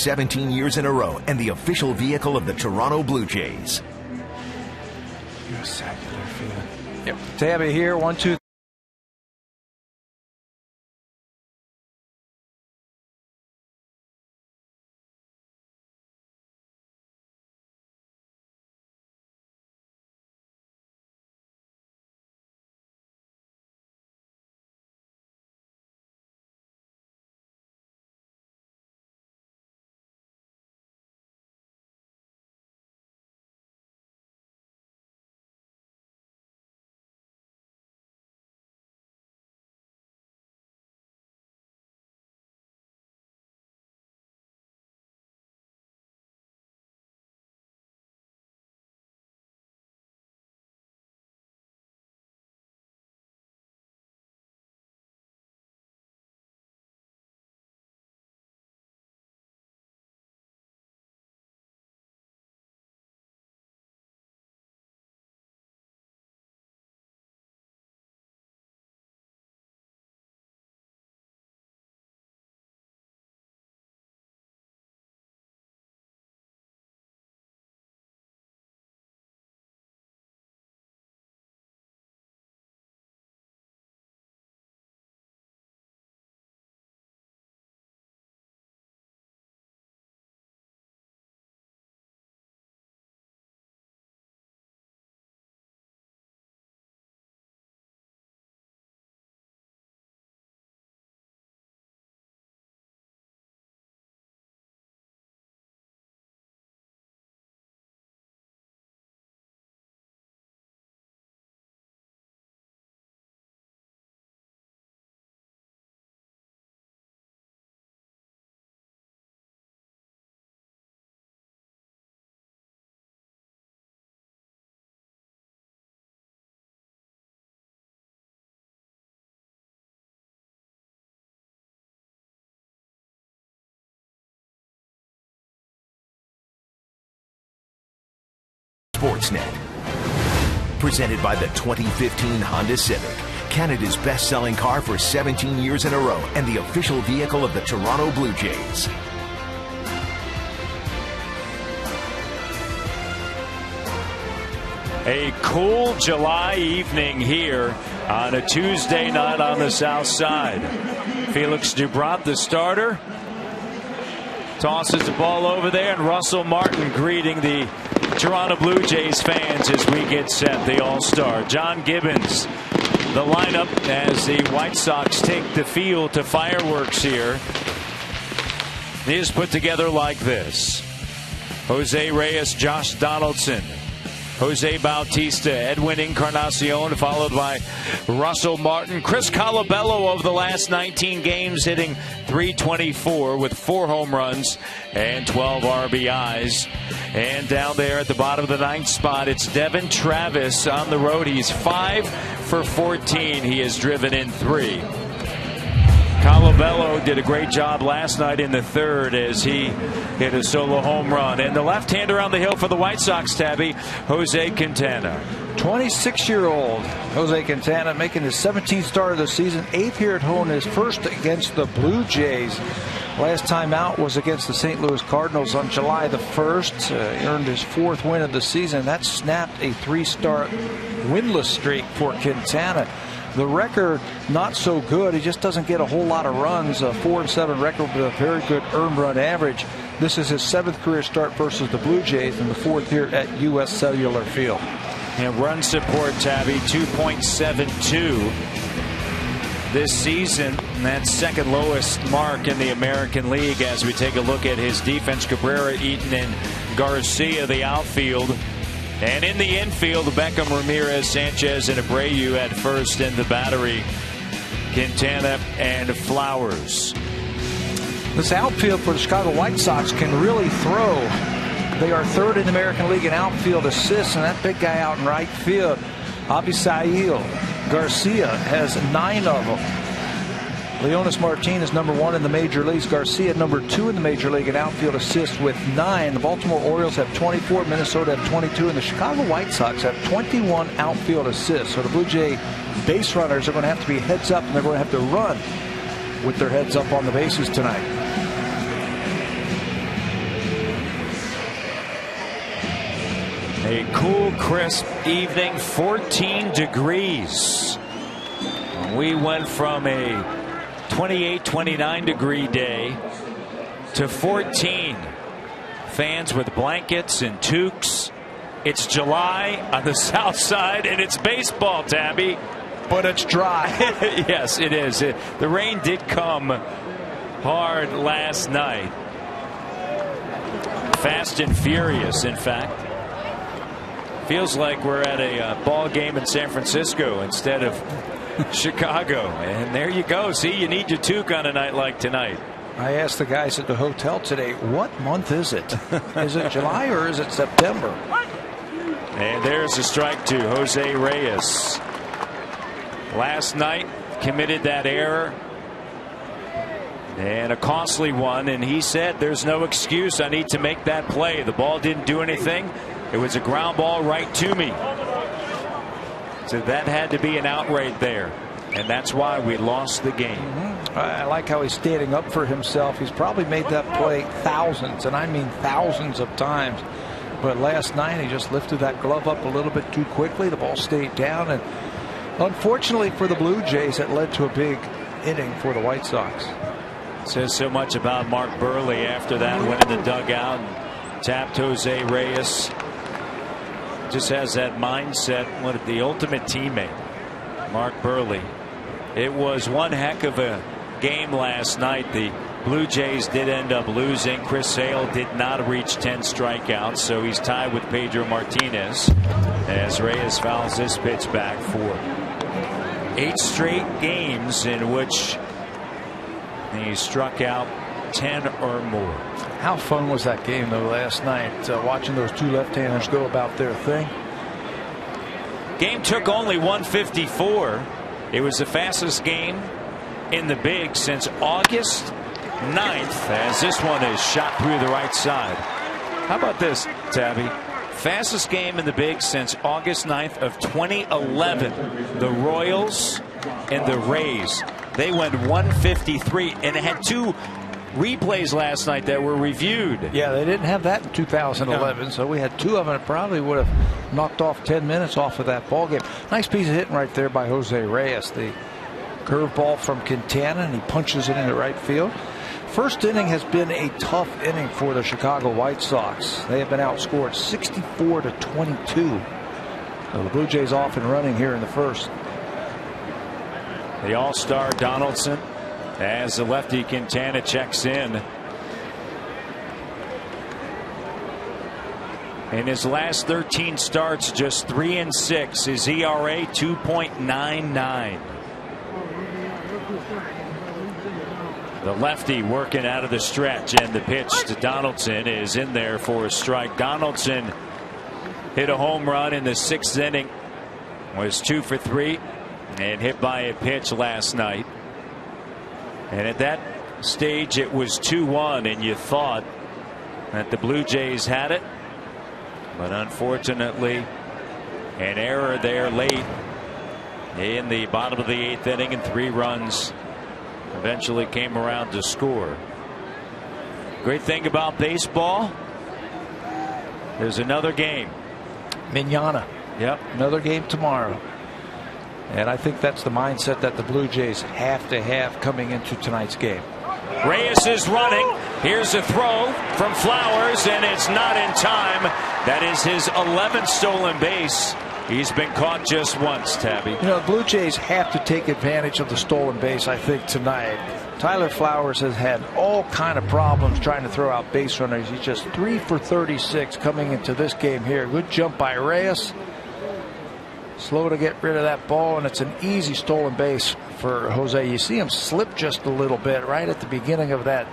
17 years in a row and the official vehicle of the Toronto Blue Jays. US Cellular Field. Yep. Tabby here, 1-2. Sportsnet. Presented by the 2015 Honda Civic, Canada's best-selling car for 17 years in a row and the official vehicle of the Toronto Blue Jays. A cool July evening here on a Tuesday night on the south side. Felix Dubrat, the starter, tosses the ball over there, and Russell Martin greeting the Toronto Blue Jays fans as we get set. The All-Star John Gibbons, the lineup as the White Sox take the field to fireworks here, is put together like this: Jose Reyes, Josh Donaldson, Jose Bautista, Edwin Encarnacion, followed by Russell Martin. Chris Colabello over the last 19 games hitting .324 with 4 home runs and 12 RBIs. And down there at the bottom of the 9th spot, it's Devin Travis on the road. He's 5 for 14. He has driven in 3. Colabello did a great job last night in the 3rd as he hit a solo home run. And the left-hander on the hill for the White Sox, Tabby, Jose Quintana. 26-year-old Jose Quintana making his 17th start of the season, 8th here at home, his first against the Blue Jays. Last time out was against the St. Louis Cardinals on July the 1st. Earned his 4th win of the season. That snapped a 3-start winless streak for Quintana. The record, not so good. He just doesn't get a whole lot of runs. A 4-7 record with a very good earned run average. This is his 7th career start versus the Blue Jays and the 4th here at US Cellular Field. And run support, Tabby, 2.72 this season. And that's second lowest mark in the American League as we take a look at his defense. Cabrera, Eaton, and Garcia, the outfield. And in the infield, Beckham, Ramirez, Sanchez, and Abreu at first in the battery. Quintana and Flowers. This outfield for the Chicago White Sox can really throw. They are 3rd in the American League in outfield assists, and that big guy out in right field, Abisail Garcia, has 9 of them. Leonis Martinez, number 1 in the major leagues. Garcia, number 2 in the major league in outfield assists with 9. The Baltimore Orioles have 24. Minnesota have 22. And the Chicago White Sox have 21 outfield assists. So the Blue Jay base runners are going to have to be heads up, and they're going to have to run with their heads up on the bases tonight. A cool, crisp evening, 14 degrees. We went from a 28, 29 degree day to 14. Fans with blankets and toques. It's July on the south side, and it's baseball, Tabby. But it's dry. Yes, it is. The rain did come hard last night. Fast and furious, in fact. Feels like we're at a ball game in San Francisco instead of Chicago. And there you go. See, you need your toque on a night like tonight. I asked the guys at the hotel today, what month is it? Is it July or is it September? And there's a strike to Jose Reyes. Last night committed that error. And a costly one. And he said, there's no excuse. I need to make that play. The ball didn't do anything. It was a ground ball right to me. So that had to be an out right there. And that's why we lost the game. I like how he's standing up for himself. He's probably made that play thousands, and I mean thousands of times. But last night he just lifted that glove up a little bit too quickly. The ball stayed down. And unfortunately for the Blue Jays, it led to a big inning for the White Sox. Says so much about Mark Burley after that. Went in the dugout and tapped Jose Reyes. Just has that mindset. What the ultimate teammate, Mark Burley. It was one heck of a game last night. The Blue Jays did end up losing. Chris Sale did not reach 10 strikeouts, so he's tied with Pedro Martinez as Reyes fouls this pitch back for 8 straight games in which he struck out 10 or more. How fun was that game though last night, watching those two left-handers go about their thing? Game took only 154. It was the fastest game in the big since August 9th, as this one is shot through the right side. How about this, Tabby? Fastest game in the big since August 9th of 2011. The Royals and the Rays. They went 153, and it had 2 replays last night that were reviewed. Yeah, they didn't have that in 2011, so we had 2 of them. It probably would have knocked off 10 minutes off of that ball game. Nice piece of hitting right there by Jose Reyes. The curveball from Quintana, and he punches it into right field. First inning has been a tough inning for the Chicago White Sox. They have been outscored 64-22. So the Blue Jays off and running here in the first. The All-Star Donaldson, as the lefty Quintana checks in. In his last 13 starts, just 3-6. His ERA 2.99. The lefty working out of the stretch, and the pitch to Donaldson is in there for a strike. Donaldson hit a home run in the 6th inning, was 2 for 3, and hit by a pitch last night. And at that stage it was 2-1, and you thought that the Blue Jays had it, but unfortunately an error there late in the bottom of the 8th inning, and 3 runs eventually came around to score. Great thing about baseball, there's another game. Mañana. Yep. Another game tomorrow. And I think that's the mindset that the Blue Jays have to have coming into tonight's game. Reyes is running. Here's a throw from Flowers, and it's not in time. That is his 11th stolen base. He's been caught just once, Tabby. You know, the Blue Jays have to take advantage of the stolen base, I think, tonight. Tyler Flowers has had all kind of problems trying to throw out base runners. He's just 3 for 36 coming into this game here. Good jump by Reyes. Slow to get rid of that ball, and it's an easy stolen base for Jose. You see him slip just a little bit right at the beginning of that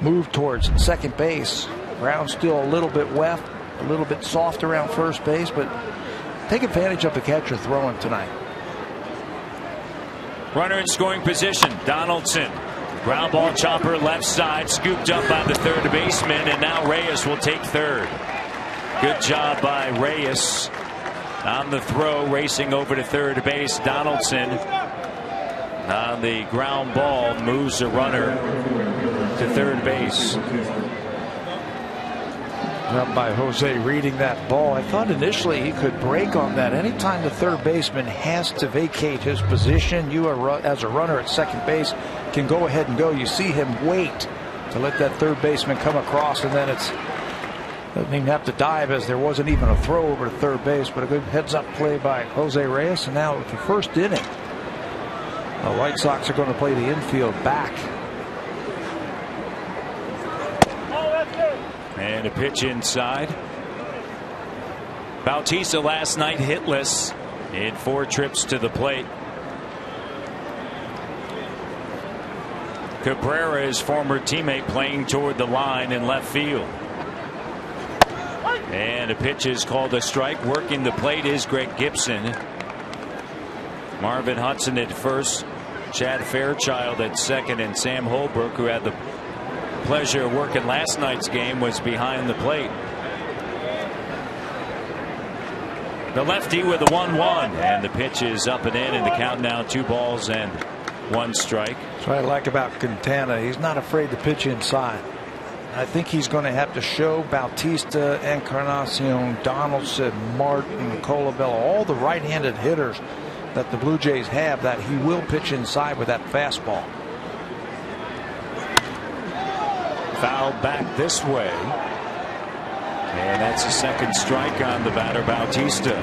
move towards second base. Ground still a little bit wet, a little bit soft around first base, but take advantage of the catcher throwing tonight. Runner in scoring position, Donaldson. Ground ball chopper left side, scooped up by the third baseman, and now Reyes will take third. Good job by Reyes on the throw, racing over to third base. Donaldson on the ground ball moves the runner to third base. Up by Jose reading that ball. I thought initially he could break on that. Anytime the third baseman has to vacate his position, you are, as a runner at second base, can go ahead and go. You see him wait to let that third baseman come across, and then it's doesn't even have to dive, as there wasn't even a throw over to third base, but a good heads-up play by Jose Reyes. And now with the first inning, the White Sox are going to play the infield back. And a pitch inside. Bautista last night hitless in 4 trips to the plate. Cabrera, his former teammate, playing toward the line in left field. And a pitch is called a strike. Working the plate is Greg Gibson. Marvin Hudson at first, Chad Fairchild at second, and Sam Holbrook, who had the pleasure of working last night's game, was behind the plate. The lefty with a 1-1, and the pitch is up and in, and the count now 2 balls and 1 strike. That's what I like about Quintana. He's not afraid to pitch inside. I think he's going to have to show Bautista, Encarnacion, Donaldson, Martin, Colabello, all the right-handed hitters that the Blue Jays have, that he will pitch inside with that fastball. Foul back this way, and that's a second strike on the batter, Bautista.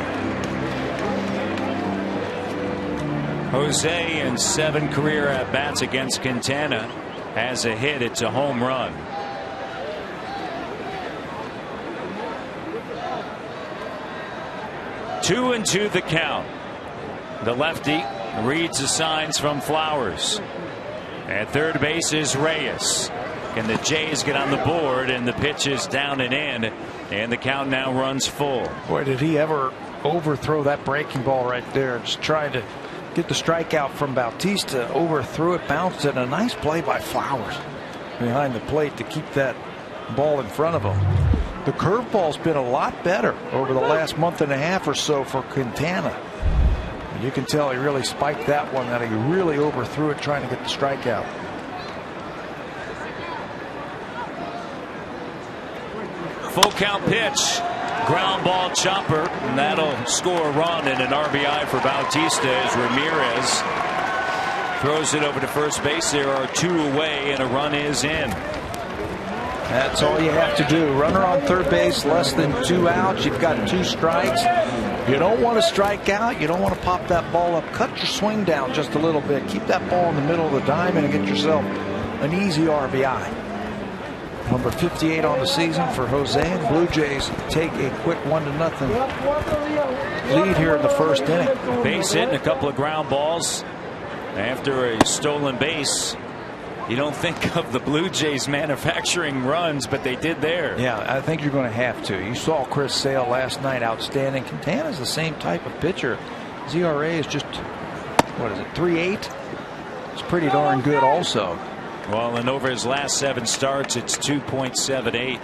Jose, in 7 career at-bats against Quintana, has a hit. It's a home run. Two and 2 the count. The lefty reads the signs from Flowers. At third base is Reyes. Can the Jays get on the board? And the pitch is down and in, and the count now runs full. Boy, did he ever overthrow that breaking ball right there. Just trying to get the strikeout from Bautista. Overthrew it, bounced it. A nice play by Flowers behind the plate to keep that ball in front of him. The curveball's been a lot better over the last month and a half or so for Quintana. You can tell he really spiked that one, that he really overthrew it trying to get the strikeout. Full count pitch. Ground ball chopper, and that'll score a run and an RBI for Bautista as Ramirez throws it over to first base. There are 2 away, and a run is in. That's all you have to do. Runner on third base, less than 2 outs. You've got 2 strikes. You don't want to strike out. You don't want to pop that ball up. Cut your swing down just a little bit. Keep that ball in the middle of the diamond and get yourself an easy RBI. Number 58 on the season for Jose, and Blue Jays take a quick 1-0 lead here in the first inning. Base hit and a couple of ground balls after a stolen base. You don't think of the Blue Jays manufacturing runs, but they did there. Yeah, I think you're going to have to. You saw Chris Sale last night, outstanding. Quintana's the same type of pitcher. His ERA is just, what is it, 3.8? It's pretty darn good also. Well, and over his last 7 starts, it's 2.78.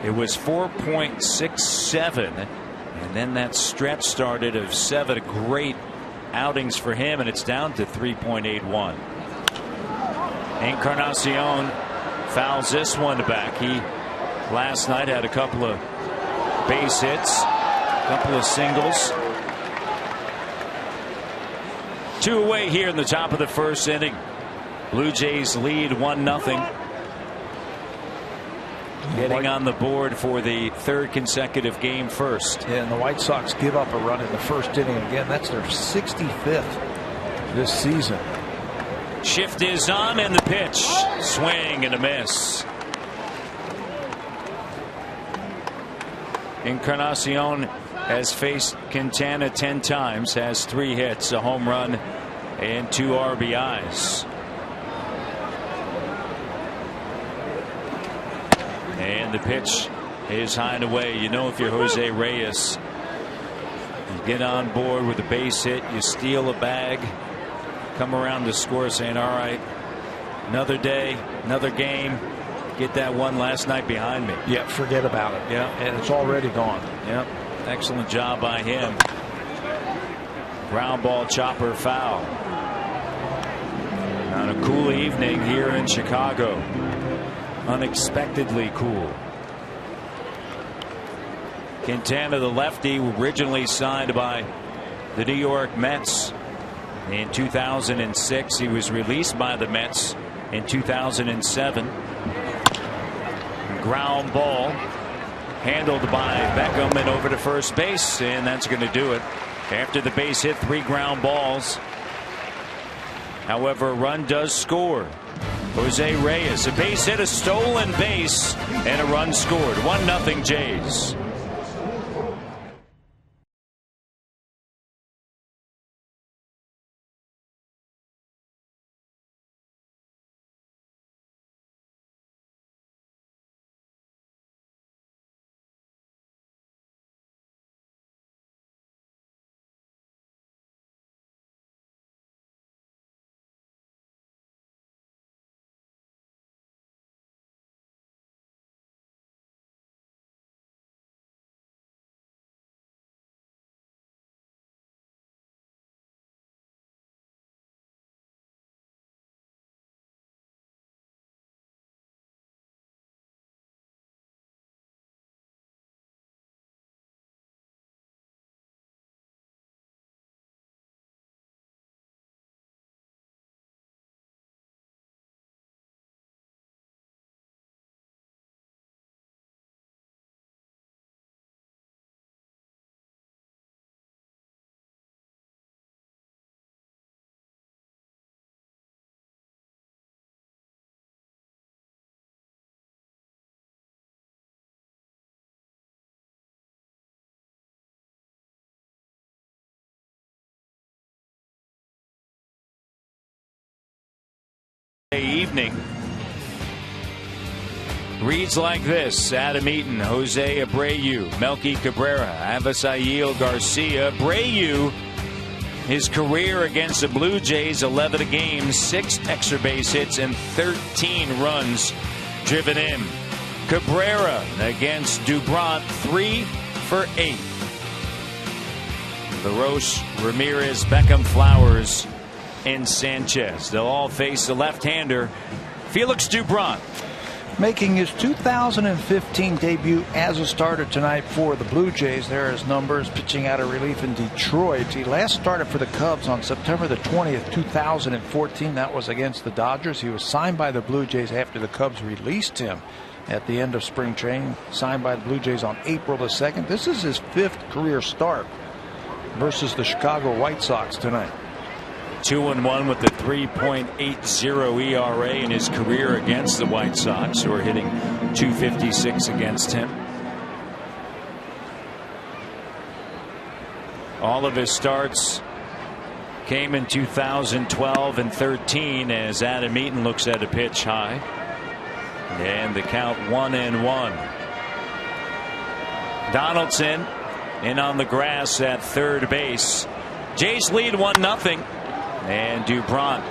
It was 4.67, and then that stretch started of 7 great outings for him, and it's down to 3.81. Encarnacion fouls this one back. He last night had a couple of base hits, a couple of singles. 2 away here in the top of the first inning. Blue Jays lead 1-0. Getting on the board for the 3rd consecutive game first. Yeah, and the White Sox give up a run in the first inning again. That's their 65th this season. Shift is on, and the pitch. Swing and a miss. Encarnacion has faced Quintana 10 times, has 3 hits, a home run, and 2 RBIs. And the pitch is high and away. You know, if you're Jose Reyes, you get on board with a base hit, you steal a bag, come around the score saying, all right, another day, another game, get that one last night behind me. Yeah, forget about it. Yeah, and it's already gone. Yep, excellent job by him. Ground ball chopper foul. On a cool evening here in Chicago. Unexpectedly cool. Quintana, the lefty, originally signed by the New York Mets in 2006. He was released by the Mets in 2007. Ground ball handled by Beckham and over to first base, and that's going to do it. After the base hit, 3 ground balls. However, a run does score. Jose Reyes, a base hit, a stolen base, and a run scored. 1-0 Jays. Evening reads like this: Adam Eaton, Jose Abreu, Melky Cabrera, Avisail Garcia. Abreu, his career against the Blue Jays, 11 a game, 6 extra base hits and 13 runs driven in. Cabrera against Dubront, 3 for 8. LaRoche, Ramirez, Beckham, Flowers, and Sanchez. They'll all face the left-hander, Felix Dubront. Making his 2015 debut as a starter tonight for the Blue Jays. There are his numbers, pitching out of relief in Detroit. He last started for the Cubs on September the 20th, 2014. That was against the Dodgers. He was signed by the Blue Jays after the Cubs released him at the end of spring training. Signed by the Blue Jays on April the 2nd. This is his 5th career start versus the Chicago White Sox tonight. 2-1 with the 3.80 ERA in his career against the White Sox, who are hitting .256 against him. All of his starts came in 2012 and 13 as Adam Eaton looks at a pitch high. And the count 1-1. Donaldson in on the grass at third base. Jays lead 1-0. And Dubront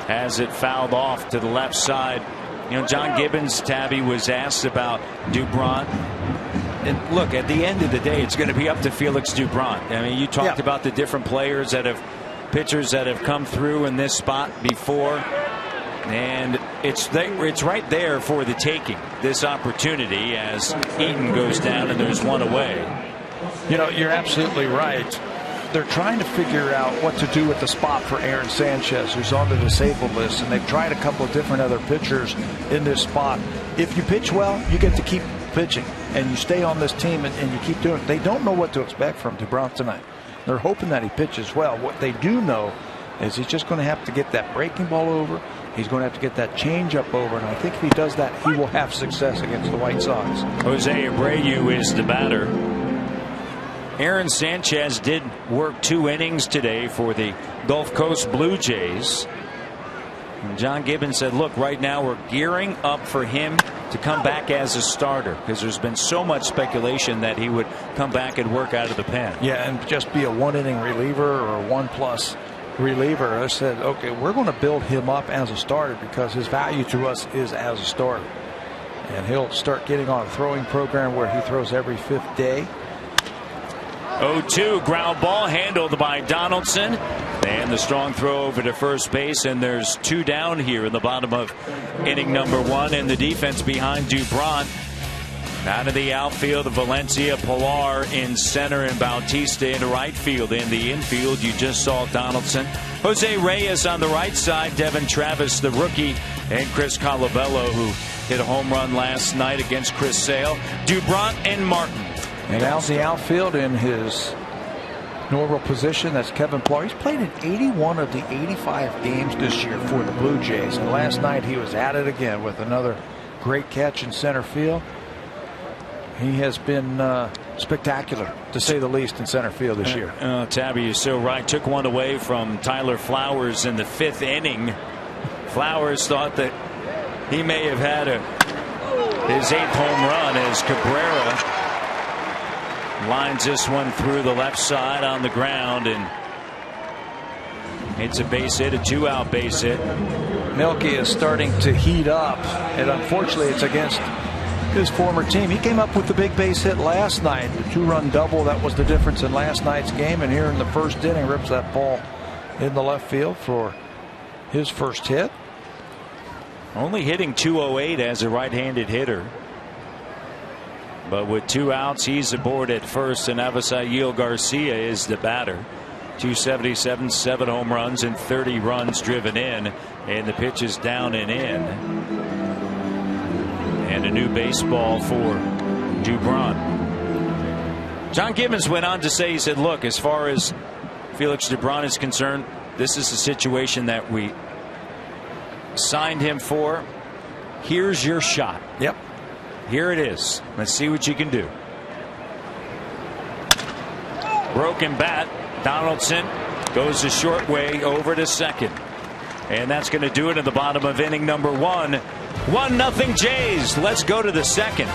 has it fouled off to the left side. You know, John Gibbons, Tabby, was asked about Dubront. And look, at the end of the day, it's going to be up to Felix Dubront. I mean, you talked about the different players that have, pitchers that have come through in this spot before. And it's right there for the taking, this opportunity, as Eaton goes down and there's one away. You know, you're absolutely right. They're trying to figure out what to do with the spot for Aaron Sanchez, who's on the disabled list, and they've tried a couple of different other pitchers in this spot. If you pitch well, you get to keep pitching, and you stay on this team and you keep doing it. They don't know what to expect from Dubront tonight. They're hoping that he pitches well. What they do know is he's just going to have to get that breaking ball over. He's going to have to get that changeup over, and I think if he does that, he will have success against the White Sox. Jose Abreu is the batter. Aaron Sanchez did work 2 innings today for the Gulf Coast Blue Jays. And John Gibbons said, look, right now we're gearing up for him to come back as a starter, because there's been so much speculation that he would come back and work out of the pen. Yeah, and just be a 1-inning reliever or a 1+ reliever. I said, okay, we're going to build him up as a starter because his value to us is as a starter. And he'll start getting on a throwing program where he throws every 5th day. 0-2, ground ball handled by Donaldson, and the strong throw over to first base, and there's 2 down here in the bottom of inning number 1, and the defense behind Dubront Out of the outfield, Valencia, Pilar in center, and Bautista in right field. In the infield, you just saw Donaldson. Jose Reyes on the right side, Devin Travis, the rookie, and Chris Colabello, who hit a home run last night against Chris Sale. Dubron and Martin. And out the outfield in his normal position, that's Kevin Pilar. He's played in 81 of the 85 games this year for the Blue Jays. And last night he was at it again with another great catch in center field. He has been spectacular, to say the least, in center field this year. Tabby, you're so right. Took one away from Tyler Flowers in the 5th inning. Flowers thought that he may have had his 8th home run as Cabrera lines this one through the left side on the ground, and it's a base hit, a 2-out base hit. Milky is starting to heat up, and unfortunately it's against his former team. He came up with the big base hit last night, the 2-run double. That was the difference in last night's game, and here in the first inning rips that ball in the left field for his first hit. Only hitting .208 as a right-handed hitter, but with 2 outs he's aboard at first, and Avisail Garcia is the batter. 277, 7 home runs, and 30 runs driven in, and the pitch is down and in. And a new baseball for Dubron. John Gibbons went on to say, he said, look, as far as Felix Dubron is concerned, this is a situation that we signed him for. Here's your shot. Yep. Here it is. Let's see what you can do. Broken bat. Donaldson goes the short way over to second. And that's going to do it at the bottom of inning number 1. 1-0 Jays. Let's go to the second.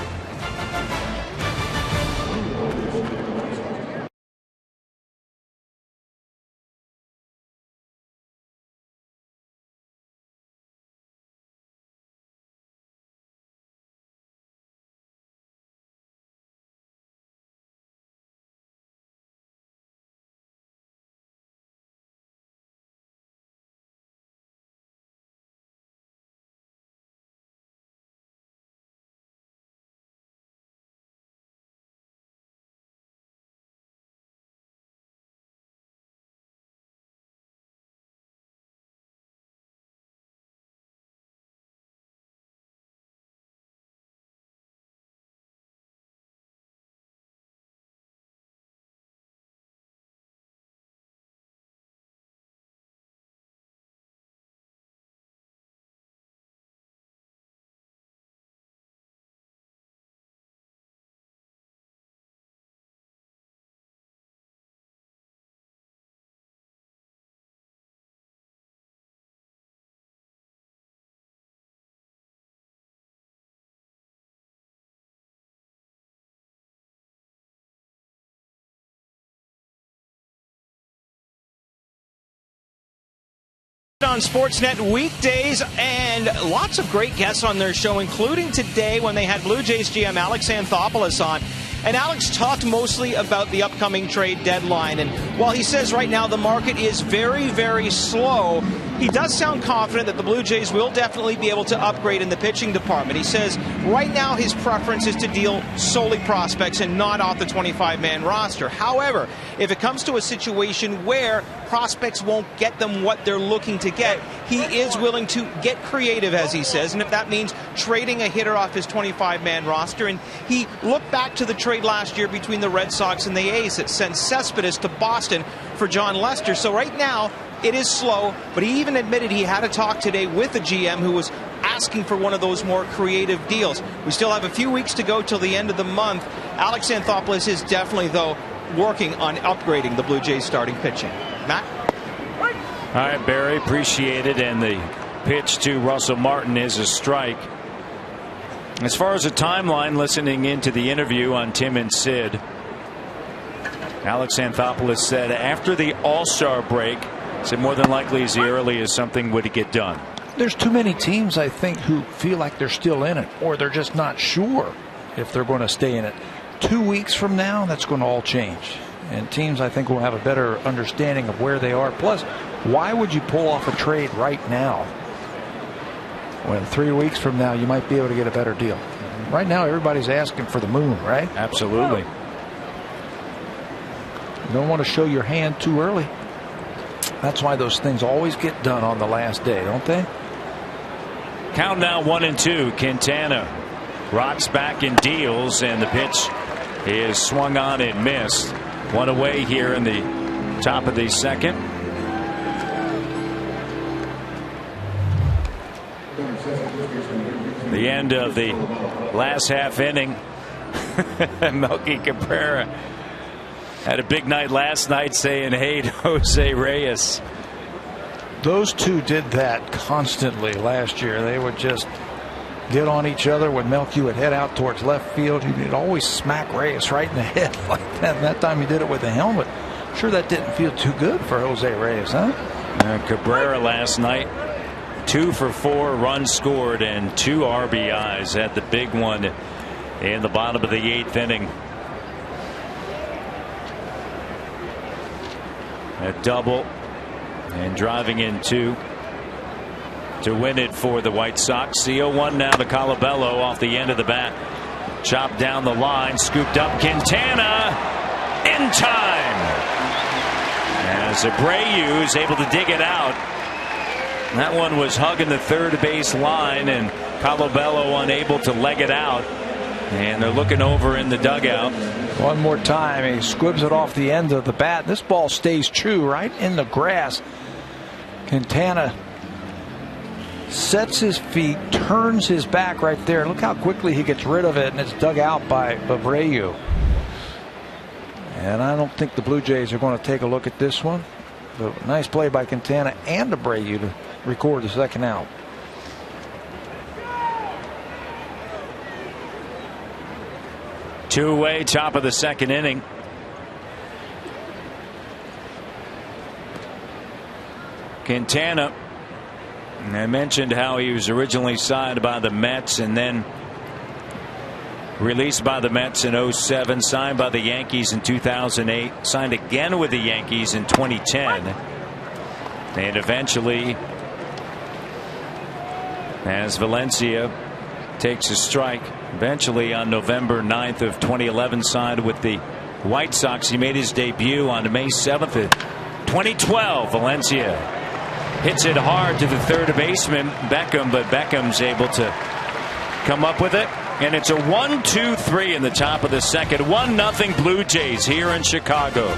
On Sportsnet weekdays, and lots of great guests on their show, including today when they had Blue Jays GM Alex Anthopoulos on. And Alex talked mostly about the upcoming trade deadline. And while he says right now the market is very, very slow, he does sound confident that the Blue Jays will definitely be able to upgrade in the pitching department. He says right now his preference is to deal solely prospects and not off the 25-man roster. However, if it comes to a situation where prospects won't get them what they're looking to get, he is willing to get creative, as he says, and if that means trading a hitter off his 25-man roster. And he looked back to the trade last year between the Red Sox and the A's that sent Cespedes to Boston for John Lester. So right now it is slow, but he even admitted he had a talk today with a GM who was asking for one of those more creative deals. We still have a few weeks to go till the end of the month. Alex Anthopoulos is definitely, though, working on upgrading the Blue Jays starting pitching. Matt? All right, Barry, appreciate it. And the pitch to Russell Martin is a strike. As far as the timeline, listening into the interview on Tim and Sid, Alex Anthopoulos said after the All-Star break, said more than likely as the earliest something would get done. There's too many teams, I think, who feel like they're still in it, or they're just not sure if they're going to stay in it. 2 weeks from now, that's going to all change. And teams, I think, will have a better understanding of where they are. Plus, why would you pull off a trade right now when 3 weeks from now you might be able to get a better deal? right now everybody's asking for the moon, right? Absolutely. You don't want to show your hand too early. That's why those things always get done on the last day, don't they? Count now 1-2. Quintana rocks back and deals, and the pitch is swung on and missed. One away here in the top of the second. The end of the last half inning. Melky Cabrera had a big night last night, saying hey to Jose Reyes. Those two did that constantly last year. They would just get on each other. When Melky would head out towards left field, he'd always smack Reyes right in the head like that. And that time he did it with the helmet. I'm sure that didn't feel too good for Jose Reyes, huh? Cabrera last night, 2 for 4 runs scored and 2 RBIs. Had the big one in the bottom of the 8th inning. A double and driving in 2 to win it for the White Sox. The 0-1 now to Colabello off the end of the bat. Chopped down the line, scooped up Quintana in time. As Abreu is able to dig it out. That one was hugging the third base line, and Colabello unable to leg it out. And they're looking over in the dugout. One more time, he squibs it off the end of the bat. This ball stays true right in the grass. Quintana sets his feet, turns his back right there. Look how quickly he gets rid of it, and it's dug out by Abreu. And I don't think the Blue Jays are going to take a look at this one. But nice play by Quintana and Abreu to record the second out. Two-away, top of the second inning. Quintana, I mentioned how he was originally signed by the Mets and then released by the Mets in 2007, signed by the Yankees in 2008, signed again with the Yankees in 2010, and eventually, as Valencia takes a strike, eventually on November 9th of 2011 signed with the White Sox. He made his debut on May 7th of 2012. Valencia hits it hard to the third baseman Beckham, but Beckham's able to come up with it, and it's a 1-2-3 in the top of the second. 1-0 Blue Jays here in Chicago.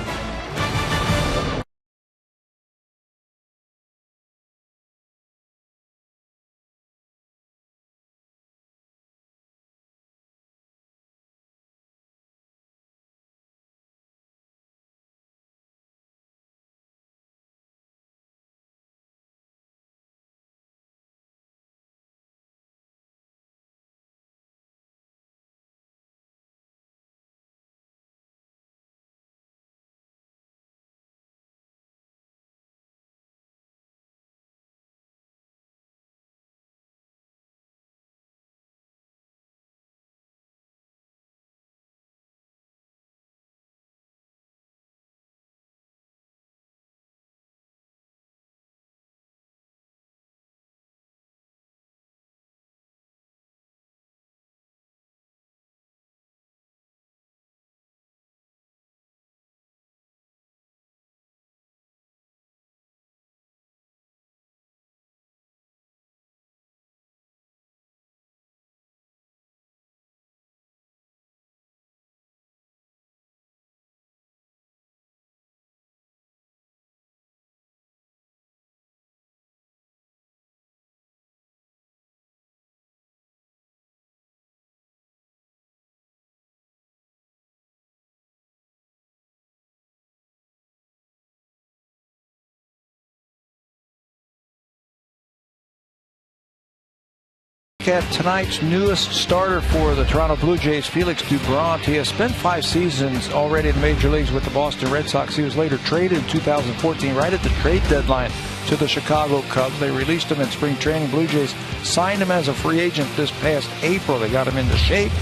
At tonight's newest starter for the Toronto Blue Jays, Felix Doubront. He has spent 5 seasons already in the major leagues with the Boston Red Sox. He was later traded in 2014, right at the trade deadline, to the Chicago Cubs. They released him in spring training. Blue Jays signed him as a free agent this past April. They got him into shape.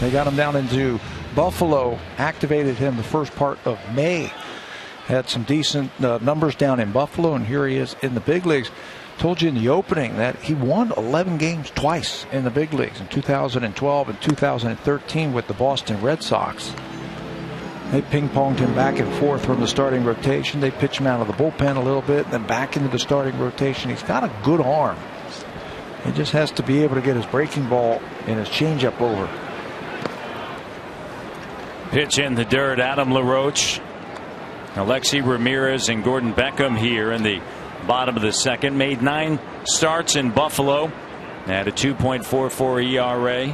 They got him down into Buffalo, activated him the first part of May. Had some decent numbers down in Buffalo, and here he is in the big leagues. Told you in the opening that he won 11 games twice in the big leagues, in 2012 and 2013 with the Boston Red Sox. They ping-ponged him back and forth from the starting rotation. They pitch him out of the bullpen a little bit, then back into the starting rotation. He's got a good arm. He just has to be able to get his breaking ball and his changeup over. Pitch in the dirt. Adam LaRoche, Alexi Ramirez, and Gordon Beckham here in the bottom of the second. Made 9 starts in Buffalo. Had a 2.44 ERA.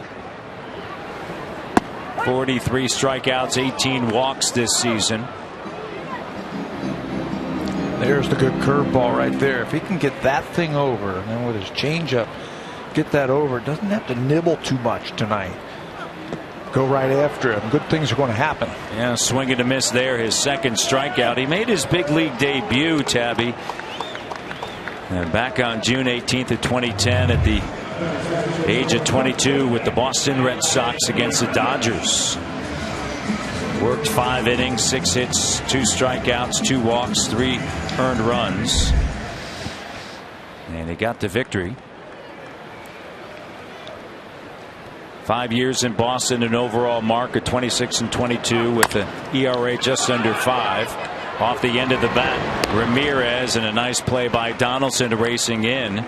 43 strikeouts, 18 walks this season. There's the good curveball right there. If he can get that thing over, and then with his changeup, get that over, doesn't have to nibble too much tonight. Go right after him. Good things are going to happen. Yeah, swing and a miss there. His second strikeout. He made his big league debut, Tabby, and back on June 18th of 2010 at the age of 22 with the Boston Red Sox against the Dodgers. Worked 5 innings, 6 hits, 2 strikeouts, 2 walks, 3 earned runs. And he got the victory. 5 years in Boston, an overall mark of 26 and 22 with an ERA just under 5. Off the end of the bat, Ramirez, and a nice play by Donaldson racing in.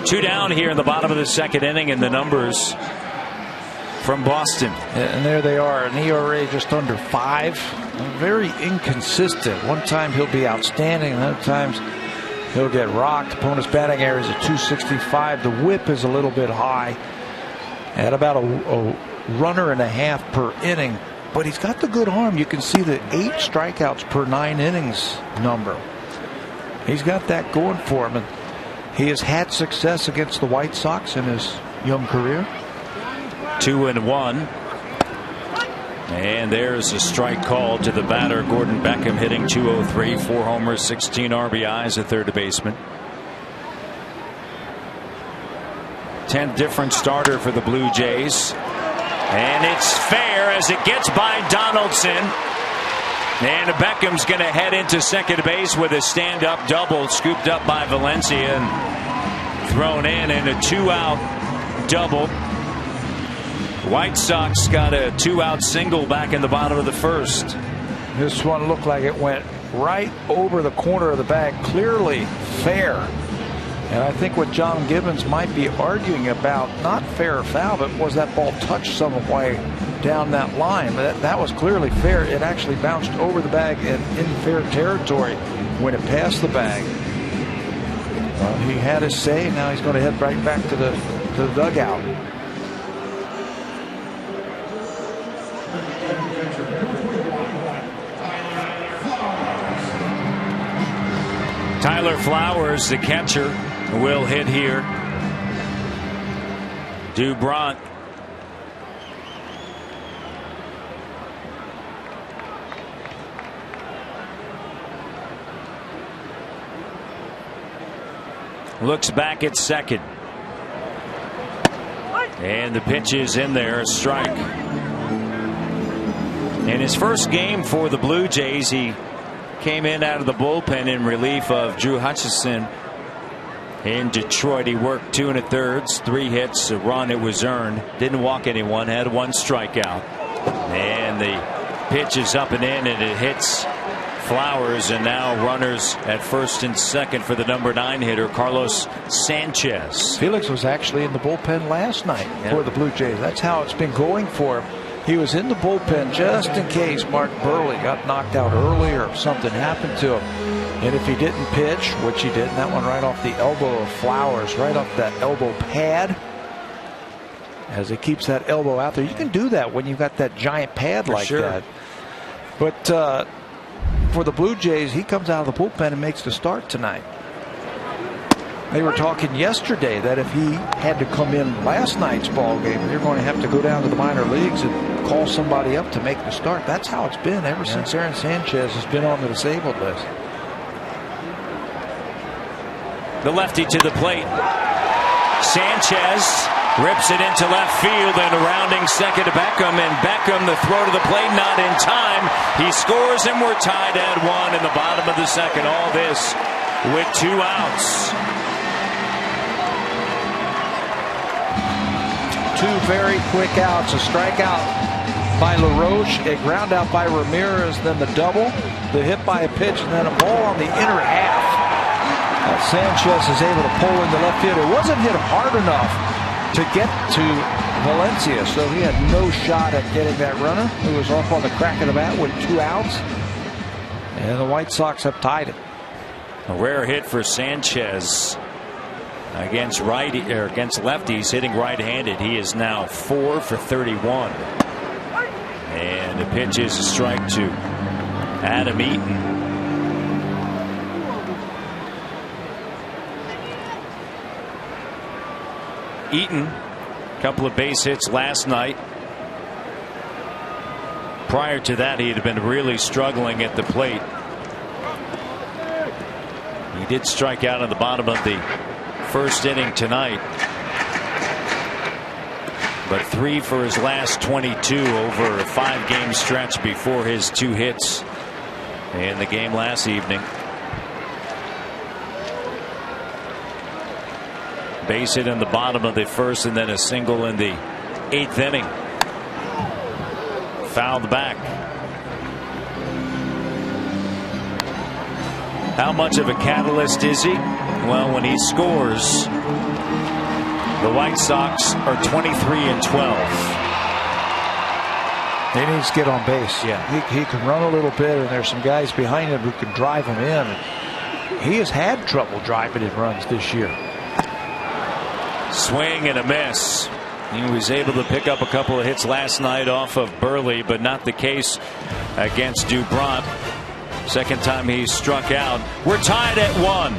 2 down here in the bottom of the second inning, and the numbers from Boston. And there they are, an ERA just under 5. Very inconsistent. One time he'll be outstanding, and other times he'll get rocked. Opponent's batting average is at 265. The whip is a little bit high at about a runner and a half per inning. But he's got the good arm. You can see the 8 strikeouts per 9 innings number. He's got that going for him. And he has had success against the White Sox in his young career. 2-1. And there's a strike called to the batter. Gordon Beckham hitting .203, 4 homers, 16 RBIs, a third baseman. 10th different starter for the Blue Jays. And it's fair as it gets by Donaldson. And Beckham's going to head into second base with a stand-up double, scooped up by Valencia and thrown in a 2-out double. White Sox got a 2-out single back in the bottom of the first. This one looked like it went right over the corner of the bag. Clearly fair. And I think what John Gibbons might be arguing about, not fair or foul, but was that ball touched some way down that line. That was clearly fair. It actually bounced over the bag and in fair territory when it passed the bag. Well, he had his say. Now he's going to head right back to the dugout. Tyler Flowers, the catcher, will hit here. Dubron. Looks back at second. And the pitch is in there, a strike. In his first game for the Blue Jays, he came in out of the bullpen in relief of Drew Hutchison in Detroit. He worked 2 1/3, 3 hits, a run. It was earned. Didn't walk anyone. Had 1 strikeout. And the pitch is up and in, and it hits Flowers. And now runners at first and second for the number 9 hitter, Carlos Sanchez. Felix was actually in the bullpen last night for the Blue Jays. That's how it's been going for him. He was in the bullpen just in case Mark Burley got knocked out early or something happened to him. And if he didn't pitch, which he did, that one right off the elbow of Flowers, right off that elbow pad, as he keeps that elbow out there. You can do that when you've got that giant pad like that. But for the Blue Jays, he comes out of the bullpen and makes the start tonight. They were talking yesterday that if he had to come in last night's ball game, they're going to have to go down to the minor leagues and call somebody up to make the start. That's how it's been ever since Aaron Sanchez has been on the disabled list. The lefty to the plate. Sanchez Rips it into left field and rounding second to Beckham. And Beckham, the throw to the plate, not in time. He scores and we're tied at 1 in the bottom of the second. All this with 2 outs. 2 very quick outs. A strikeout by LaRoche, a ground out by Ramirez, then the double, the hit by a pitch, and then a ball on the inner half. Sanchez is able to pull into left field. It wasn't hit hard enough to get to Valencia, so he had no shot at getting that runner, who was off on the crack of the bat with 2 outs. And the White Sox have tied it. A rare hit for Sanchez against against lefties, hitting right-handed. He is now 4 for 31. And the pitch is a strike to Adam Eaton. Eaton, a couple of base hits last night. Prior to that, he had been really struggling at the plate. He did strike out in the bottom of the first inning tonight, but 3 for his last 22 over a 5-game stretch before his 2 hits in the game last evening. Base hit in the bottom of the first and then a single in the 8th inning. Fouled back. How much of a catalyst is he? Well, when he scores, the White Sox are 23-12. He needs to get on base. Yeah, he can run a little bit, and there's some guys behind him who can drive him in. He has had trouble driving in runs this year. Swing and a miss. He was able to pick up a couple of hits last night off of Burley, but not the case against Dubron. Second time he struck out. We're tied at 1.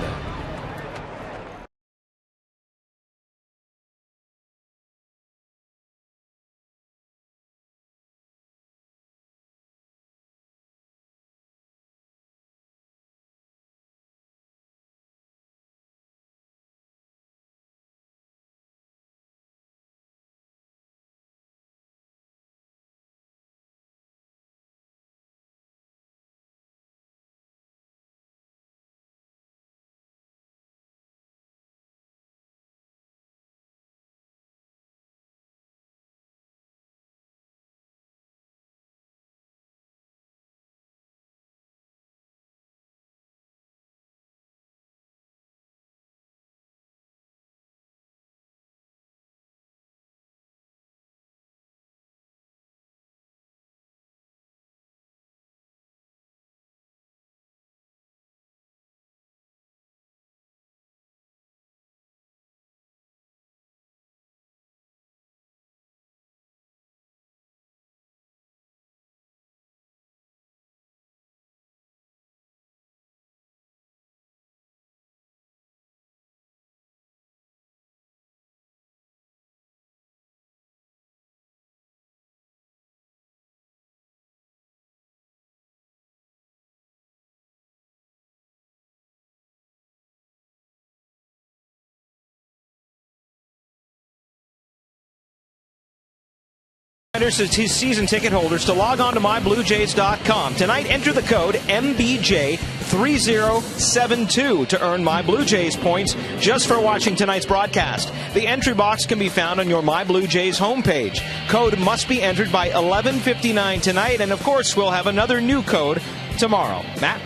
His season ticket holders to log on to mybluejays.com. Tonight, enter the code MBJ3072 to earn My Blue Jays points just for watching tonight's broadcast. The entry box can be found on your My Blue Jays homepage. Code must be entered by 11:59 tonight, and of course, we'll have another new code tomorrow. Matt?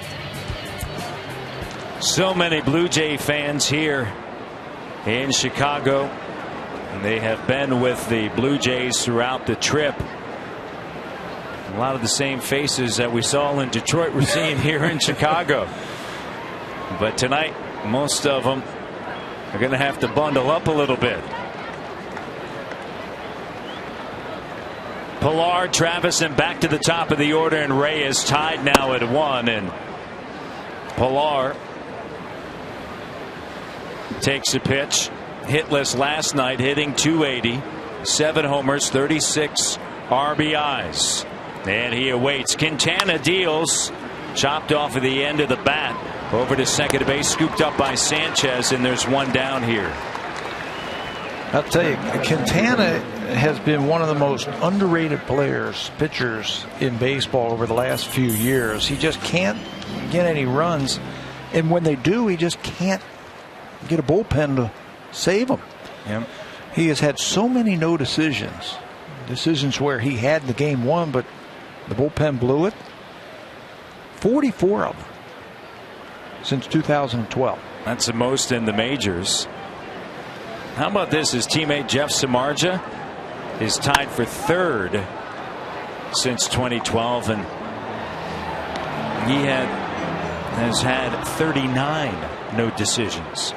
So many Blue Jay fans here in Chicago. And they have been with the Blue Jays throughout the trip. A lot of the same faces that we saw in Detroit we're seeing here in Chicago. But tonight, most of them are going to have to bundle up a little bit. Pilar, Travis, and back to the top of the order, and Reyes tied now at 1. And Pilar takes a pitch. Hitless last night, hitting .280, 7 homers, 36 RBIs. And he awaits. Quintana deals, chopped off at the end of the bat, over to second base, scooped up by Sanchez, and there's one down here. I'll tell you, Quintana has been one of the most underrated pitchers in baseball over the last few years. He just can't get any runs, and when they do, he just can't get a bullpen to save them. Yep. He has had so many no decisions where he had the game won, but the bullpen blew it. 44 of them since 2012. That's the most in the majors. How about this? His teammate Jeff Samardzija is tied for third since 2012, and he has had 39 no decisions.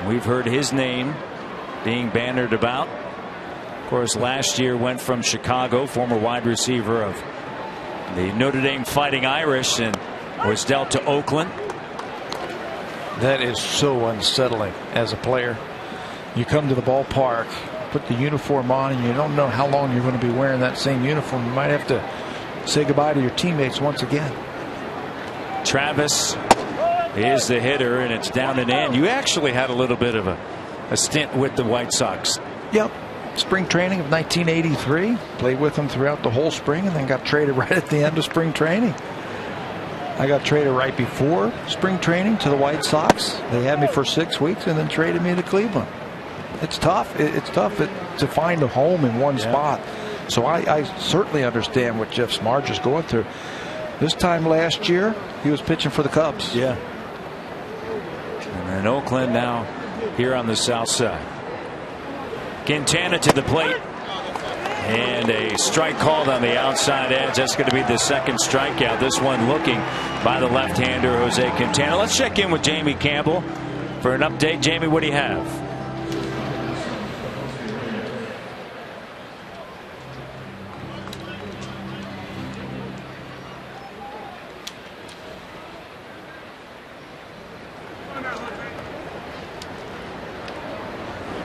We've heard his name being bannered about. Of course, last year went from Chicago, former wide receiver of the Notre Dame Fighting Irish, and was dealt to Oakland. That is so unsettling as a player. You come to the ballpark, put the uniform on, and you don't know how long you're going to be wearing that same uniform. You might have to say goodbye to your teammates once again. Travis is the hitter, and it's down and in. You actually had a little bit of a stint with the White Sox. Yep. Spring training of 1983. Played with them throughout the whole spring, and then got traded right at the end of spring training. I got traded right before spring training to the White Sox. They had me for 6 weeks and then traded me to Cleveland. It's tough. It's tough to find a home in one spot. So I certainly understand what Jeff Samardzija is going through. This time last year, he was pitching for the Cubs. Yeah. And Oakland now here on the south side. Quintana to the plate. And a strike called on the outside edge. That's going to be the second strikeout. This one looking by the left-hander, Jose Quintana. Let's check in with Jamie Campbell for an update. Jamie, what do you have?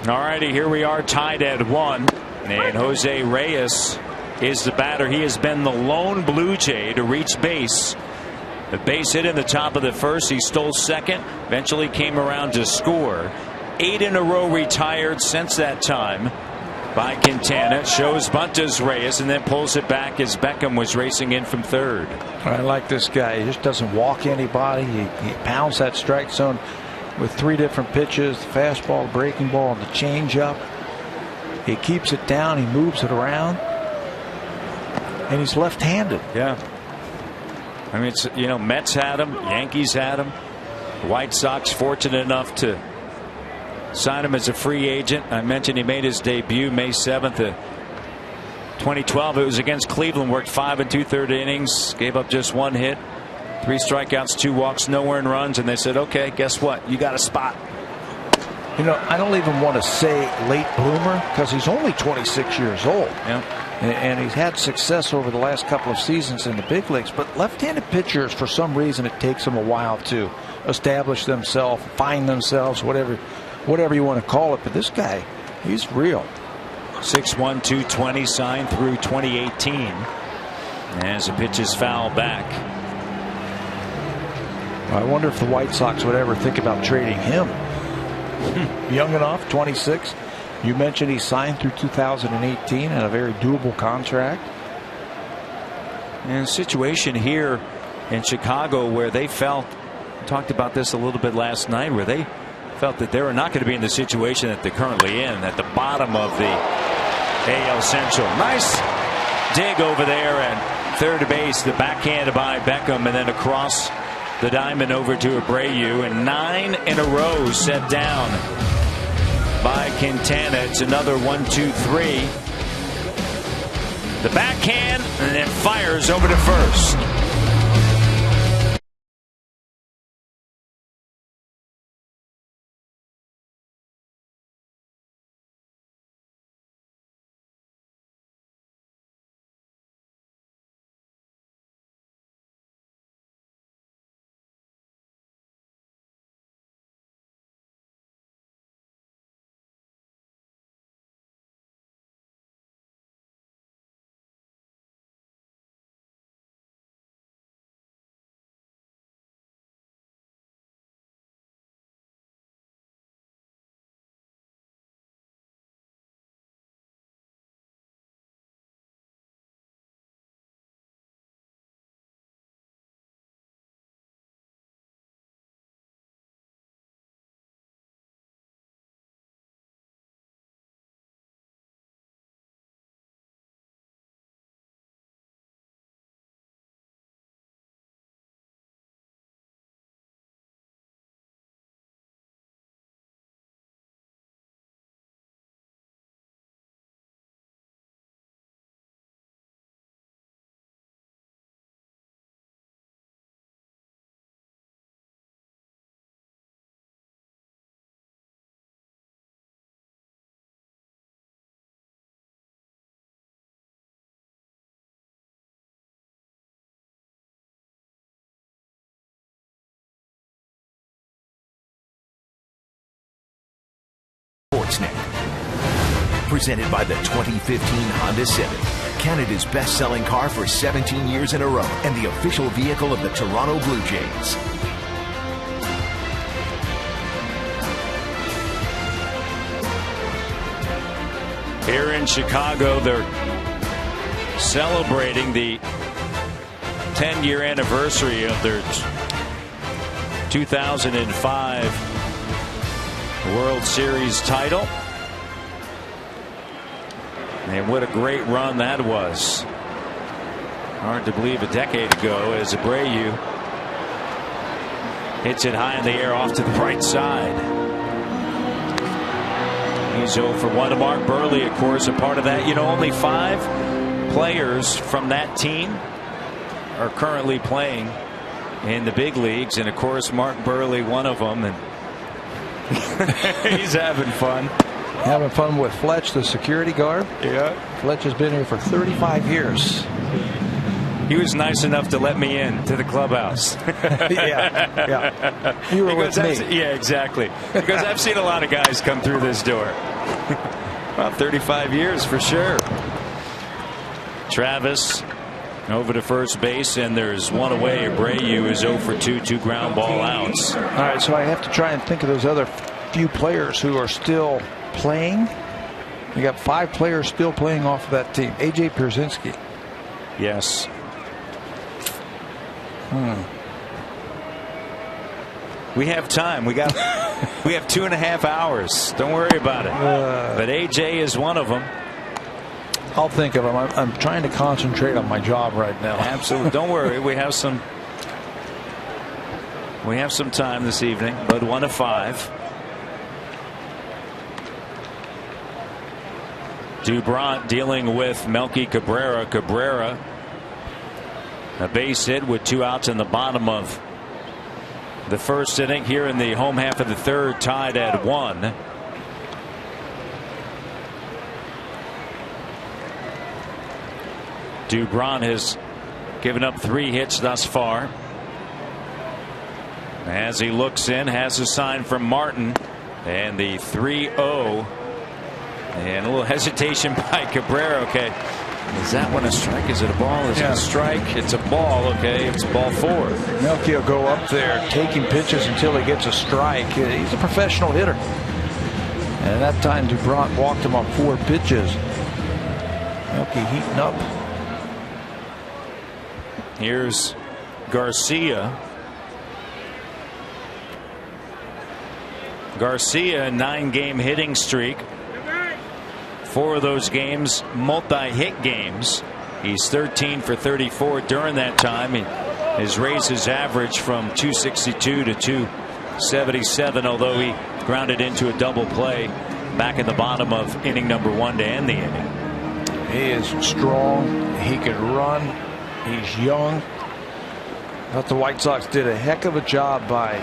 All righty, here we are tied at 1. And Jose Reyes is the batter. He has been the lone Blue Jay to reach base. The base hit in the top of the first. He stole second. Eventually came around to score. 8 in a row retired since that time by Quintana. Shows bunt to Reyes and then pulls it back as Beckham was racing in from third. I like this guy. He just doesn't walk anybody. He pounds that strike zone with 3 different pitches: the fastball, the breaking ball, and the changeup. He keeps it down. He moves it around, and he's left-handed. Yeah. I mean, it's, Mets had him, Yankees had him, White Sox fortunate enough to sign him as a free agent. I mentioned he made his debut May 7th, 2012. It was against Cleveland. Worked 5 2/3 innings, gave up just 1 hit, 3 strikeouts, 2 walks, no earned runs, and they said, "Okay, guess what? You got a spot." I don't even want to say late bloomer because he's only 26 years old. Yeah. And he's had success over the last couple of seasons in the big leagues. But left-handed pitchers, for some reason, it takes them a while to establish themselves, find themselves, whatever you want to call it. But this guy, he's real. 6'1", 220, signed through 2018. As the pitch is fouled back. I wonder if the White Sox would ever think about trading him. Young enough, 26. You mentioned he signed through 2018 and a very doable contract. And a situation here in Chicago where they talked about this a little bit last night, where they felt that they were not going to be in the situation that they're currently in at the bottom of the AL Central. Nice dig over there at third base, the backhand by Beckham, and then across the diamond over to Abreu, and 9 in a row set down by Quintana. It's another 1-2-3. The backhand, and then fires over to first. Presented by the 2015 Honda Civic, Canada's best-selling car for 17 years in a row and the official vehicle of the Toronto Blue Jays. Here in Chicago, they're celebrating the 10-year anniversary of their 2005 World Series title. And what a great run that was. Hard to believe a decade ago as Abreu hits it high in the air off to the right side. He's 0 for 1. Mark Burley, of course, a part of that. You know, only 5 players from that team are currently playing in the big leagues. And, of course, Mark Burley, one of them. And he's having fun. Having fun with Fletch, the security guard. Yeah. Fletch has been here for 35 years. He was nice enough to let me in to the clubhouse. Yeah. You were with me. Yeah, exactly. Because I've seen a lot of guys come through this door. About 35 years for sure. Travis over to first base, and there's one away. Abreu is 0 for 2, 2 ground ball outs. All right, so I have to try and think of those other few players who are still playing. You got 5 players still playing off of that team. A.J. Pierzynski. Yes. We have time. We have 2.5 hours. Don't worry about it. But AJ is one of them. I'll think of him. I'm trying to concentrate on my job right now. Absolutely. Don't worry. We have some time this evening. But 1 of 5. Dubront dealing with Melky Cabrera. Cabrera, a base hit with 2 outs in the bottom of the first inning. Here in the home half of the third, tied at 1. Dubront has given up 3 hits thus far. As he looks in, has a sign from Martin, and the 3-0. And a little hesitation by Cabrera. Okay. Is that one a strike? Is it a ball? Is it a strike? It's a ball. Okay. It's ball 4. Melky will go up there taking pitches until he gets a strike. He's a professional hitter. And that time Dubront walked him on 4 pitches. Melky heating up. Here's Garcia. Garcia, a 9-game hitting streak. 4 of those games multi-hit games. He's 13 for 34 during that time. He has raised his average from 262 to 277, although he grounded into a double play back in the bottom of inning number 1 to end the inning. He is strong. He can run. He's young. But the White Sox did a heck of a job by,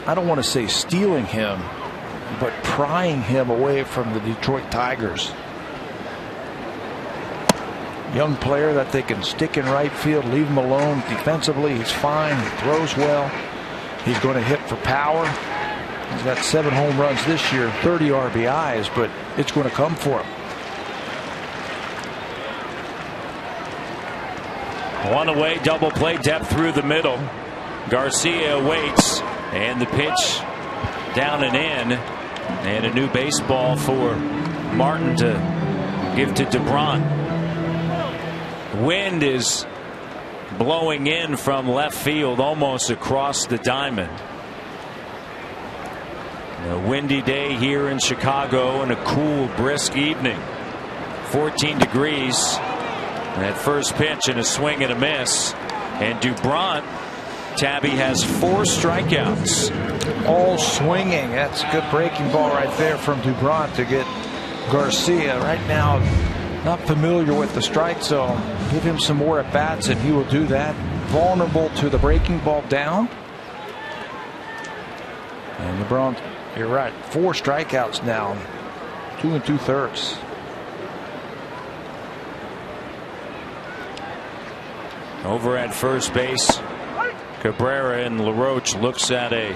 I don't want to say stealing him, but prying him away from the Detroit Tigers. Young player that they can stick in right field, leave him alone. Defensively, he's fine. He throws well. He's going to hit for power. He's got 7 home runs this year, 30 RBIs, but it's going to come for him. 1 away, double play, depth through the middle. Garcia waits, and the pitch down and in. And a new baseball for Martin to give to Dubront. Wind is blowing in from left field almost across the diamond. A windy day here in Chicago and a cool, brisk evening. 14 degrees. That first pitch and a swing and a miss. And Dubront, Tabby, has 4 strikeouts. All swinging. That's a good breaking ball right there from Dubront to get Garcia. Right now, not familiar with the strike zone. Give him some more at bats and he will do that. Vulnerable to the breaking ball down. And LeBron, you're right, 4 strikeouts now. 2 2/3. Over at first base, Cabrera, and LaRoche looks at a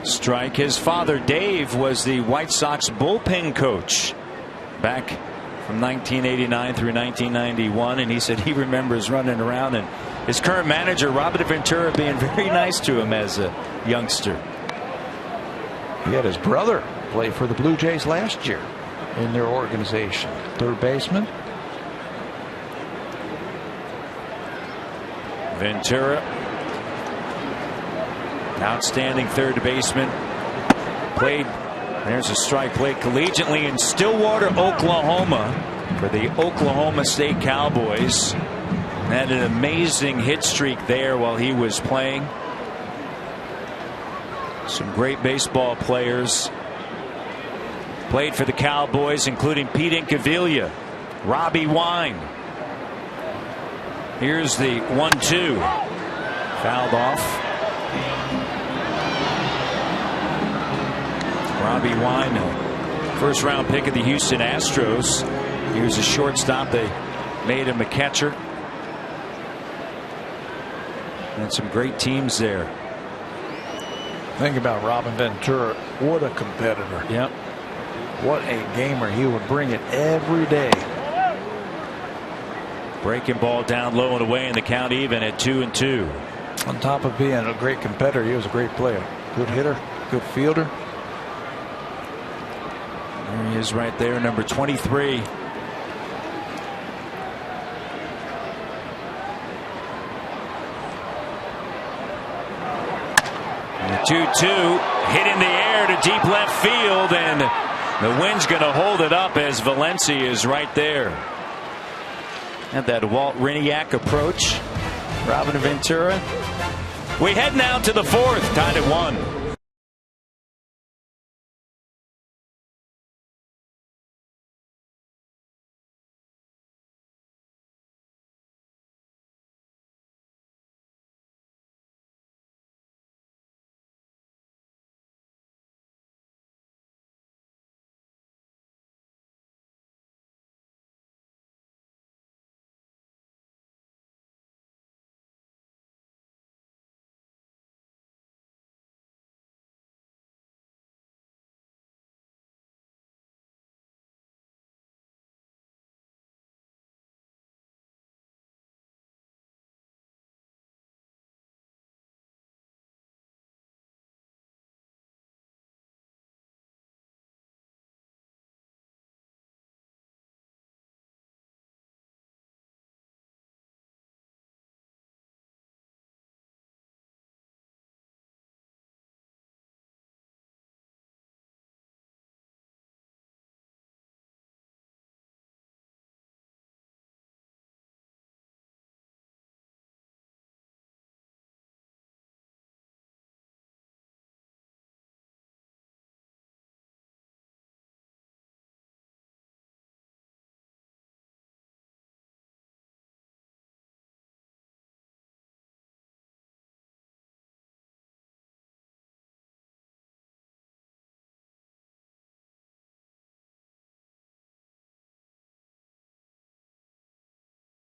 Strike. His father Dave was the White Sox bullpen coach back from 1989 through 1991, and he said he remembers running around and his current manager Robert Ventura being very nice to him as a youngster. He had his brother play for the Blue Jays last year in their organization. Third baseman. Ventura, outstanding third baseman. Played, there's a strike, played collegiately in Stillwater, Oklahoma for the Oklahoma State Cowboys. Had an amazing hit streak there while he was playing. Some great baseball players played for the Cowboys, including Pete Incaviglia, Robbie Wine. Here's the 1-2. Fouled off. Robbie Wine, first round pick of the Houston Astros. Here's a shortstop. They made him a catcher. And some great teams there. Think about Robin Ventura. What a competitor. Yep. What a gamer. He would bring it every day. Breaking ball down low and away, and the count even at 2-2. On top of being a great competitor, he was a great player. Good hitter, good fielder. There he is right there, number 23. And the 2-2 hit in the air to deep left field, and the wind's going to hold it up as Valencia is right there. Had that Walt Riniak approach. Robin Ventura. We head now to the fourth, tied at 1.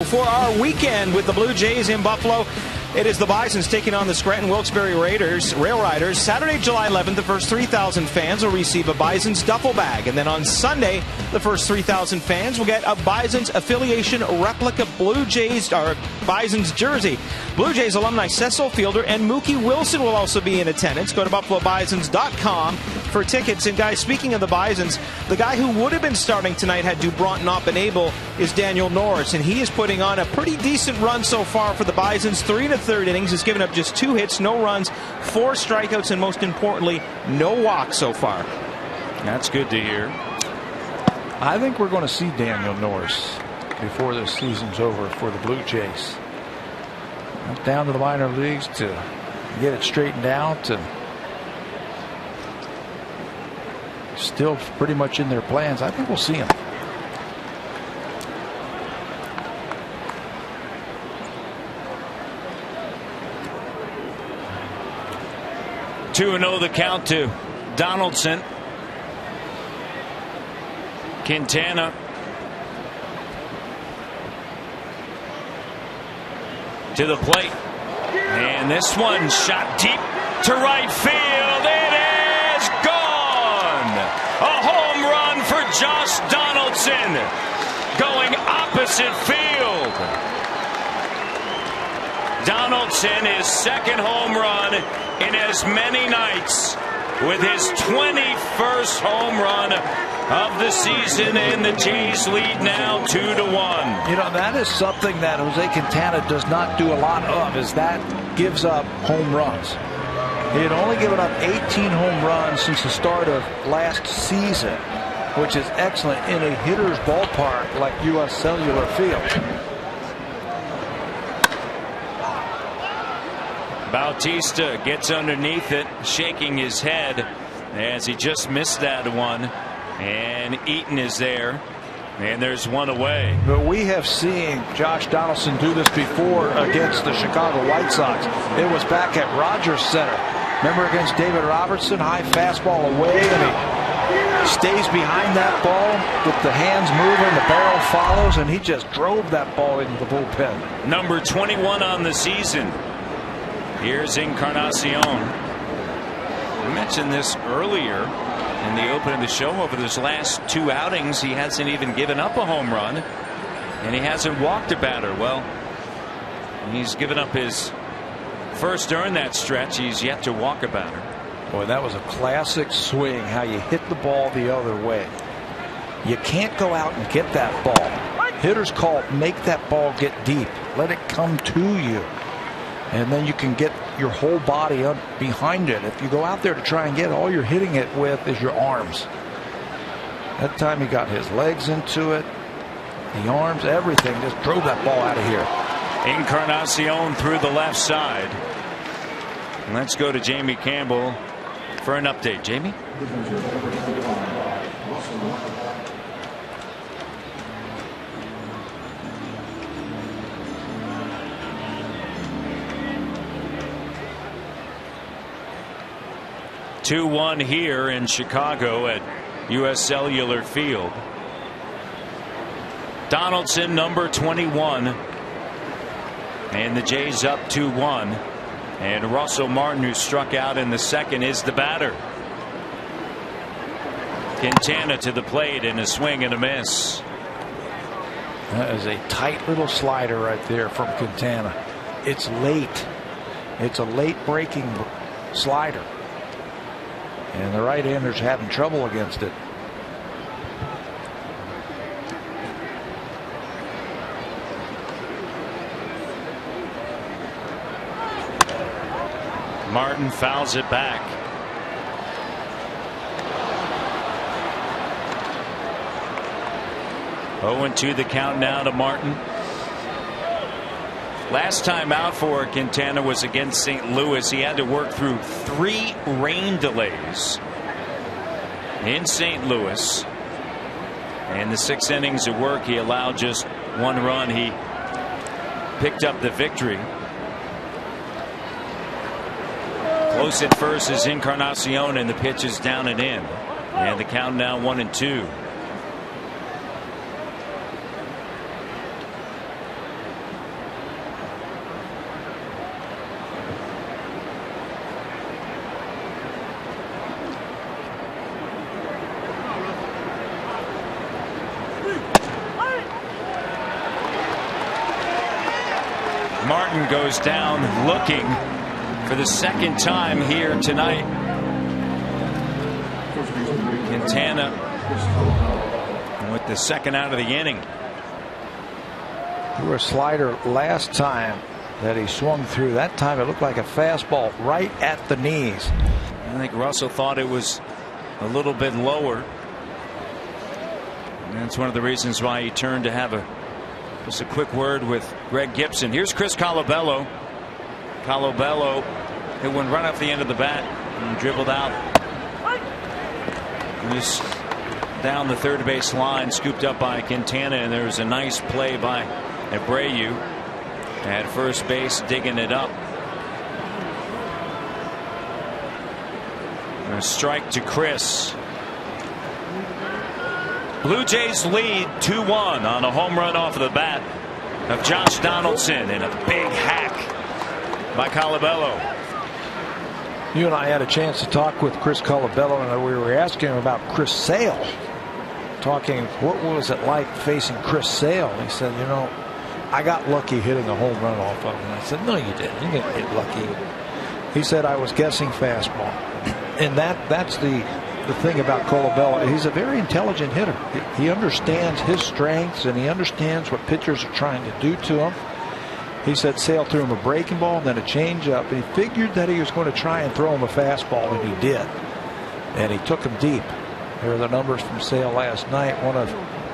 For our weekend with the Blue Jays in Buffalo, it is the Bisons taking on the Scranton Wilkes-Barre Rail Riders. Saturday, July 11th, the first 3,000 fans will receive a Bisons duffel bag. And then on Sunday, the first 3,000 fans will get a Bisons affiliation replica Blue Jays or Bisons jersey. Blue Jays alumni Cecil Fielder and Mookie Wilson will also be in attendance. Go to BuffaloBisons.com for tickets. And guys, speaking of the Bisons, the guy who would have been starting tonight had DuBront not been able is Daniel Norris. And he is putting on a pretty decent run so far for the Bisons. 3 1/3 innings, has given up just 2 hits, no runs, 4 strikeouts, and most importantly, no walks so far. That's good to hear. I think we're going to see Daniel Norris before this season's over for the Blue Jays. Down to the minor leagues to get it straightened out, and still pretty much in their plans. I think we'll see him. 2-0 the count to Donaldson. Quintana to the plate, and this one shot deep to right field. It A home run for Josh Donaldson, going opposite field. Donaldson, his second home run in as many nights, with his 21st home run of the season, and the Jays lead now 2-1. You know, that is something that Jose Quintana does not do a lot of, is that gives up home runs. He had only given up 18 home runs since the start of last season, which is excellent in a hitter's ballpark like U.S. Cellular Field. Bautista gets underneath it, shaking his head as he just missed that one. And Eaton is there. And there's one away. But we have seen Josh Donaldson do this before against the Chicago White Sox. It was back at Rogers Center. Remember against David Robertson, high fastball away, and he stays behind that ball with the hands moving, the barrel follows, and he just drove that ball into the bullpen. Number 21 on the season. Here's Encarnacion. We mentioned this earlier in the open of the show. Over his last 2 outings, he hasn't even given up a home run, and he hasn't walked a batter. Well, he's given up his first during that stretch. He's yet to walk a batter. Boy, that was a classic swing, how you hit the ball the other way. You can't go out and get that ball. Hitters call it, make that ball get deep. Let it come to you. And then you can get your whole body up behind it. If you go out there to try and get it, all you're hitting it with is your arms. That time he got his legs into it, the arms, everything. Just drove that ball out of here. Encarnacion through the left side. Let's go to Jamie Campbell for an update. Jamie? 2-1 here in Chicago at U.S. Cellular Field. Donaldson, number 21. And the Jays up 2-1. And Russell Martin, who struck out in the second, is the batter. Quintana to the plate in a swing and a miss. That is a tight little slider right there from Quintana. It's late. It's a late breaking slider. And the right-hander's having trouble against it. Martin fouls it back. Oh, 0-2 the count now to Martin. Last time out for Quintana was against St. Louis. He had to work through 3 rain delays in St. Louis. And the 6 innings of work, he allowed just 1 run. He picked up the victory. Close at first is Encarnacion, and the pitch is down and in. And the count now 1-2. Martin goes down looking for the second time here tonight. Quintana with the second out of the inning. Threw a slider last time that he swung through. That time it looked like a fastball right at the knees. I think Russell thought it was a little bit lower. And that's one of the reasons why he turned to have just a quick word with Greg Gibson. Here's Chris Colabello. Colabello, it went right off the end of the bat and dribbled out. Just down the third base line, scooped up by Quintana, and there was a nice play by Abreu at first base, digging it up. And a strike to Chris. Blue Jays lead 2-1 on a home run off of the bat of Josh Donaldson, and a big hack by Colabello. You and I had a chance to talk with Chris Colabello, and we were asking him about Chris Sale. Talking, what was it like facing Chris Sale? He said, you know, I got lucky hitting a home run off of him. I said, no, you didn't. You didn't get lucky. He said, I was guessing fastball. And that's the thing about Colabello. He's a very intelligent hitter. He understands his strengths, and he understands what pitchers are trying to do to him. He said Sale threw him a breaking ball and then a changeup, and he figured that he was going to try and throw him a fastball, and he did. And he took him deep. Here are the numbers from Sale last night. One of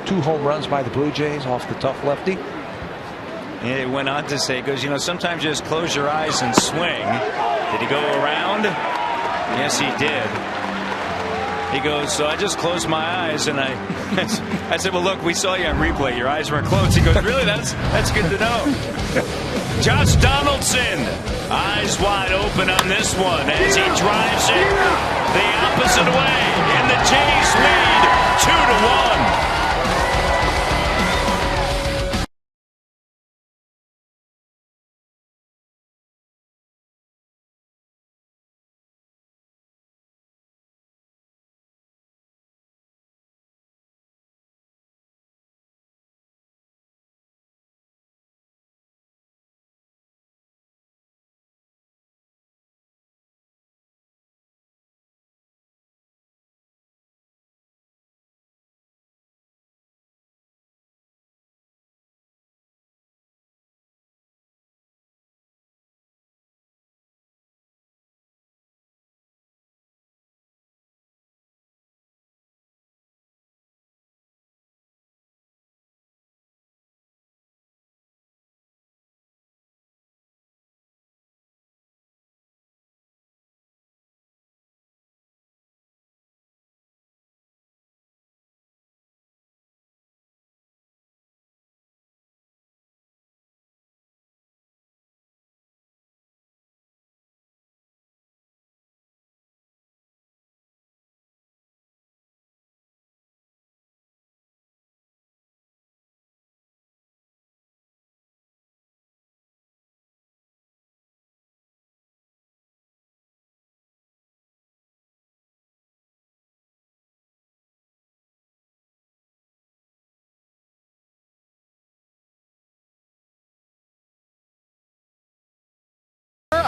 2 home runs by the Blue Jays off the tough lefty. And he went on to say, he goes, you know, sometimes you just close your eyes and swing. Did he go around? Yes, he did. He goes, so I just closed my eyes, and I said, well, look, we saw you on replay. Your eyes weren't closed. He goes, really? That's good to know. Josh Donaldson, eyes wide open on this one as he drives it the opposite way, and the Jays lead 2-1.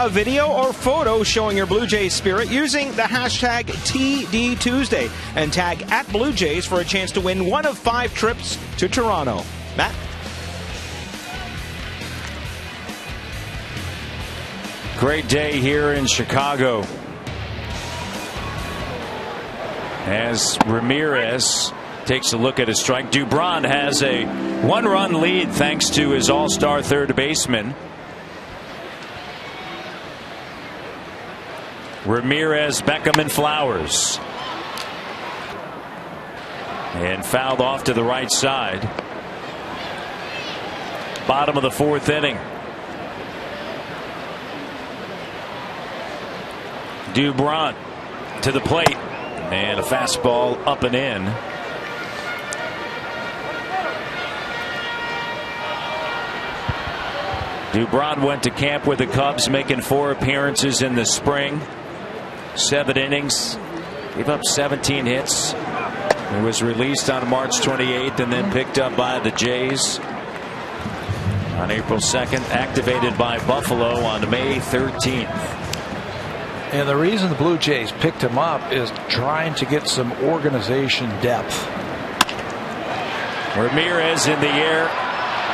A video or photo showing your Blue Jays spirit using the hashtag TDTuesday and tag @BlueJays for a chance to win one of 5 trips to Toronto. Matt? Great day here in Chicago as Ramirez takes a look at his strike. Dubron has a 1-run lead thanks to his all-star third baseman. Ramirez, Beckham, and Flowers. And fouled off to the right side. Bottom of the 4th inning. Dubron to the plate. And a fastball up and in. Dubron went to camp with the Cubs, making 4 appearances in the spring. 7 innings, gave up 17 hits. He was released on March 28th and then picked up by the Jays on April 2nd, activated by Buffalo on May 13th. And the reason the Blue Jays picked him up is trying to get some organization depth. Ramirez in the air,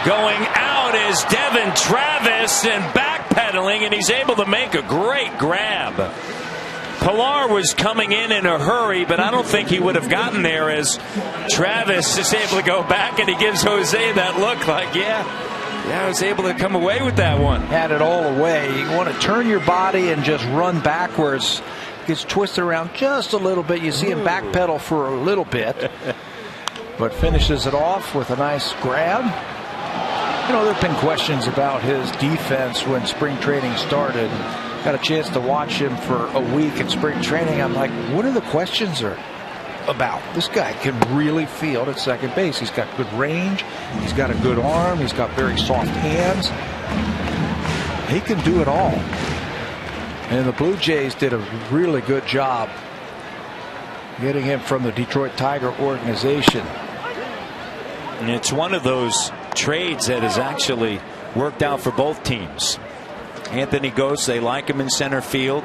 going out is Devin Travis, and backpedaling, and he's able to make a great grab. Pilar was coming in a hurry, but I don't think he would have gotten there as Travis is able to go back, and he gives Jose that look like, yeah, I was able to come away with that one. Had it all away. You want to turn your body and just run backwards. Gets twisted around just a little bit. You see him backpedal for a little bit, but finishes it off with a nice grab. You know, there have been questions about his defense when spring training started. Got a chance to watch him for a week in spring training. I'm like, what are the questions about? This guy can really field at second base. He's got good range. He's got a good arm. He's got very soft hands. He can do it all. And the Blue Jays did a really good job getting him from the Detroit Tiger organization. And it's one of those trades that has actually worked out for both teams. Anthony Ghost, they like him in center field.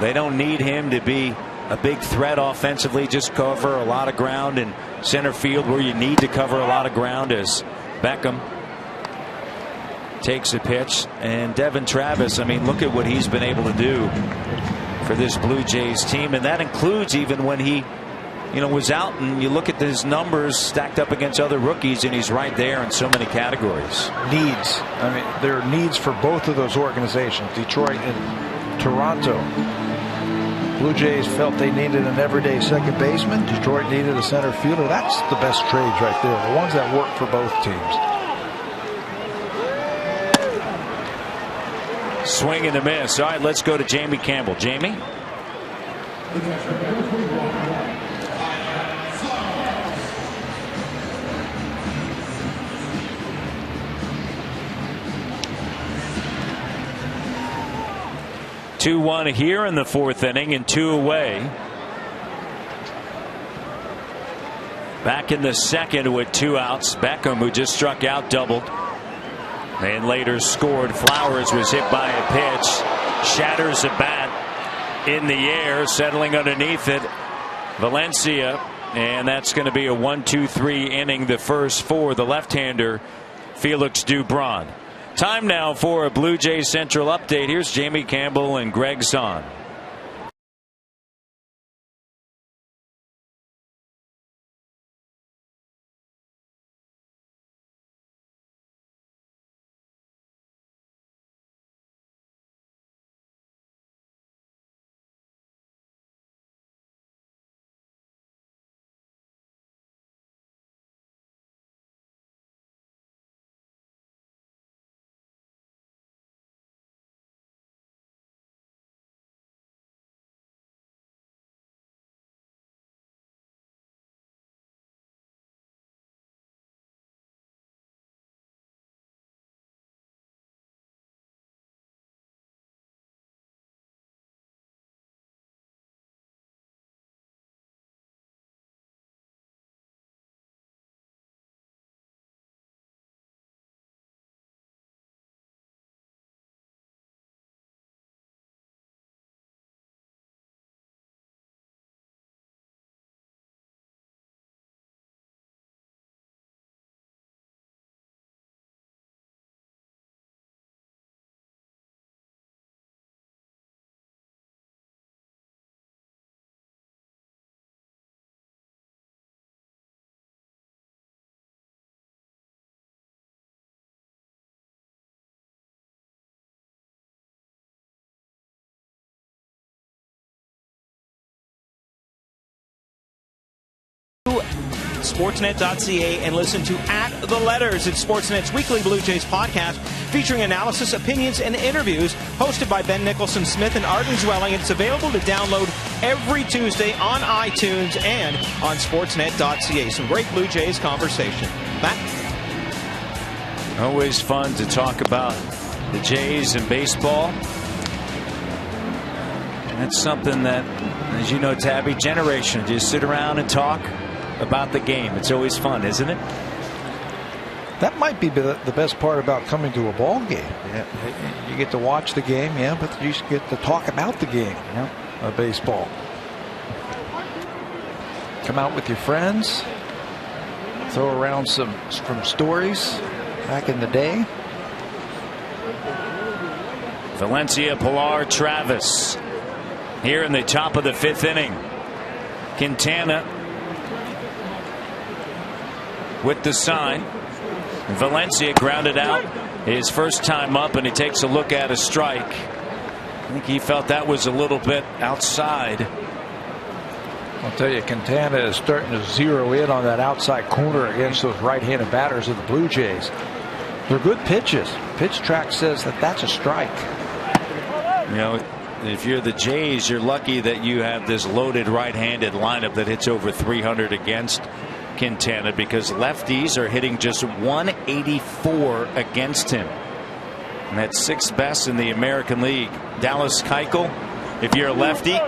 They don't need him to be a big threat offensively, just cover a lot of ground in center field where you need to cover a lot of ground, as Beckham takes a pitch. And Devin Travis, I mean, look at what he's been able to do for this Blue Jays team, and that includes even when he was out, and you look at his numbers stacked up against other rookies, and he's right there in so many categories. Needs. I mean, there are needs for both of those organizations, Detroit and Toronto. Blue Jays felt they needed an everyday second baseman. Detroit needed a center fielder. That's the best trades right there, the ones that work for both teams. Swing and a miss. All right, let's go to Jamie Campbell. Jamie? Two-1 here in the fourth inning and 2 away. Back in the second with 2 outs. Beckham, who just struck out, doubled and later scored. Flowers was hit by a pitch, shatters a bat in the air, settling underneath it. Valencia, and that's going to be a 1-2-3 inning, the first for the left-hander Felix Dubron. Time now for a Blue Jays Central update. Here's Jamie Campbell and Greg Zahn. Sportsnet.ca and listen to At the Letters. It's Sportsnet's weekly Blue Jays podcast featuring analysis, opinions, and interviews hosted by Ben Nicholson-Smith and Arden Zwelling. It's available to download every Tuesday on iTunes and on Sportsnet.ca. Some great Blue Jays conversation. Matt? Always fun to talk about the Jays and baseball. That's something that, as you know, Tabby, generation, just sit around and talk about the game. It's always fun, isn't it? That might be the best part about coming to a ball game. Yeah, you get to watch the game, yeah, but you get to talk about the game, of baseball. Come out with your friends, throw around some stories back in the day. Valencia, Pilar, Travis here in the top of the 5th inning. Quintana with the sign. Valencia grounded out his first time up, and he takes a look at a strike. I think he felt that was a little bit outside. I'll tell you, Quintana is starting to zero in on that outside corner against those right-handed batters of the Blue Jays. They're good pitches. Pitch track says that that's a strike. If you're the Jays, you're lucky that you have this loaded right-handed lineup that hits over 300 against Quintana, because lefties are hitting just 184 against him. And that's 6th best in the American League. Dallas Keuchel, if you're a lefty,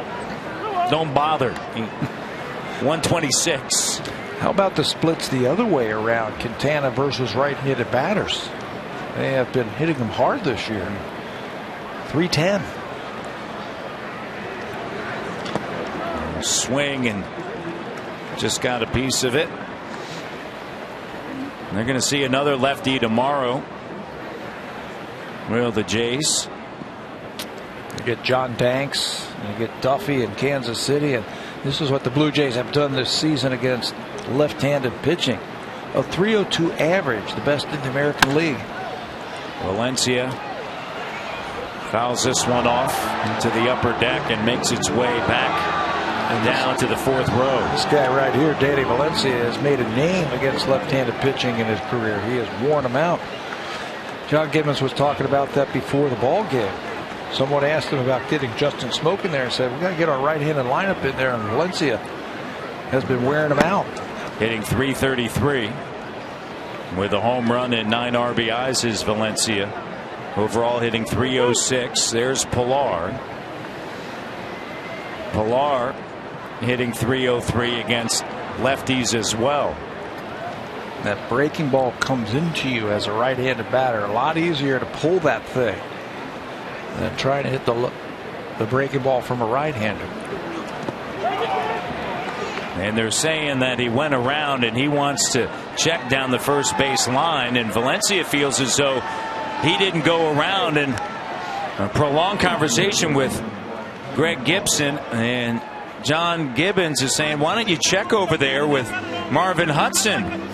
don't bother. 126. How about the splits the other way around? Quintana versus right-handed batters. They have been hitting them hard this year. 310. Swing and just got a piece of it. They're going to see another lefty tomorrow. Well, the Jays. You get John Danks, and you get Duffy in Kansas City, and this is what the Blue Jays have done this season against left-handed pitching. A .302 average, the best in the American League. Valencia fouls this one off into the upper deck and makes its way back and down to the 4th row. This guy right here, Danny Valencia, has made a name against left-handed pitching in his career. He has worn them out. John Gibbons was talking about that before the ball game. Someone asked him about getting Justin Smoke in there and said, we got to get our right-handed lineup in there, and Valencia has been wearing them out. Hitting .333 with a home run and 9 RBIs is Valencia. Overall hitting .306. There's Pilar. Pilar hitting .303 against lefties as well. That breaking ball comes into you as a right-handed batter. A lot easier to pull that thing than trying to hit the breaking ball from a right-hander. And they're saying that he went around and he wants to check down the first base line, and Valencia feels as though he didn't go around. And a prolonged conversation with Greg Gibson, and John Gibbons is saying, why don't you check over there with Marvin Hudson?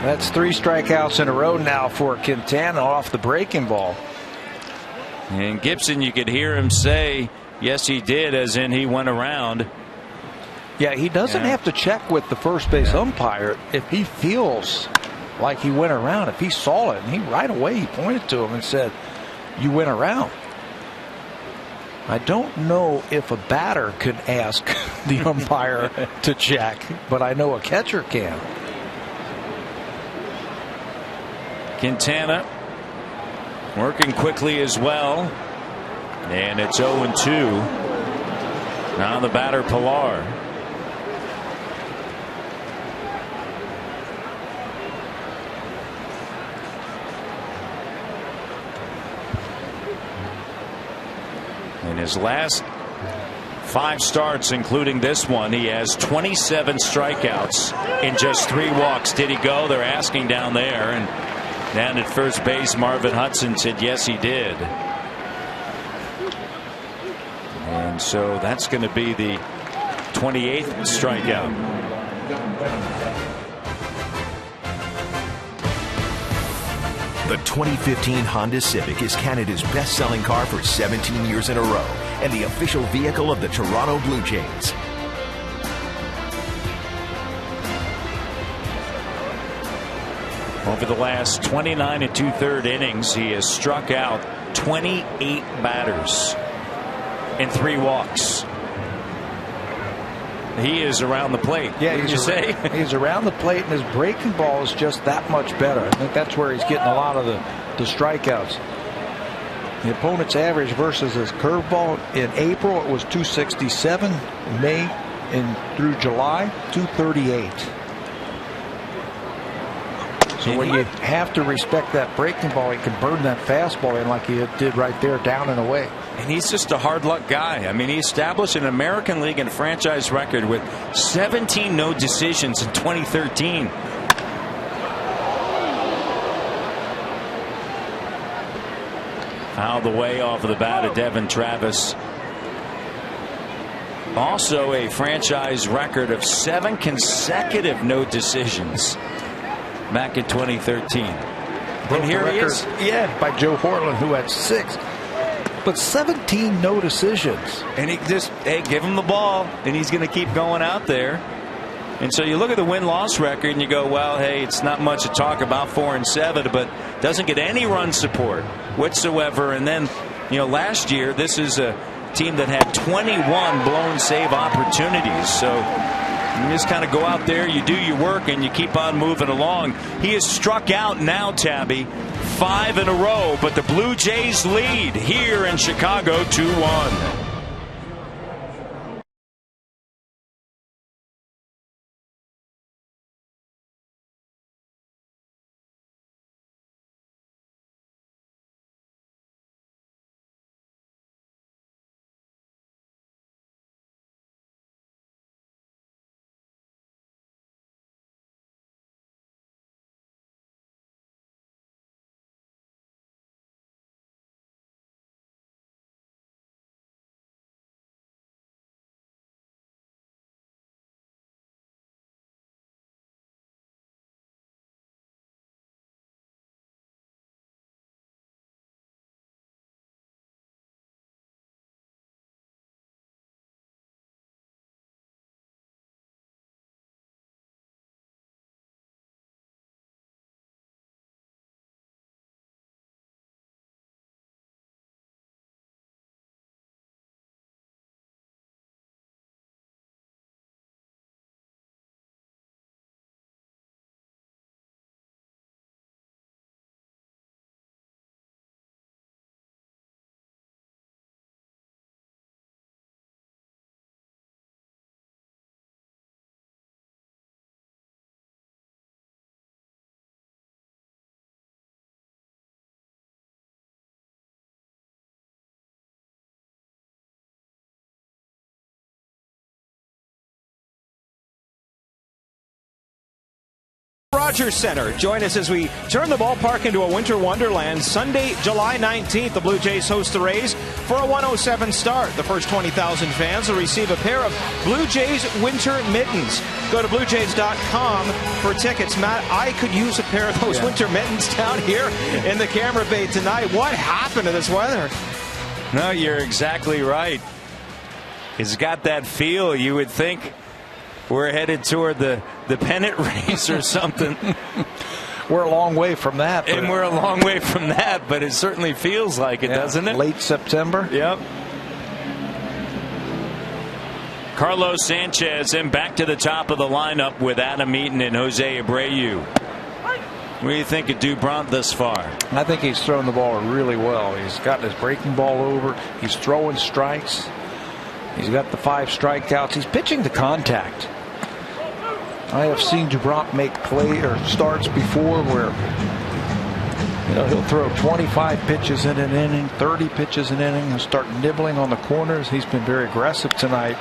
That's 3 strikeouts in a row now for Quintana off the breaking ball. And Gibson, you could hear him say, yes, he did, as in he went around. Yeah, he doesn't have to check with the first base umpire if he feels like he went around. If he saw it, and right away he pointed to him and said, you went around. I don't know if a batter could ask the umpire to check, but I know a catcher can. Quintana working quickly as well. And it's 0-2. Now the batter, Pilar. In his last 5 starts, including this one, he has 27 strikeouts in just 3 walks. Did he go? They're asking down there. And down at first base, Marvin Hudson said yes, he did. And so that's going to be the 28th strikeout. The 2015 Honda Civic is Canada's best-selling car for 17 years in a row and the official vehicle of the Toronto Blue Jays. Over the last 29 2/3 innings, he has struck out 28 batters in 3 walks. He is around the plate. Yeah, he's around the plate, and his breaking ball is just that much better. I think that's where he's getting a lot of the strikeouts. The opponent's average versus his curveball in April, it was 267. May and through July, 238. So when you have to respect that breaking ball, he can burn that fastball in like he did right there, down and away. And he's just a hard luck guy. I mean, he established an American League and franchise record with 17 no decisions in 2013. Fouled away off of the bat of Devin Travis. Also a franchise record of 7 consecutive no decisions back in 2013. And here he is. Yeah, by Joe Hortland, who had 6. But 17 no decisions. And he just, hey, give him the ball, and he's going to keep going out there. And so you look at the win-loss record, and you go, well, hey, it's not much to talk about, 4-7, but doesn't get any run support whatsoever. And then, you know, last year, this is a team that had 21 blown save opportunities. So You just kind of go out there, you do your work, and you keep on moving along. He is struck out now, Tabby, 5 in a row, but the Blue Jays lead here in Chicago 2-1. Rogers Center. Join us as we turn the ballpark into a winter wonderland. Sunday, July 19th, the Blue Jays host the Rays for a 1:07 start. The first 20,000 fans will receive a pair of Blue Jays winter mittens. Go to BlueJays.com for tickets. Matt, I could use a pair of those winter mittens down here in the camera bay tonight. What happened to this weather? No, you're exactly right. It's got that feel. You would think we're headed toward the pennant race or something. We're a long way from that. And we're a long way from that, but it certainly feels like it, doesn't it? Late September. Yep. Carlos Sanchez in back to the top of the lineup with Adam Eaton and Jose Abreu. What do you think of Dubron thus far? I think he's thrown the ball really well. He's gotten his breaking ball over. He's throwing strikes. He's got the 5 strikeouts. He's pitching to contact. I have seen Dubron make play or starts before where he'll throw 25 pitches in an inning, 30 pitches in an inning, and start nibbling on the corners. He's been very aggressive tonight.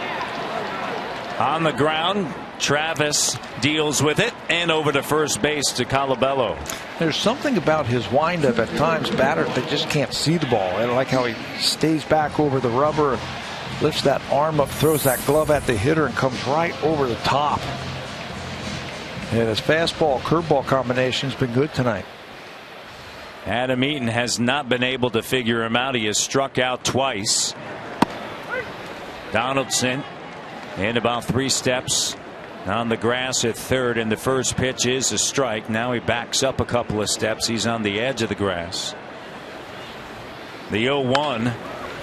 On the ground, Travis deals with it and over to first base to Colabello. There's something about his windup at times, batters that just can't see the ball. I like how he stays back over the rubber, lifts that arm up, throws that glove at the hitter, and comes right over the top. And his fastball curveball combination has been good tonight. Adam Eaton has not been able to figure him out. He has struck out twice. Donaldson in about 3 steps on the grass at third, and the first pitch is a strike. Now he backs up a couple of steps. He's on the edge of the grass. The 0-1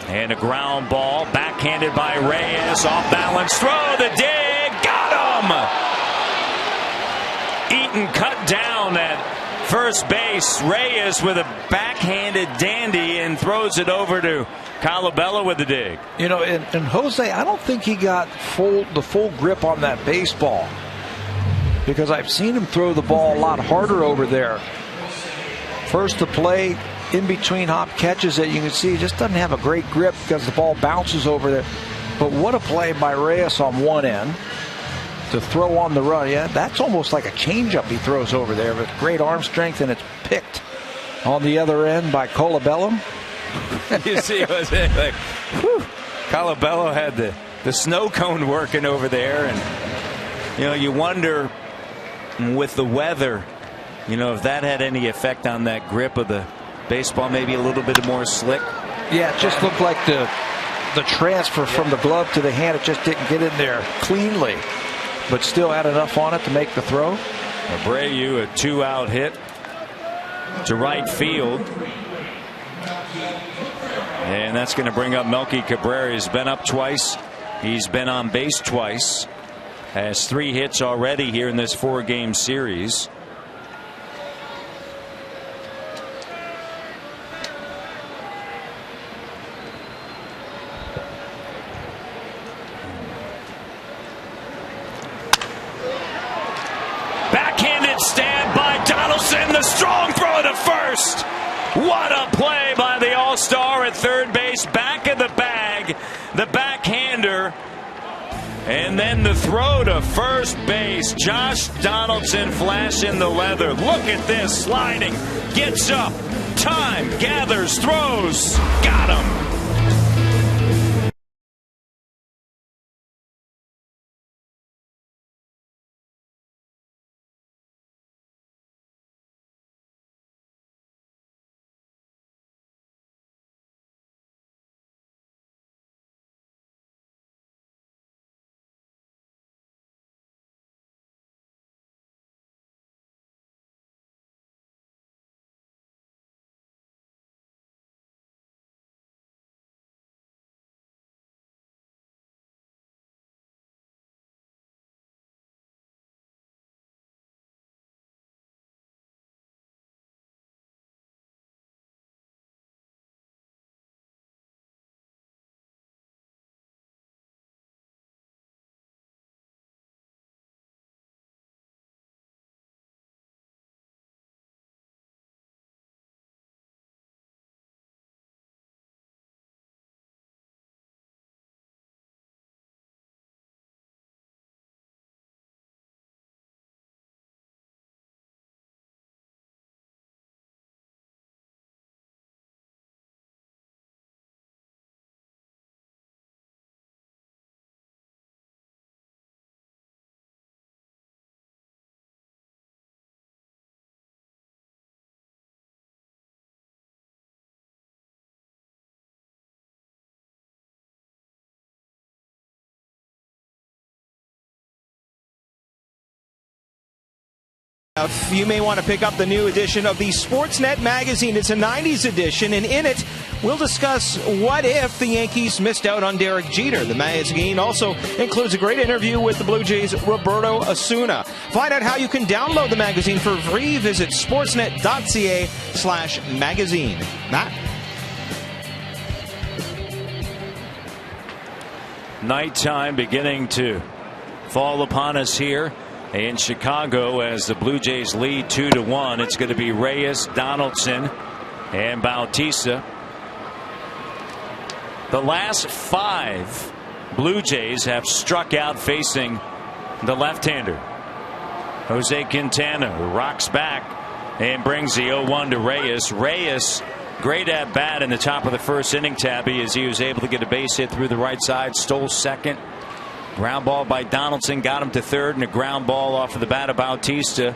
and a ground ball backhanded by Reyes, off balance throw, the dig, got him. Eaton cut down at first base. Reyes with a backhanded dandy and throws it over to Colabello with the dig. And Jose, I don't think he got the full grip on that baseball, because I've seen him throw the ball a lot harder over there. First to play, in between hop catches that you can see, he just doesn't have a great grip because the ball bounces over there. But what a play by Reyes on one end to throw on the run. Yeah, that's almost like a changeup he throws over there with great arm strength, and it's picked on the other end by Colabello. You see, was it like, whew, Colabello had the snow cone working over there, and you wonder with the weather, if that had any effect on that grip of the baseball, maybe a little bit more slick. Yeah, it just looked like the transfer from the glove to the hand, it just didn't get in there cleanly, but still had enough on it to make the throw. Abreu, a 2-out hit to right field. And that's going to bring up Melky Cabrera. He's been up twice. He's been on base twice. Has 3 hits already here in this 4-game series. Backhanded stab by Donaldson. The strong throw to first. What a play by the All-Star at third base. Back of the bag. The backhander. And then the throw to first base. Josh Donaldson flashing the leather. Look at this. Sliding. Gets up. Time. Gathers. Throws. Got him. You may want to pick up the new edition of the Sportsnet magazine. It's a 90s edition, and in it, we'll discuss what if the Yankees missed out on Derek Jeter. The magazine also includes a great interview with the Blue Jays' Roberto Osuna. Find out how you can download the magazine for free. Visit sportsnet.ca/magazine. Matt? Nighttime beginning to fall upon us here in Chicago as the Blue Jays lead 2-1. It's going to be Reyes, Donaldson, and Bautista. The last 5 Blue Jays have struck out facing the left-hander. Jose Quintana rocks back and brings the 0-1 to Reyes. Reyes, great at bat in the top of the first inning, Tabby, as he was able to get a base hit through the right side, stole second. Ground ball by Donaldson got him to third, and a ground ball off of the bat of Bautista.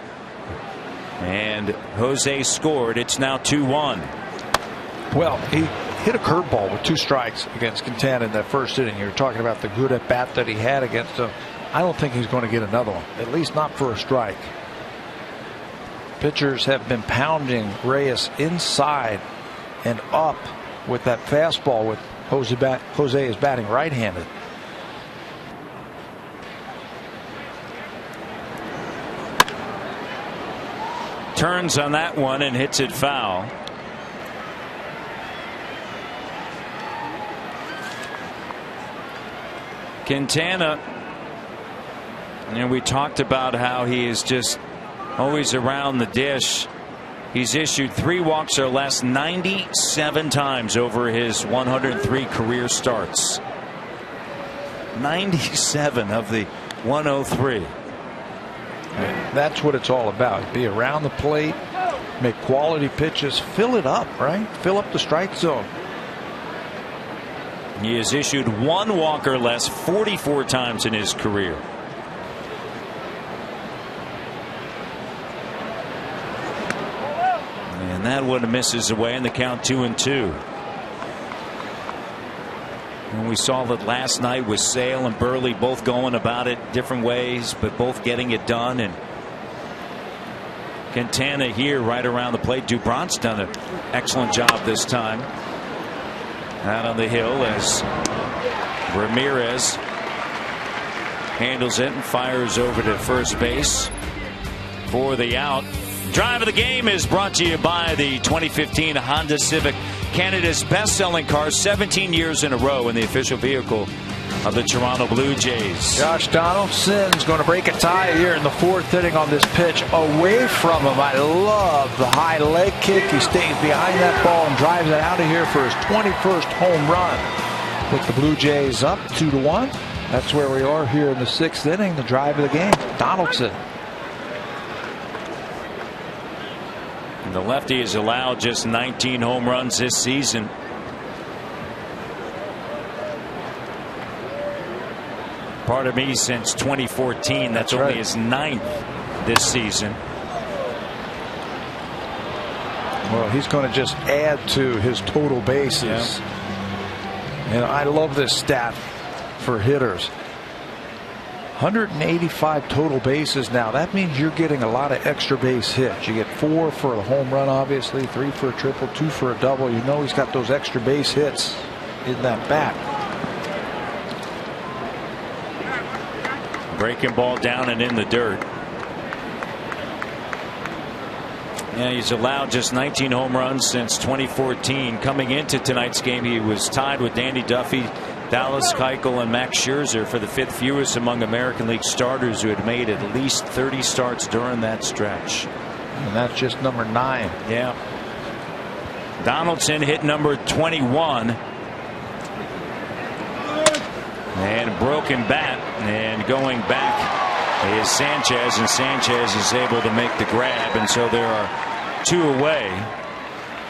And Jose scored. It's now 2-1. Well, he hit a curveball with 2 strikes against Quintana in that first inning. You're talking about the good at bat that he had against him. I don't think he's going to get another one, at least not for a strike. Pitchers have been pounding Reyes inside and up with that fastball. With Jose is batting right-handed. Turns on that one and hits it foul. Quintana, and we talked about how he is just always around the dish. He's issued 3 walks or less 97 times over his 103 career starts. 97 of the 103. That's what it's all about. Be around the plate, make quality pitches, fill it up, right? Fill up the strike zone. He has issued 1 walk or less 44 times in his career. And that one misses away, and the count 2-2. And we saw that last night with Sale and Burley both going about it different ways, but both getting it done. And Quintana here right around the plate. Dubron's done an excellent job this time out on the hill as Ramirez handles it and fires over to first base for the out. Drive of the game is brought to you by the 2015 Honda Civic, Canada's best-selling car, 17 years in a row, and the official vehicle of the Toronto Blue Jays. Josh Donaldson's going to break a tie here in the 4th inning on this pitch away from him. I love the high leg kick. He stays behind that ball and drives it out of here for his 21st home run. Put the Blue Jays up 2-1. That's where we are here in the 6th inning, the drive of the game. Donaldson. And the lefty has allowed just 19 home runs this season. Pardon me, since 2014. That's only right. his 9th this season. Well, he's going to just add to his total bases. Yeah. And I love this stat for hitters. 185 total bases now. That means you're getting a lot of extra base hits. You get 4 for the home run, obviously, 3 for a triple, 2 for a double. You know he's got those extra base hits in that bat. Breaking ball down and in the dirt. Yeah, he's allowed just 19 home runs since 2014. Coming into tonight's game, he was tied with Danny Duffy, Dallas Keuchel, and Max Scherzer for the 5th fewest among American League starters who had made at least 30 starts during that stretch. And that's just number 9. Yeah. Donaldson hit number 21. And broken bat, and going back is Sanchez, and Sanchez is able to make the grab, and so there are 2 away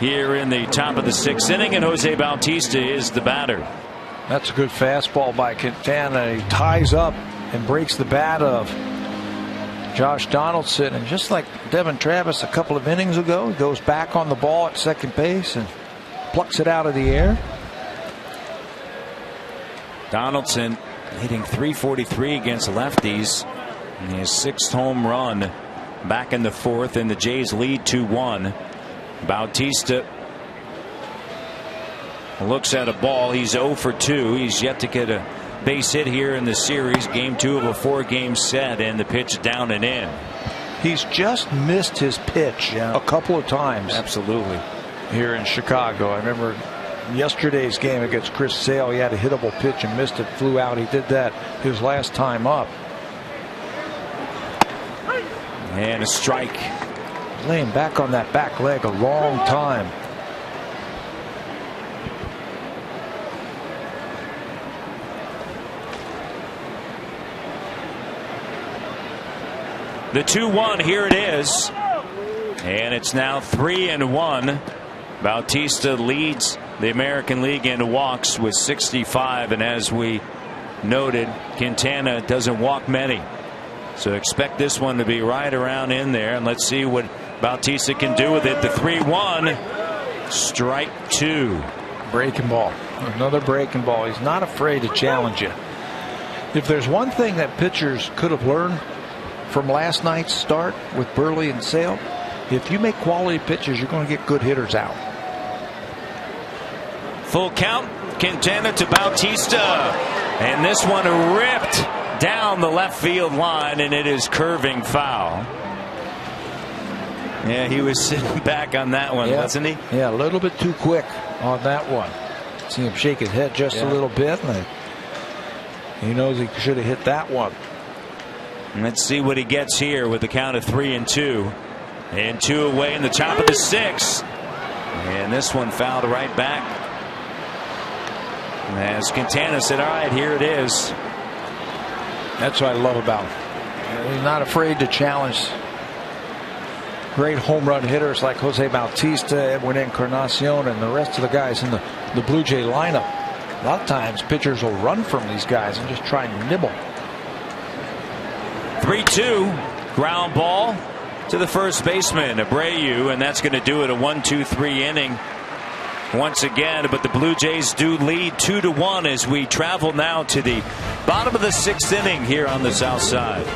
here in the top of the 6th inning, and Jose Bautista is the batter. That's a good fastball by Quintana. He ties up and breaks the bat of Josh Donaldson, and just like Devin Travis a couple of innings ago, he goes back on the ball at second base and plucks it out of the air. Donaldson hitting .343 against lefties, and his 6th home run back in the 4th, and the Jays lead 2-1. Bautista looks at a ball. He's 0 for 2. He's yet to get a base hit here in the series. Game 2 of a 4-game set, and the pitch down and in. He's just missed his pitch a couple of times. Absolutely. Here in Chicago. I remember yesterday's game against Chris Sale, he had a hittable pitch and missed it, flew out. He did that his last time up. And a strike. Laying back on that back leg a long time. The 2-1, here it is. And it's now 3-1. Bautista leads the American League in walks with 65, and as we noted, Quintana doesn't walk many, so expect this one to be right around in there, and let's see what Bautista can do with it. The 3-1, strike 2. Breaking ball, another breaking ball. He's not afraid to challenge you. If there's one thing that pitchers could have learned from last night's start with Burley and Sale, if you make quality pitches, you're going to get good hitters out. Full count. Quintana to Bautista, and this one ripped down the left field line, and it is curving foul. Yeah, he was sitting back on that one, wasn't he? Yeah, a little bit too quick on that one. See him shake his head just a little bit, and he knows he should have hit that one. And let's see what he gets here with the count of 3-2, and 2 away in the top of the 6th, and this one fouled right back. As Quintana said, all right, here it is. That's what I love about him. He's not afraid to challenge great home run hitters like Jose Bautista, Edwin Encarnacion, and the rest of the guys in the Blue Jay lineup. A lot of times pitchers will run from these guys and just try and nibble. 3-2, ground ball to the first baseman, Abreu, and that's going to do it, a 1-2-3 inning. Once again, but the Blue Jays do lead 2-1 as we travel now to the bottom of the 6th inning here on the south side.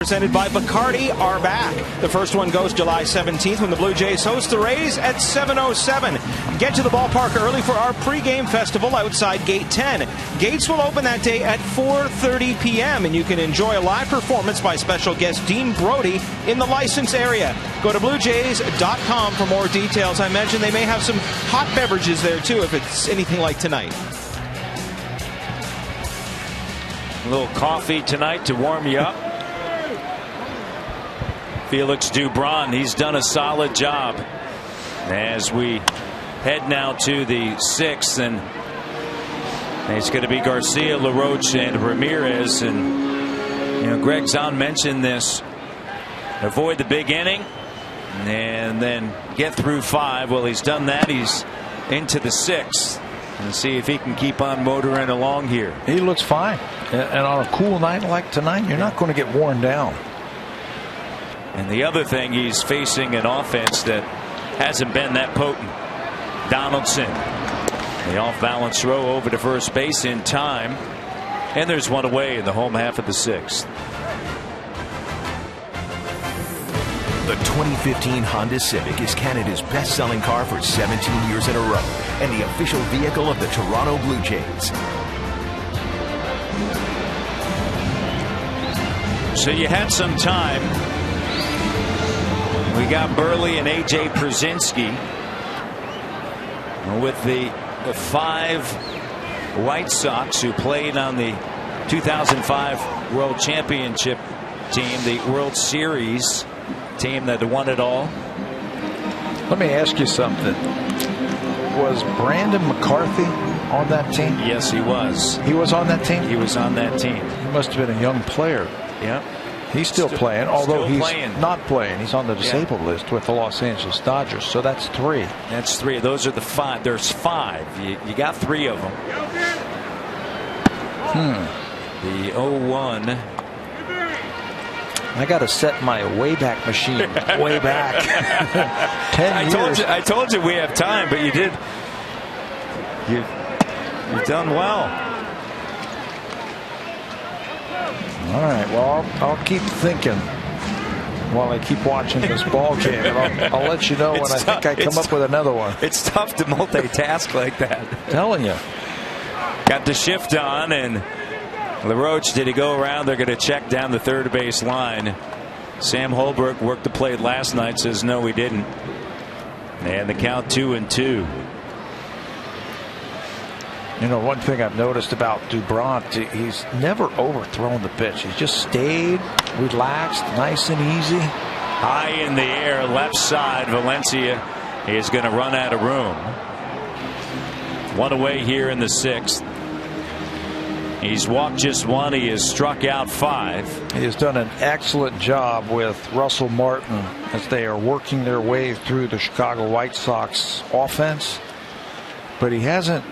Presented by Bacardi are back. The first one goes July 17th when the Blue Jays host the Rays at 7:07. Get to the ballpark early for our pregame festival outside Gate 10. Gates will open that day at 4:30 p.m. and you can enjoy a live performance by special guest Dean Brody in the license area. Go to BlueJays.com for more details. I mentioned they may have some hot beverages there too if it's anything like tonight. A little coffee tonight to warm you up. Felix Dubron, he's done a solid job as we head now to the 6th, and it's going to be Garcia, LaRoche, and Ramirez. And Greg Zahn mentioned this: avoid the big inning and then get through 5. Well, he's done that. He's into the 6th, and see if he can keep on motoring along here. He looks fine, and on a cool night like tonight, you're not going to get worn down. And the other thing, he's facing an offense that hasn't been that potent. Donaldson, the off-balance throw over to first base in time, and there's one away in the home half of the 6th. The 2015 Honda Civic is Canada's best-selling car for 17 years in a row and the official vehicle of the Toronto Blue Jays. So you had some time. We got Burley and A.J. Przinsky with the 5 White Sox who played on the 2005 World Championship team, the World Series team that won it all. Let me ask you something. Was Brandon McCarthy on that team? Yes, he was. He was on that team? He was on that team. He must have been a young player. Yeah. He's still playing, although he's playing. not playing. He's on the disabled list with the Los Angeles Dodgers. So that's 3. That's 3. Those are the 5. There's 5. You got 3 of them. The 0-1. I got to set my Wayback Machine way back. 10 years. I told you we have time, but you did. You've done well. All right, well, I'll keep thinking while I keep watching this ball game, and I'll let you know when I think I come up with another one. It's tough to multitask like that. Telling you. Got the shift on, and LaRoche, did he go around? They're going to check down the third base line. Sam Holbrook worked the plate last night, says no, he didn't. And the count 2-2. One thing I've noticed about Dubron, he's never overthrown the pitch. He's just stayed relaxed, nice and easy. High in the air, left side. Valencia is going to run out of room. 1 away here in the 6th. He's walked just 1. He has struck out 5. He has done an excellent job with Russell Martin as they are working their way through the Chicago White Sox offense. But he hasn't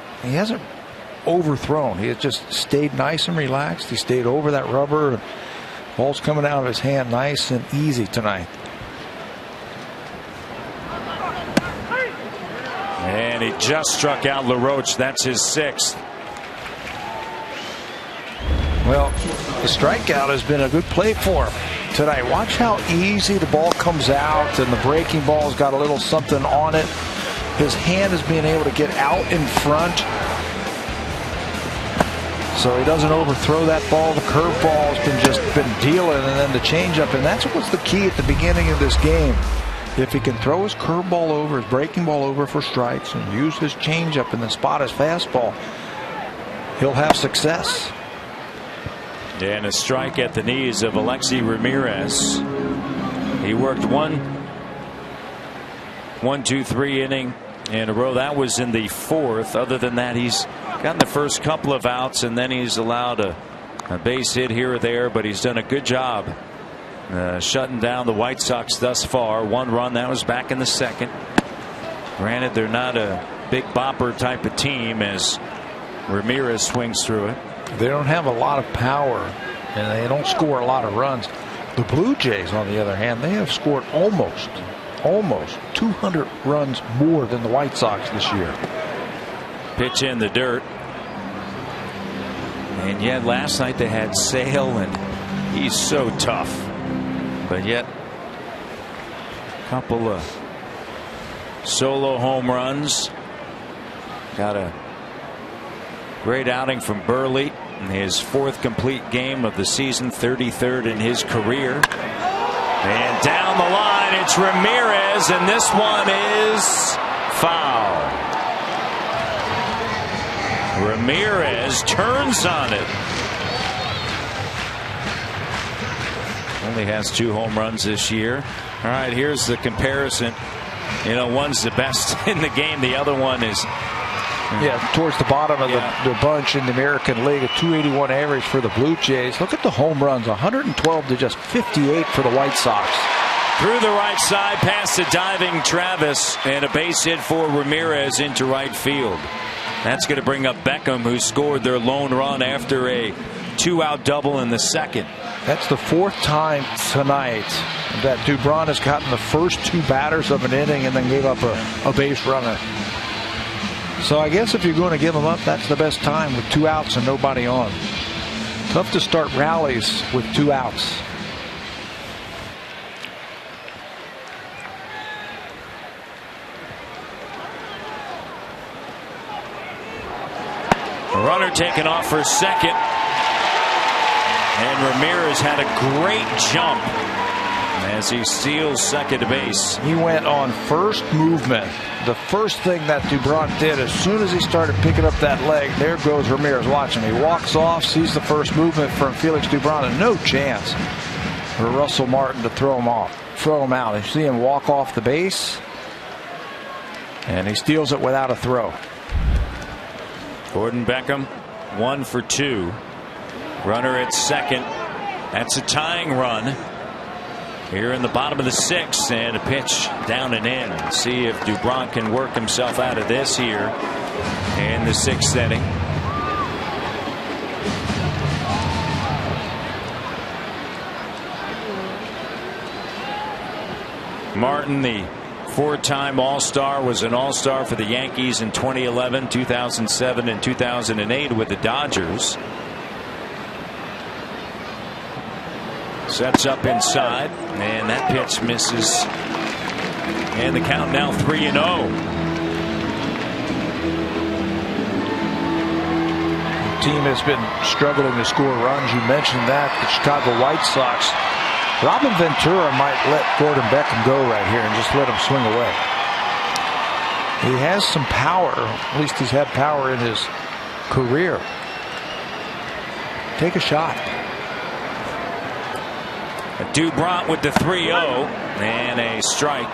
overthrown. He has just stayed nice and relaxed. He stayed over that rubber. Ball's coming out of his hand nice and easy tonight. And he just struck out LaRoche. That's his 6th. Well, the strikeout has been a good play for him tonight. Watch how easy the ball comes out, and the breaking ball's got a little something on it. His hand is being able to get out in front, so he doesn't overthrow that ball. The curveball has been dealing, and then the changeup, and that's what's the key at the beginning of this game. If he can throw his curveball over, his breaking ball over for strikes, and use his changeup and then spot his fastball, he'll have success. And a strike at the knees of Alexi Ramirez. He worked 1-2-3 inning in a row. That was in the 4th. Other than that, he's gotten the first couple of outs, and then he's allowed a base hit here or there, but he's done a good job shutting down the White Sox thus far. 1 run, that was back in the 2nd. Granted, they're not a big bopper type of team as Ramirez swings through it. They don't have a lot of power, and they don't score a lot of runs. The Blue Jays, on the other hand, they have scored almost 200 runs more than the White Sox this year. Pitch in the dirt. And yet last night they had Sale, and he's so tough. but yet a couple of solo home runs. Got a great outing from Burley in his 4th complete game of the season, 33rd in his career. And down the line, it's Ramirez, and this one is foul. Ramirez turns on it. Only has 2 home runs this year. All right, here's the comparison. You know, one's the best in the game. The other one is towards the bottom of the bunch in the American League. A 281 average for the Blue Jays. Look at the home runs, 112 to just 58 for the White Sox. Through the right side, past the diving Travis, and a base hit for Ramirez into right field. That's going to bring up Beckham, who scored their lone run after a 2-out double in the 2nd. That's the 4th time tonight that Dubron has gotten the first 2 batters of an inning and then gave up a base runner. So I guess if you're going to give them up, that's the best time with 2 outs and nobody on. Tough to start rallies with 2 outs. A runner taken off for second. And Ramirez had a great jump as he steals second base. He went on first movement. The first thing that Dubron did, as soon as he started picking up that leg, there goes Ramirez. Watch him. He walks off, sees the first movement from Felix Dubron, and no chance for Russell Martin to throw him out. You see him walk off the base, and he steals it without a throw. Gordon Beckham, 1 for 2. Runner at second. That's a tying run here in the bottom of the 6th, and a pitch down and in. See if Dubron can work himself out of this here in the 6th inning. Martin, the 4-time All-Star, was an All-Star for the Yankees in 2011, 2007, and 2008 with the Dodgers. Sets up inside, and that pitch misses. And the count now 3-0. The team has been struggling to score runs. You mentioned that. The Chicago White Sox. Robin Ventura might let Gordon Beckham go right here and just let him swing away. He has some power. At least he's had power in his career. Take a shot. Dubron with the 3-0 and a strike.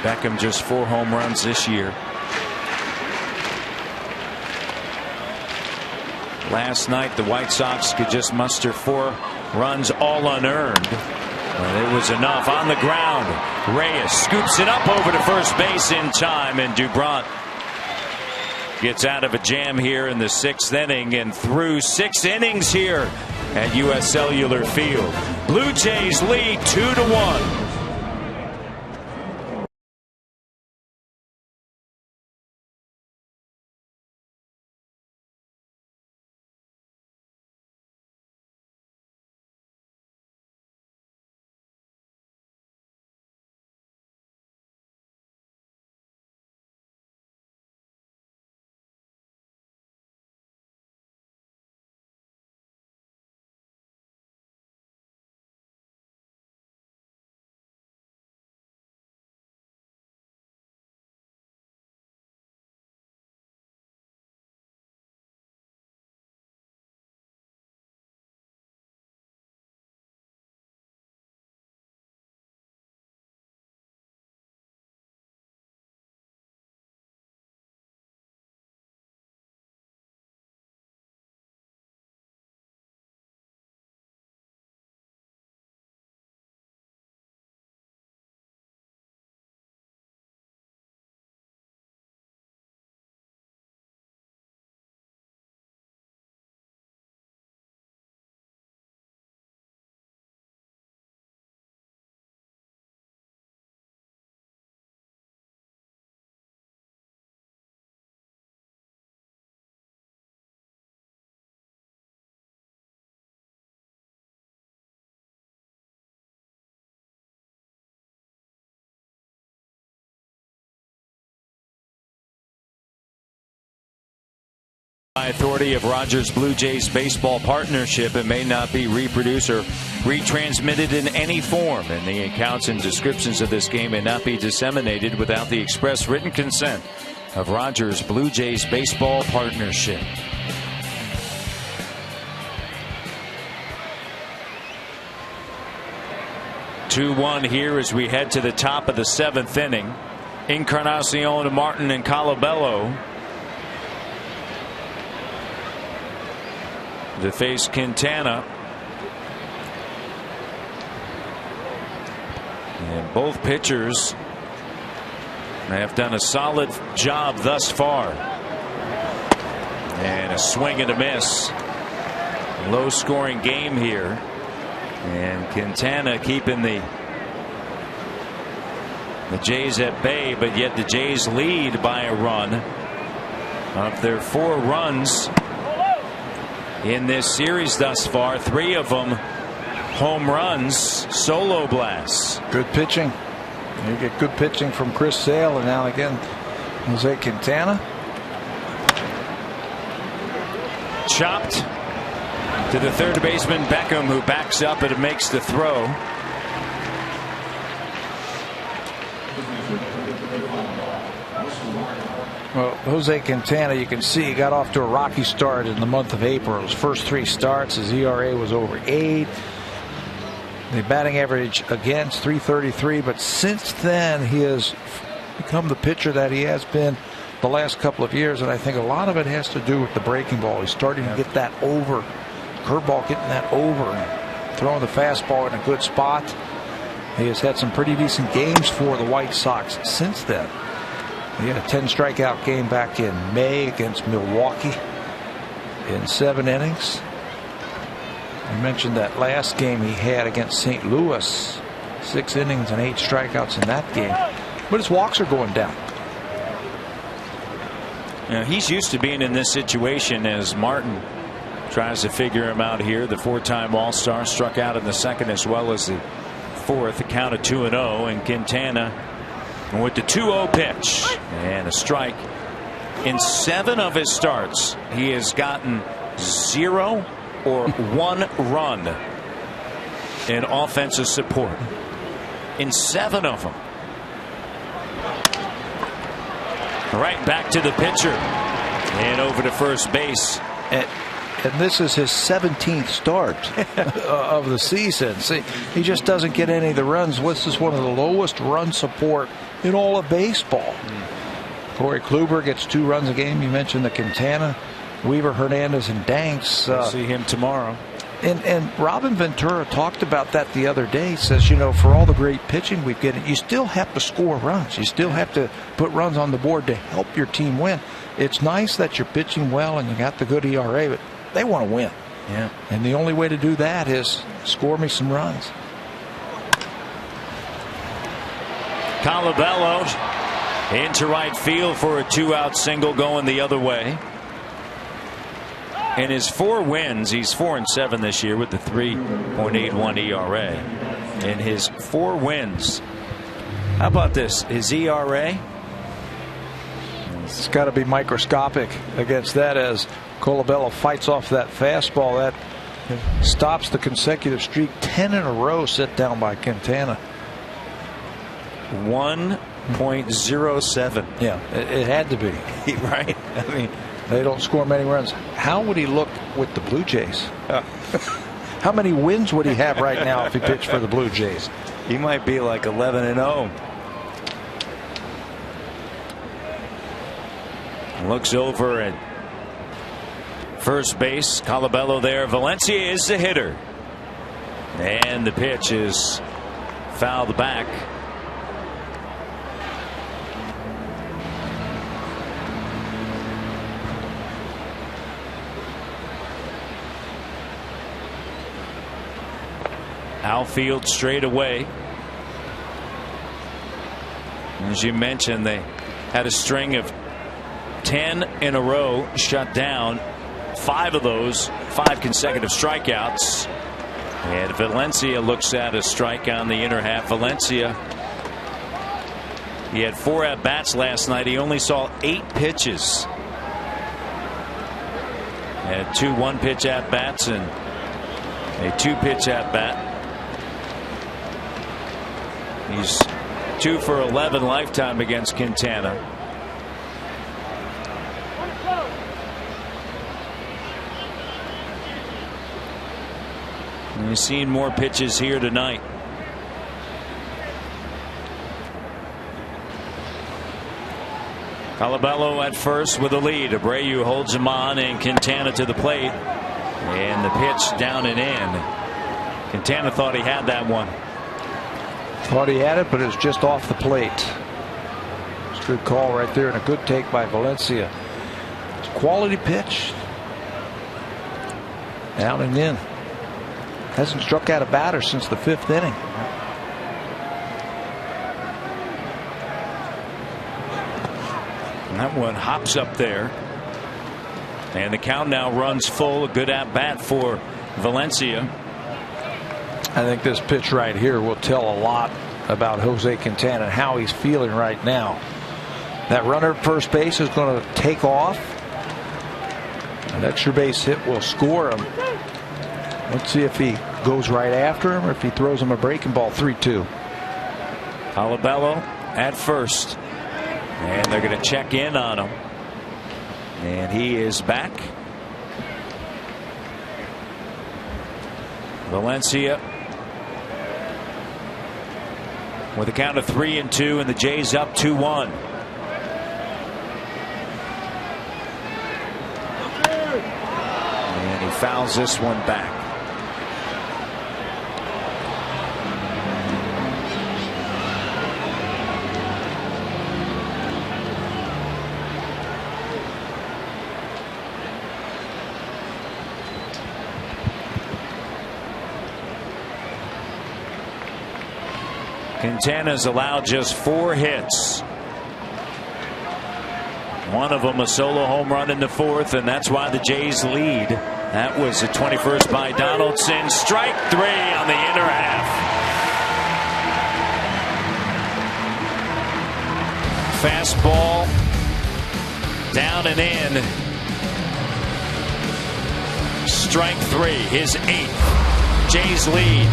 Beckham just 4 home runs this year. Last night the White Sox could just muster 4 runs all unearned. Well, it was enough. On the ground, Reyes scoops it up over to first base in time, and Dubron gets out of a jam here in the 6th inning, and through 6 innings here at U.S. Cellular Field. Blue Jays lead 2-1. By authority of Rogers Blue Jays Baseball Partnership, it may not be reproduced or retransmitted in any form, and the accounts and descriptions of this game may not be disseminated without the express written consent of Rogers Blue Jays Baseball Partnership. Two-one here as we head to the top of the 7th inning. Encarnacion, Martin, and Colabello to face Quintana. And both pitchers have done a solid job thus far. And a swing and a miss. Low scoring game here. And Quintana keeping the Jays at bay, but yet the Jays lead by a run. Of their 4 runs in this series thus far, 3 of them home runs, solo blasts. Good pitching. You get good pitching from Chris Sale, and now again Jose Quintana. Chopped to the third baseman Beckham, who backs up and makes the throw. Well, Jose Quintana, you can see he got off to a rocky start in the month of April. His first 3 starts, his ERA was over 8. The batting average against 333, but since then he has become the pitcher that he has been the last couple of years, and I think a lot of it has to do with the breaking ball. He's starting to get that over, curveball getting that over, and throwing the fastball in a good spot. He has had some pretty decent games for the White Sox since then. He had a 10 strikeout game back in May against Milwaukee in 7 innings. I mentioned that last game he had against St. Louis, 6 innings and 8 strikeouts in that game. But his walks are going down. Now, he's used to being in this situation as Martin tries to figure him out here. The 4-time All-Star struck out in the 2nd as well as the 4th. The count of 2-0, and Quintana with the 2-0 pitch and a strike. In 7 of his starts, he has gotten 0 or 1 run in offensive support. In 7 of them. Right back to the pitcher and over to first base. And this is his 17th start of the season. See, he just doesn't get any of the runs. This is one of the lowest run support in all of baseball. Corey Kluber gets 2 runs a game. You mentioned the Quintana, Weaver, Hernandez, and Danks. We'll see him tomorrow. And Robin Ventura talked about that the other day. He says, you know, for all the great pitching we've gotten, you still have to score runs. You still have to put runs on the board to help your team win. It's nice that you're pitching well and you got the good ERA, but they want to win. Yeah. And the only way to do that is score me some runs. Colabello into right field for a 2-out single going the other way. In his 4 wins, he's 4-7 this year with the 3.81 ERA. In his 4 wins, how about this? His ERA? It's got to be microscopic against that as Colabello fights off that fastball that stops the consecutive streak. 10 in a row set down by Quintana. 1.07. Yeah, it had to be. Right? I mean, they don't score many runs. How would he look with the Blue Jays? How many wins would he have right now if he pitched for the Blue Jays? He might be like 11-0. Looks over at first base. Colabello there. Valencia is the hitter. And the pitch is fouled back. Outfield straight away. As you mentioned, they had a string of 10 in a row shut down. 5 of those, 5 consecutive strikeouts. And Valencia looks at a strike on the inner half. Valencia, he had 4 at-bats last night. He only saw 8 pitches. Had 2 1-pitch at bats and a 2-pitch at bat. He's 2 for 11 lifetime against Quintana. And we've seen more pitches here tonight. Colabello at first with the lead. Abreu holds him on, and Quintana to the plate. And the pitch down and in. Quintana thought he had that one. Thought he had it, but it was just off the plate. It's a good call right there and a good take by Valencia. It's a quality pitch. Down and in. Hasn't struck out a batter since the 5th inning. And that one hops up there. And the count now runs full. A good at bat for Valencia. I think this pitch right here will tell a lot about Jose Quintana and how he's feeling right now. That runner at first base is going to take off. An extra base hit will score him. Let's see if he goes right after him or if he throws him a breaking ball. 3-2. Colabello at first. And they're going to check in on him. And he is back. Valencia with a count of 3-2, and the Jays up 2-1. And he fouls this one back. Quintana's allowed just 4 hits. One of them a solo home run in the 4th, and that's why the Jays lead. That was the 21st by Donaldson. Strike 3 on the inner half. Fastball down and in. Strike 3, his 8th. Jays lead.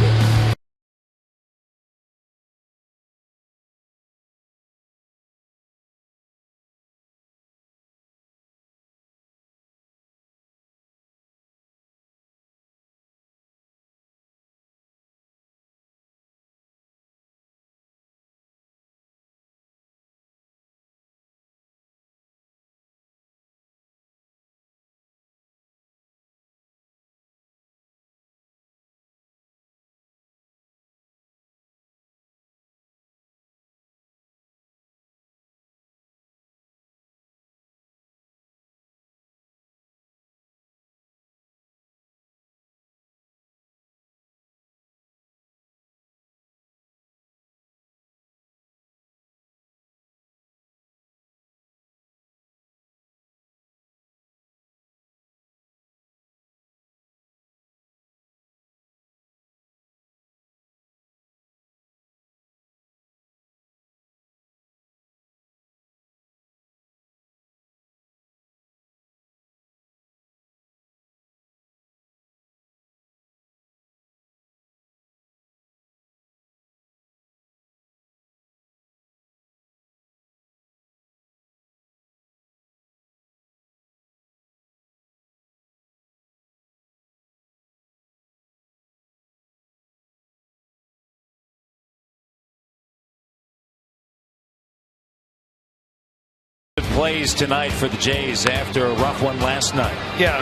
Plays tonight for the Jays after a rough one last night. Yeah,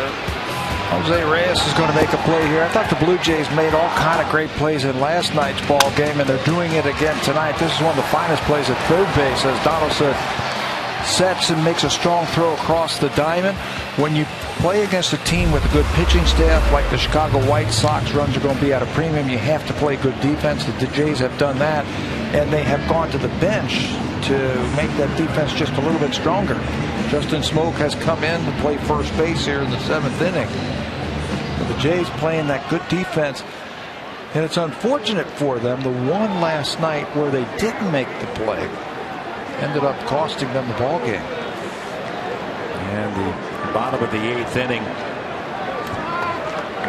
Jose Reyes is going to make a play here. I thought the Blue Jays made all kind of great plays in last night's ball game, and they're doing it again tonight. This is one of the finest plays at third base as Donaldson sets and makes a strong throw across the diamond. When you play against a team with a good pitching staff like the Chicago White Sox, runs are going to be at a premium. You have to play good defense. The Jays have done that, and they have gone to the bench to make that defense just a little bit stronger. Justin Smoke has come in to play first base here in the 7th inning. But the Jays playing that good defense, and it's unfortunate for them. The one last night where they didn't make the play ended up costing them the ball game. And the bottom of the 8th inning,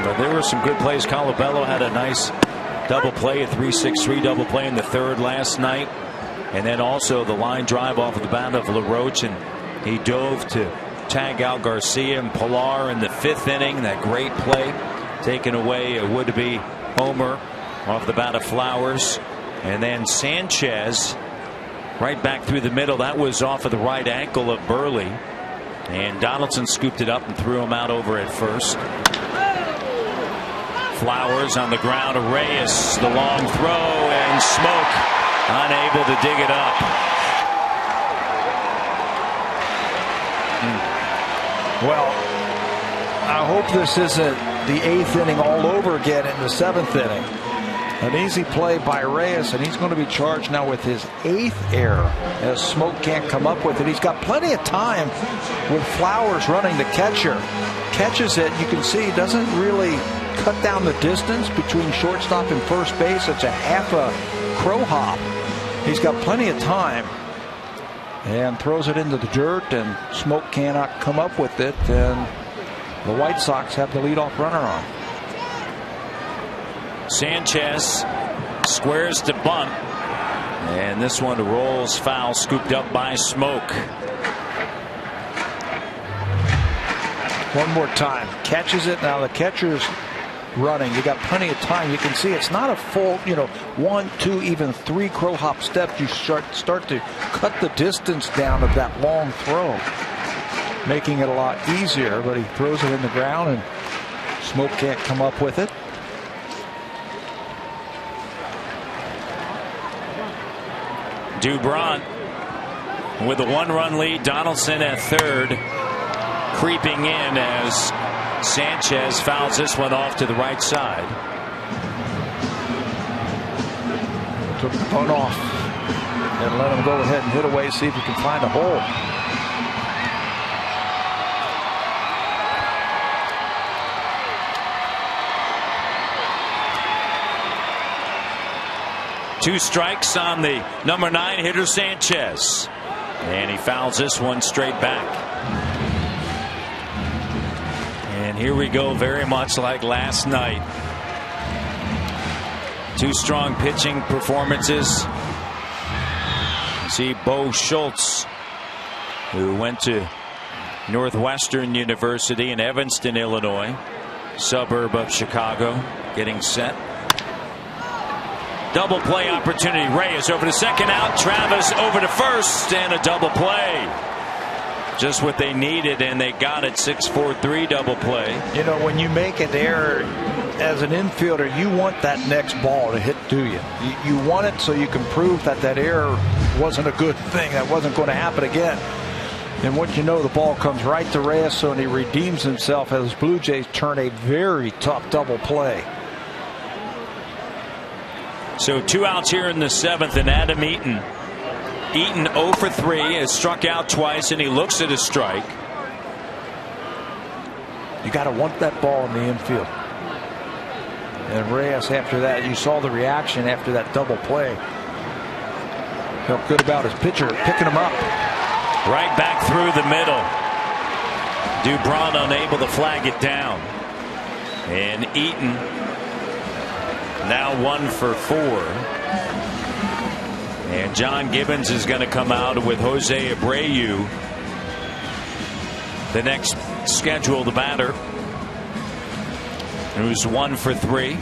But there were some good plays. Colabello had a nice double play, a 3-6-3 double play in the third last night. And then also the line drive off of the bat of LaRoche, and he dove to tag out Garcia and Pilar in the fifth inning. That great play taken away a would-be homer off the bat of Flowers. And then Sanchez right back through the middle. That was off of the right ankle of Burley. And Donaldson scooped it up and threw him out over at first. Flowers on the ground. Reyes, the long throw, and Smoke unable to dig it up. Well, I hope this isn't the eighth inning all over again in the seventh inning. An easy play by Reyes, and he's going to be charged now with his eighth error as Smoke can't come up with it. He's got plenty of time with Flowers running the catcher. Catches it, you can see, doesn't really cut down the distance between shortstop and first base. It's a half a crow hop. He's got plenty of time and throws it into the dirt, and Smoke cannot come up with it, and the White Sox have the leadoff runner on. Sanchez squares to bunt, and this one rolls foul, scooped up by Smoke. One more time, catches it. Now the catcher's running. You got plenty of time. You can see it's not a full, 1, 2, even 3 crow hop steps. You start to cut the distance down of that long throw, making it a lot easier. But he throws it in the ground, and Smoke can't come up with it. Dubront with a 1-run lead. Donaldson at third, creeping in as Sanchez fouls this one off to the right side. Took the punt off and let him go ahead and hit away, see if he can find a hole. Two strikes on the number 9 hitter Sanchez, and he fouls this one straight back. And here we go, very much like last night. Two strong pitching performances. See Bo Schultz, who went to Northwestern University in Evanston, Illinois, suburb of Chicago, getting set. Double play opportunity. Reyes over to second out. Travis over to first, and a double play. Just what they needed, and they got it. 6-4-3 double play. When you make an error as an infielder, you want that next ball to hit to you. You want it so you can prove that error wasn't a good thing. That wasn't going to happen again. And once you know the ball comes right to Reyes, so and he redeems himself as Blue Jays turn a very tough double play. So 2 outs here in the 7th, and Adam Eaton. Eaton 0 for 3, has struck out twice, and he looks at a strike. You got to want that ball in the infield. And Reyes, after that, you saw the reaction after that double play. Felt good about his pitcher picking him up. Right back through the middle. Dubront unable to flag it down. And Eaton now 1 for 4. And John Gibbons is going to come out with Jose Abreu, the next scheduled batter, who's 1 for 3.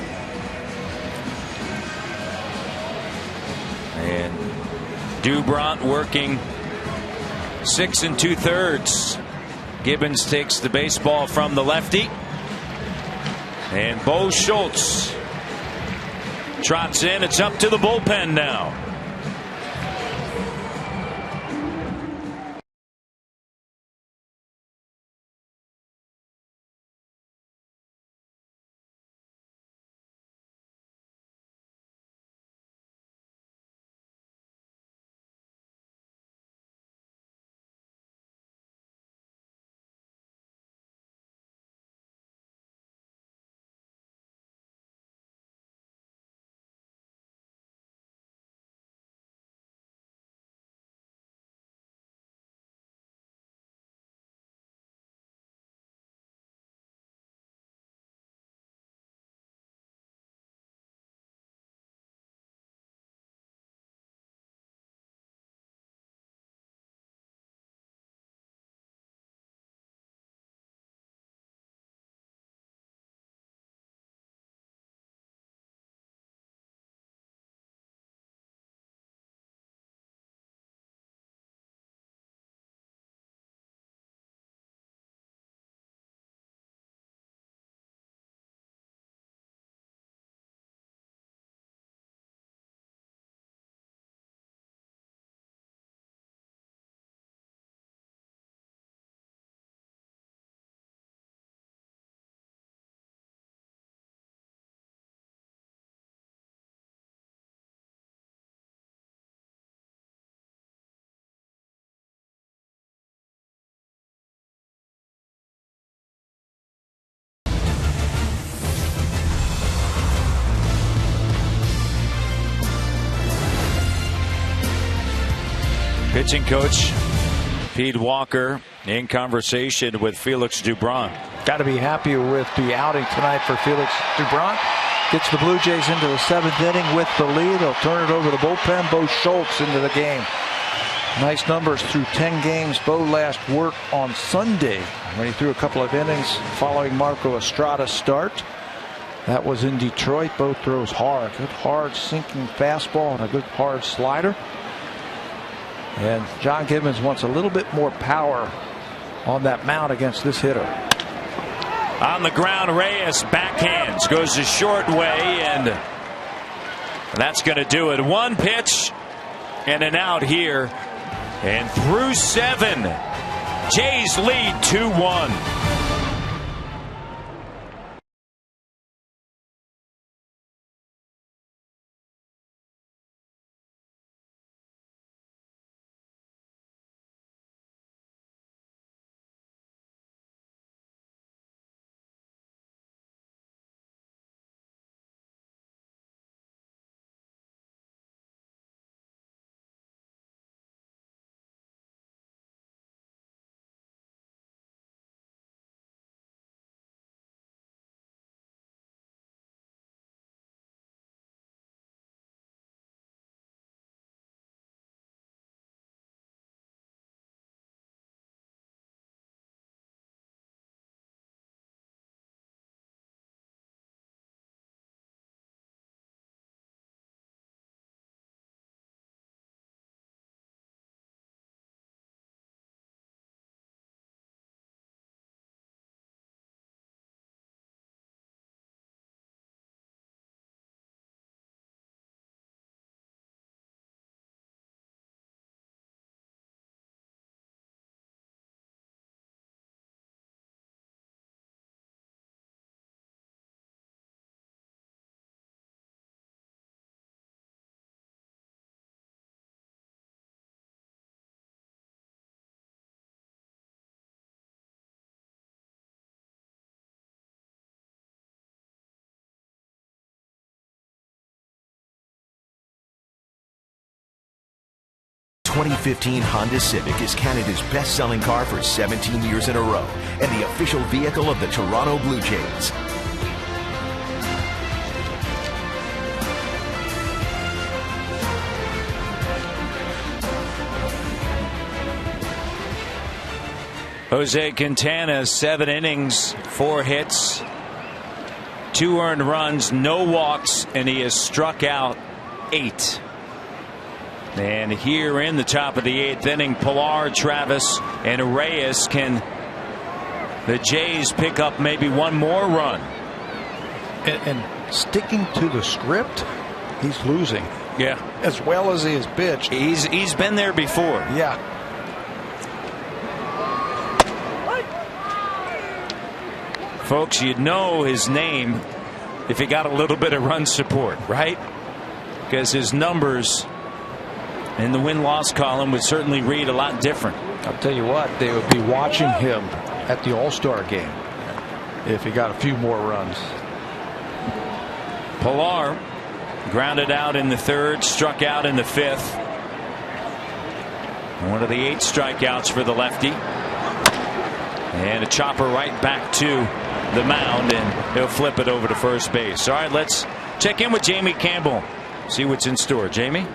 And Dubront working 6 2/3. Gibbons takes the baseball from the lefty. And Bo Schultz trots in. It's up to the bullpen now. Pitching coach Pete Walker in conversation with Felix Dubron. Got to be happy with the outing tonight for Felix Dubron. Gets the Blue Jays into the 7th inning with the lead. They'll turn it over to the bullpen. Bo Schultz into the game. Nice numbers through 10 games. Bo last worked on Sunday when he threw a couple of innings following Marco Estrada's start. That was in Detroit. Bo throws hard. Good hard sinking fastball and a good hard slider. And John Gibbons wants a little bit more power on that mound against this hitter. On the ground, Reyes backhands, goes the short way, and that's going to do it. One pitch and an out here. And through 7, Jays lead 2-1. ...2015 Honda Civic is Canada's best-selling car for 17 years in a row and the official vehicle of the Toronto Blue Jays. Jose Quintana, 7 innings, 4 hits, 2 earned runs, no walks, and he has struck out 8. And here in the top of the 8th inning, Pilar, Travis, and Reyes. Can the Jays pick up maybe one more run? And sticking to the script, he's losing. Yeah. As well as he has pitched. He's been there before. Yeah. Folks, you'd know his name if he got a little bit of run support, right? Because his numbers in the win-loss column would certainly read a lot different. I'll tell you what, they would be watching him at the All-Star game if he got a few more runs. Pilar grounded out in the 3rd, struck out in the 5th. One of the 8 strikeouts for the lefty. And a chopper right back to the mound, and he'll flip it over to first base. All right, let's check in with Jamie Campbell, see what's in store. Jamie?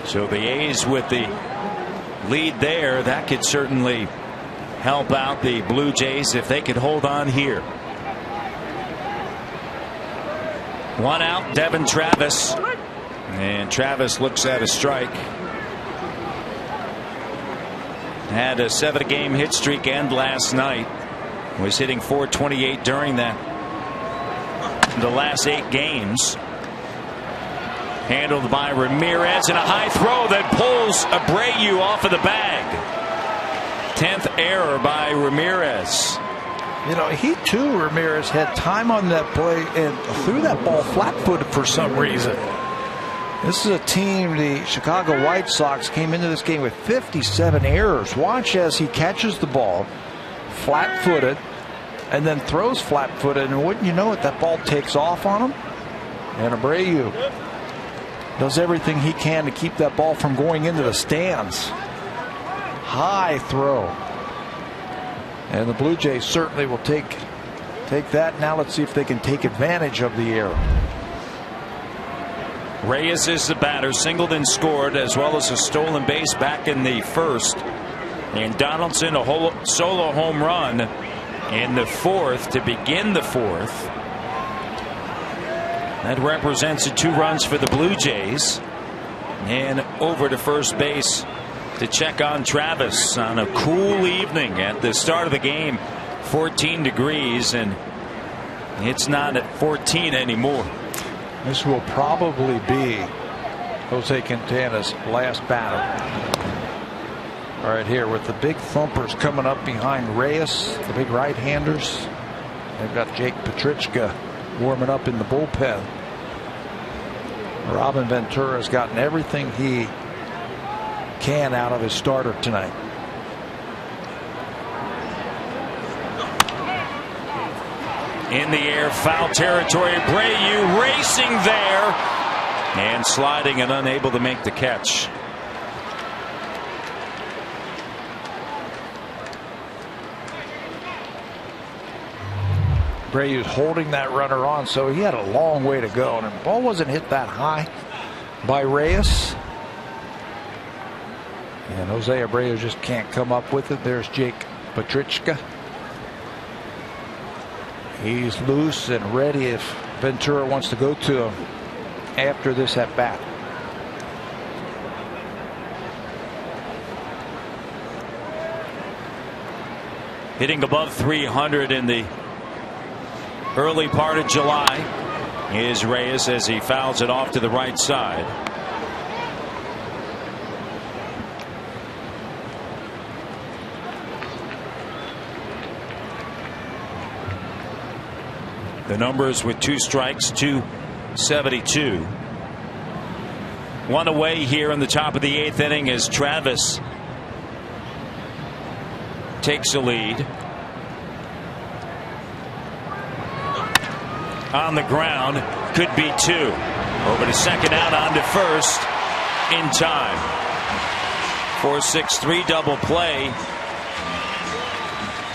So the A's with the lead there, that could certainly help out the Blue Jays if they could hold on here. 1 out, Devin Travis, and Travis looks at a strike. Had a 7-game hit streak end last night. Was hitting .428 during the last 8 games. Handled by Ramirez, and a high throw that pulls Abreu off of the bag. 10th error by Ramirez. You know, he too, Ramirez, had time on that play and threw that ball flat-footed for some reason. This is a team, the Chicago White Sox, came into this game with 57 errors. Watch as he catches the ball, flat-footed, and then throws flat-footed, and wouldn't you know it, that ball takes off on him. And Abreu does everything he can to keep that ball from going into the stands. High throw. And the Blue Jays certainly will take that. Now let's see if they can take advantage of the error. Reyes is the batter, singled and scored, as well as a stolen base back in the first. And Donaldson a solo home run in the fourth to begin the fourth. That represents 2 runs for the Blue Jays. And over to first base to check on Travis on a cool evening at the start of the game. 14 degrees, and it's not at 14 anymore. This will probably be Jose Quintana's last battle. All right, here with the big thumpers coming up behind Reyes, the big right-handers. They've got Jake Petrichka warming up in the bullpen. Robin Ventura's gotten everything he can out of his starter tonight. In the air, foul territory. Abreu racing there and sliding and unable to make the catch. Abreu's holding that runner on, so he had a long way to go, and the ball wasn't hit that high by Reyes. And Jose Abreu just can't come up with it. There's Jake Petrichka. He's loose and ready if Ventura wants to go to him after this at bat. Hitting above 300 in the early part of July is Reyes as he fouls it off to the right side. The numbers with 2 strikes, 272. 1 away here in the top of the 8th inning as Travis takes a lead. On the ground, could be 2. Over to second out, on to first in time. 4-6-3 double play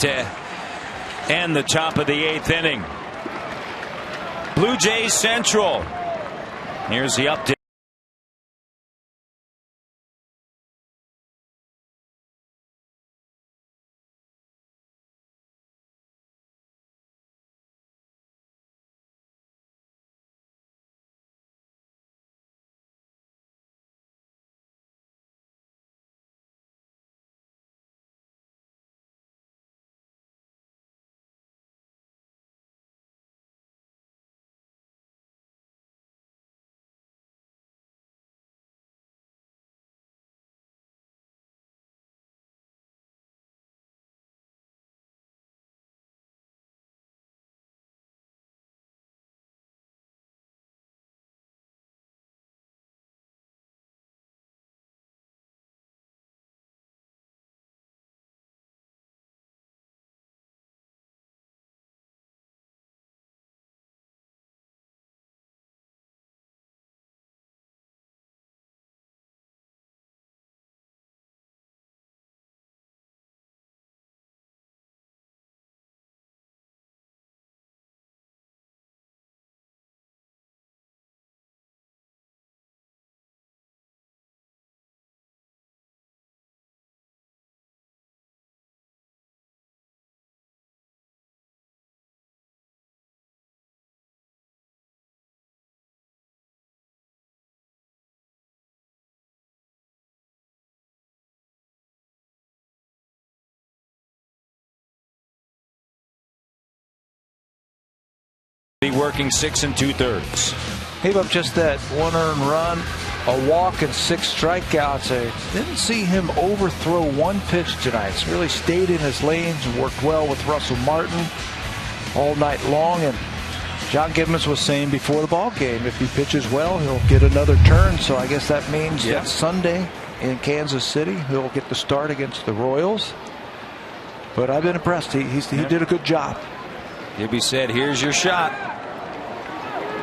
to end the top of the 8th inning. Blue Jays Central. Here's the update. Be working 6 2/3. Gave up just that 1 earned run, a walk, and 6 strikeouts. I didn't see him overthrow 1 pitch tonight. He's really stayed in his lanes and worked well with Russell Martin all night long. And John Gibbons was saying before the ball game, if he pitches well, he'll get another turn. So I guess that means that Sunday in Kansas City, he'll get the start against the Royals. But I've been impressed. He did a good job. Gibby said, here's your shot.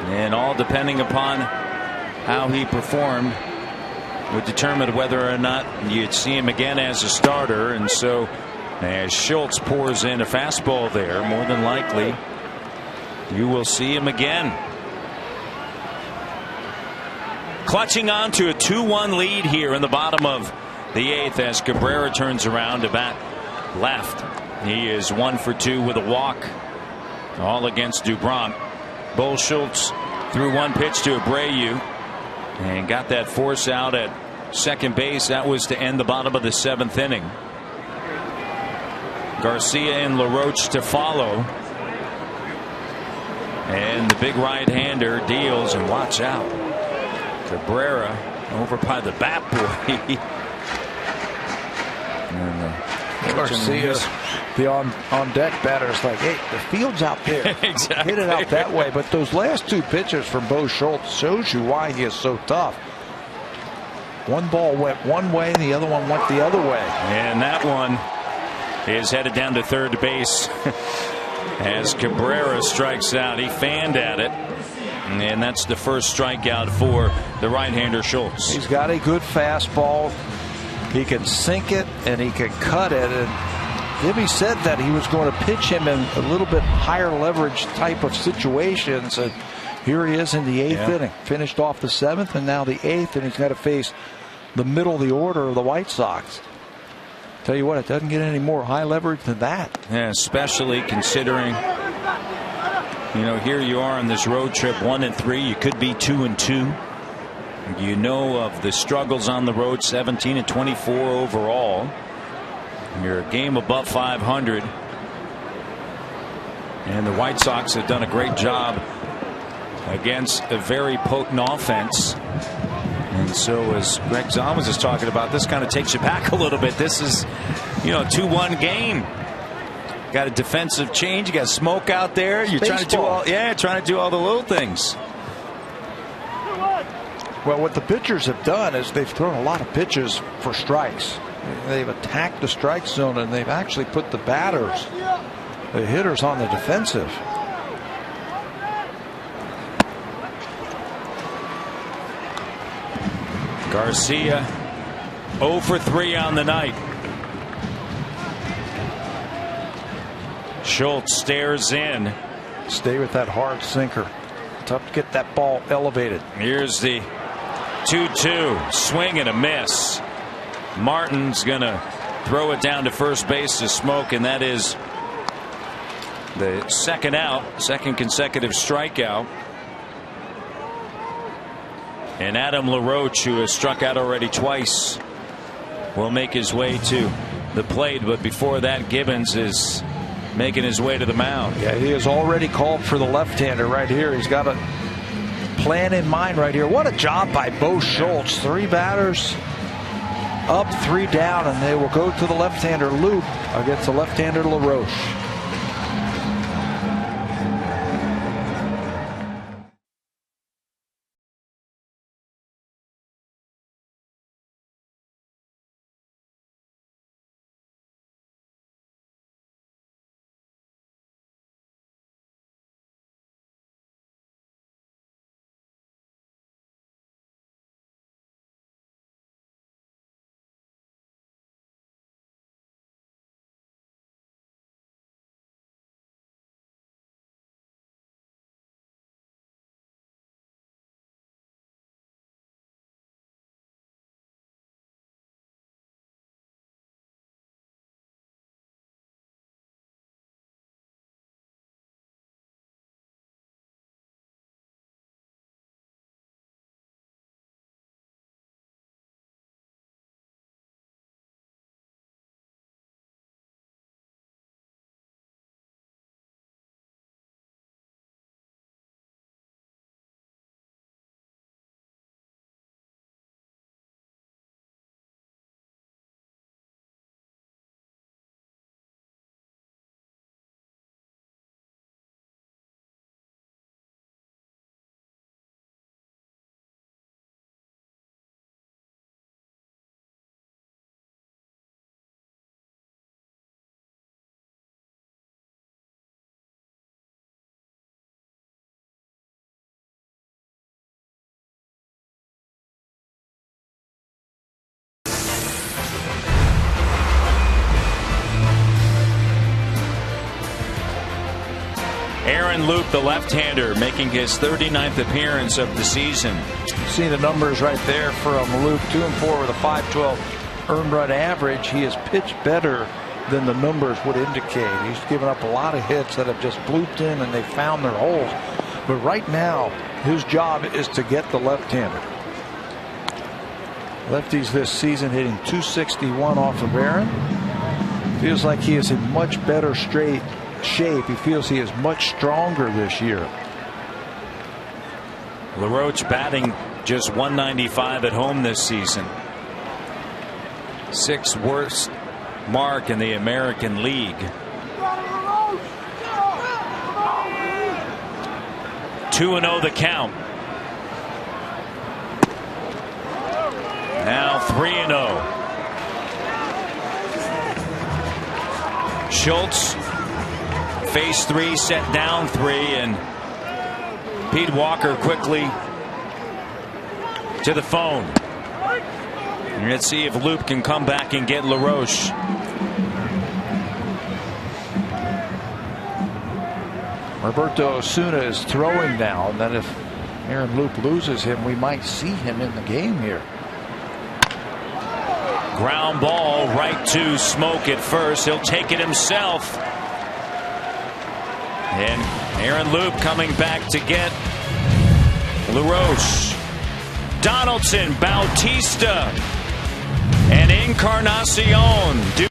And all depending upon how he performed would determine whether or not you'd see him again as a starter. And so as Schultz pours in a fastball there, more than likely you will see him again. Clutching on to a 2-1 lead here in the bottom of the 8th as Cabrera turns around to bat left. He is 1 for 2 with a walk, all against Dubron. Bull Schultz threw one pitch to Abreu and got that force out at second base. That was to end the bottom of the 7th inning. Garcia and LaRoche to follow. And the big right-hander deals, and watch out. Cabrera over by the bat boy. And Garcia, the on deck batter is like, hey, the field's out there. Exactly. Hit it out that way. But those last 2 pitches from Bo Schultz shows you why he is so tough. One ball went one way and the other one went the other way. And that one is headed down to third base as Cabrera strikes out. He fanned at it. And that's the first strikeout for the right-hander Schultz. He's got a good fastball. He can sink it and he can cut it. And Gibby said that he was going to pitch him in a little bit higher leverage type of situations. And here he is in the 8th inning. Finished off the 7th and now the 8th, and he's got to face the middle of the order of the White Sox. Tell you what, it doesn't get any more high leverage than that. Yeah, especially considering, here you are on this road trip, 1-3. You could be 2-2. You know of the struggles on the road, 17-24 overall. You're a game above 500. And the White Sox have done a great job against a very potent offense. And so as Greg Zalmas is talking about, this kind of takes you back a little bit. This is, 2-1 game. Got a defensive change. You got smoke out there. You're trying to do all the little things. Well, what the pitchers have done is they've thrown a lot of pitches for strikes. They've attacked the strike zone and they've actually put the batters, the hitters, on the defensive. Garcia 0 for 3 on the night. Schultz stares in. Stay with that hard sinker. Tough to get that ball elevated. Here's the 2-2. Swing and a miss. Martin's going to throw it down to first base to Smoke, and that is the second out, second consecutive strikeout. And Adam LaRoche, who has struck out already twice, will make his way to the plate. But before that, Gibbons is making his way to the mound. Yeah, he has already called for the left-hander right here. He's got a plan in mind right here. What a job by Bo Schultz. 3 batters up, 3 down, and they will go to the left-hander loop against the left-hander LaRoche. Aaron Loup, the left-hander, making his 39th appearance of the season. You see the numbers right there from Loup, 2-4 with a .512 earned run average. He has pitched better than the numbers would indicate. He's given up a lot of hits that have just blooped in and they found their holes. But right now, his job is to get the left-hander. Lefties this season hitting .261 off of Aaron. Feels like he is in much better straight shape. He feels he is much stronger this year. LaRoche batting just .195 at home this season. 6th worst mark in the American League. 2-0 the count. Now 3-0. Schultz, phase 3, set down 3, and Pete Walker quickly to the phone. And let's see if Loup can come back and get LaRoche. Roberto Osuna is throwing now, and then if Aaron Loup loses him, we might see him in the game here. Ground ball right to Smoke at first. He'll take it himself. And Aaron Loup coming back to get LaRoche. Donaldson, Bautista, and Encarnacion.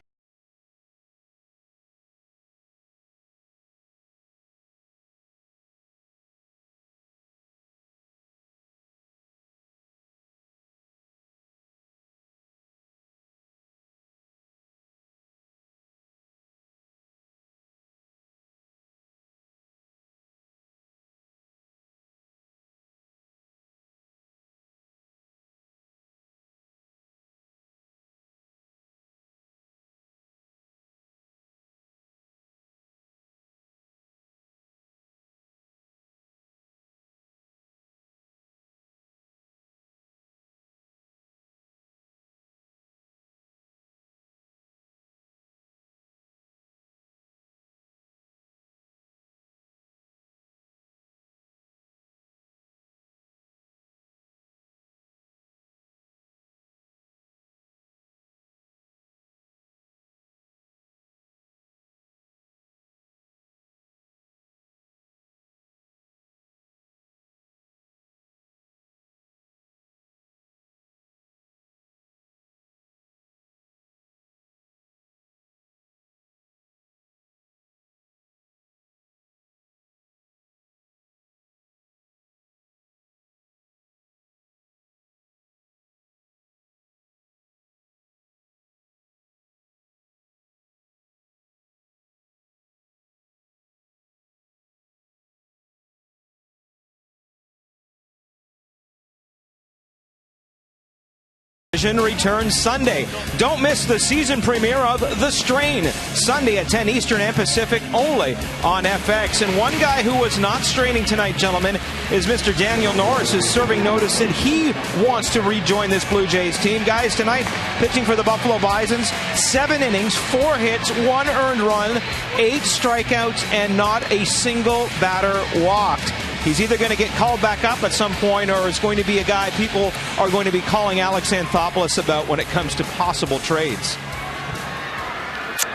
Returns Sunday. Don't miss the season premiere of The Strain, Sunday at 10 Eastern and Pacific only on FX. And one guy who was not straining tonight, gentlemen, is Mr. Daniel Norris, who's serving notice that he wants to rejoin this Blue Jays team. Guys, tonight, pitching for the Buffalo Bisons, 7 innings, 4 hits, 1 earned run, 8 strikeouts, and not a single batter walked. He's either going to get called back up at some point, or it's going to be a guy people are going to be calling Alex Anthopoulos about when it comes to possible trades.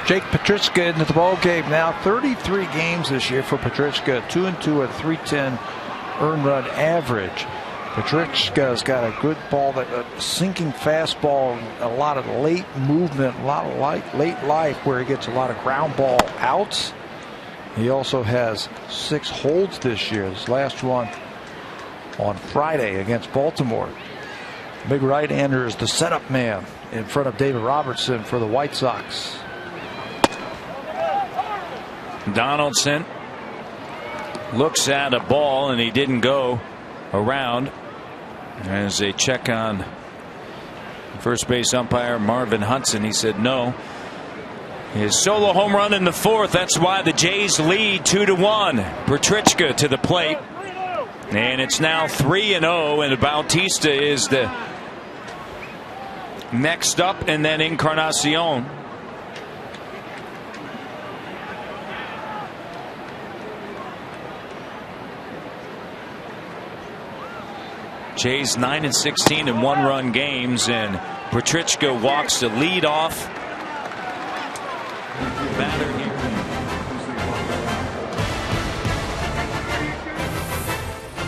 Jake Petrichka into the ball game now. 33 games this year for Petrichka. 2-2 at .310 earned run average. Petrichka's got a good ball, a sinking fastball, a lot of late movement, a lot of late life where he gets a lot of ground ball outs. He also has 6 holds this year. His last one on Friday against Baltimore. Big right-hander is the setup man in front of David Robertson for the White Sox. Donaldson looks at a ball, and he didn't go around. As they check on first base umpire Marvin Hudson, he said no. His solo home run in the 4th. That's why the Jays lead 2-1. Petrichka to the plate. And it's now 3-0. And Bautista is the next up. And then Encarnacion. Jays 9-16 in one-run games, and Petrichka walks to lead off. Batter here.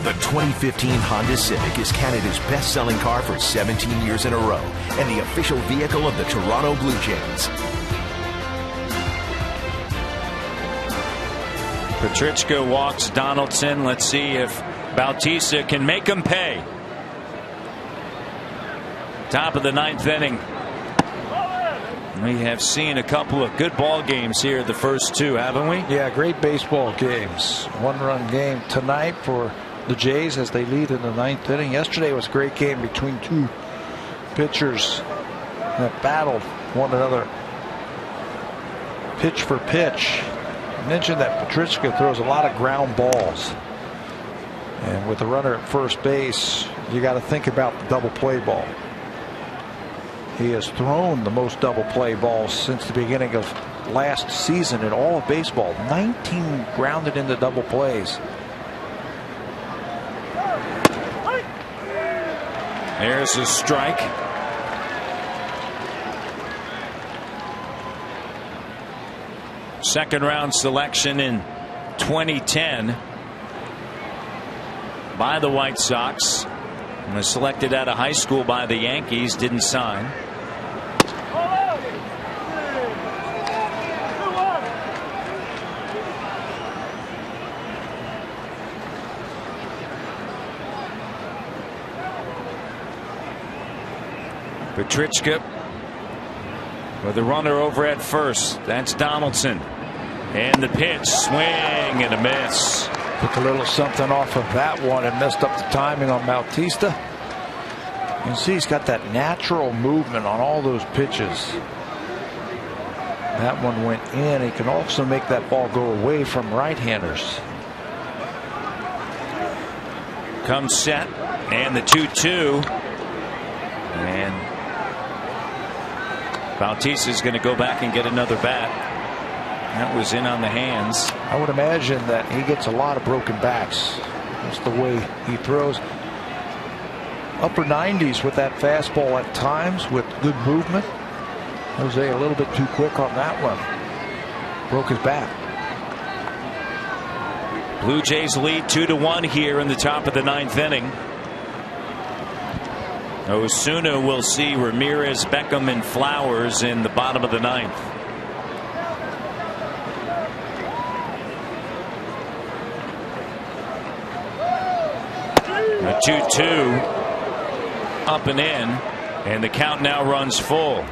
The 2015 Honda Civic is Canada's best-selling car for 17 years in a row and the official vehicle of the Toronto Blue Jays. Petrichka walks Donaldson. Let's see if Bautista can make him pay. Top of the ninth inning. We have seen a couple of good ball games here, the first two, haven't we? Yeah, great baseball games. One-run game tonight for the Jays as they lead in the ninth inning. Yesterday was a great game between two pitchers that battled one another pitch for pitch. I mentioned that Petrichka throws a lot of ground balls, and with the runner at first base, you got to think about the double play ball. He has thrown the most double play balls since the beginning of last season in all of baseball. 19 grounded into double plays. There's a strike. Second round selection in 2010 by the White Sox. Was selected out of high school by the Yankees. Didn't sign. Petrichka with the runner over at first. That's Donaldson. And the pitch, swing and a miss. Took a little something off of that one and messed up the timing on Bautista. You can see he's got that natural movement on all those pitches. That one went in. He can also make that ball go away from right-handers. Comes set, and the 2-2. And Bautista's going to go back and get another bat. That was in on the hands. I would imagine that he gets a lot of broken backs. That's the way he throws. Upper 90s with that fastball at times with good movement. Jose a little bit too quick on that one. Broke his back. Blue Jays lead 2-1 here in the top of the ninth inning. Osuna will see Ramirez, Beckham, and Flowers in the bottom of the ninth. A 2-2 up and in, and the count now runs full.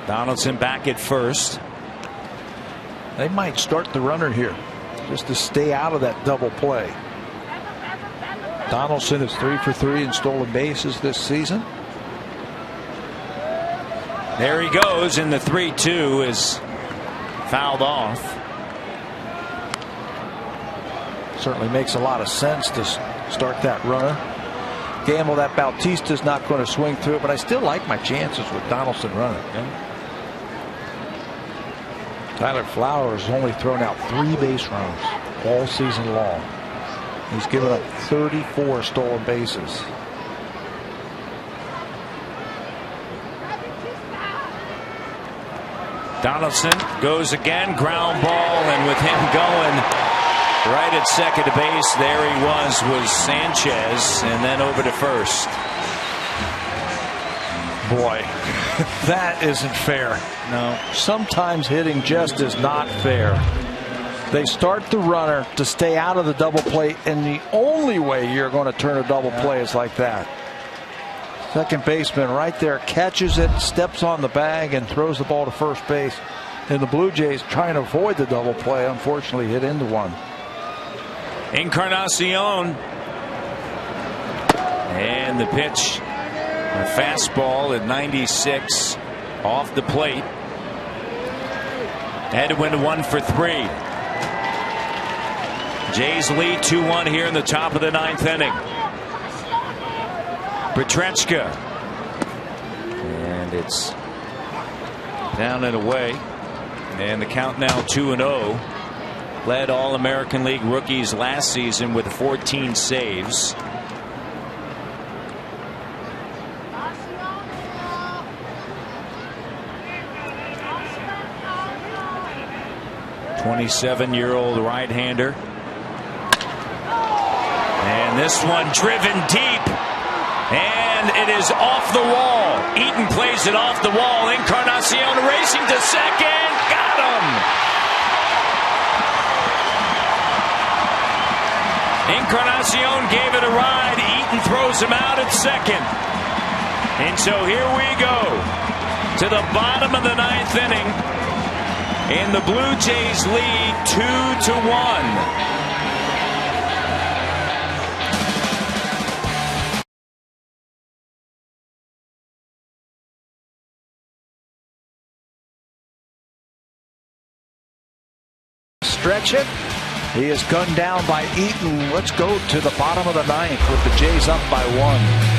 Donaldson back at first. They might start the runner here just to stay out of that double play. Donaldson is 3 for 3 in stolen bases this season. There he goes, and the 3-2 is fouled off. Certainly makes a lot of sense to start that runner. Gamble that Bautista's not going to swing through it, but I still like my chances with Donaldson running. Yeah. Tyler Flowers only thrown out 3 base runners all season long. He's given up 34 stolen bases. Donaldson goes again, ground ball, and with him going right at second base, there he was Sanchez, and then over to first. Boy, that isn't fair. No. Sometimes hitting just is not fair. They start the runner to stay out of the double play, and the only way you're going to turn a double play is like that. Second baseman right there catches it, steps on the bag, and throws the ball to first base. And the Blue Jays, trying to avoid the double play, unfortunately hit into one. Encarnacion. And the pitch. A fastball at 96 off the plate. Had to win 1 for 3. Jays lead 2-1 here in the top of the 9th inning. Petrechka, and it's down and away, and the count now 2-0. Led All-American League rookies last season with 14 saves. '27-year-old right-hander. And this one driven deep. And it is off the wall. Eaton plays it off the wall. Encarnacion racing to second. Got him. Encarnacion gave it a ride. Eaton throws him out at second. And so here we go to the bottom of the 9th inning. And the Blue Jays lead 2-1. Stretch it. He is gunned down by Eaton. Let's go to the bottom of the 9th with the Jays up by 1.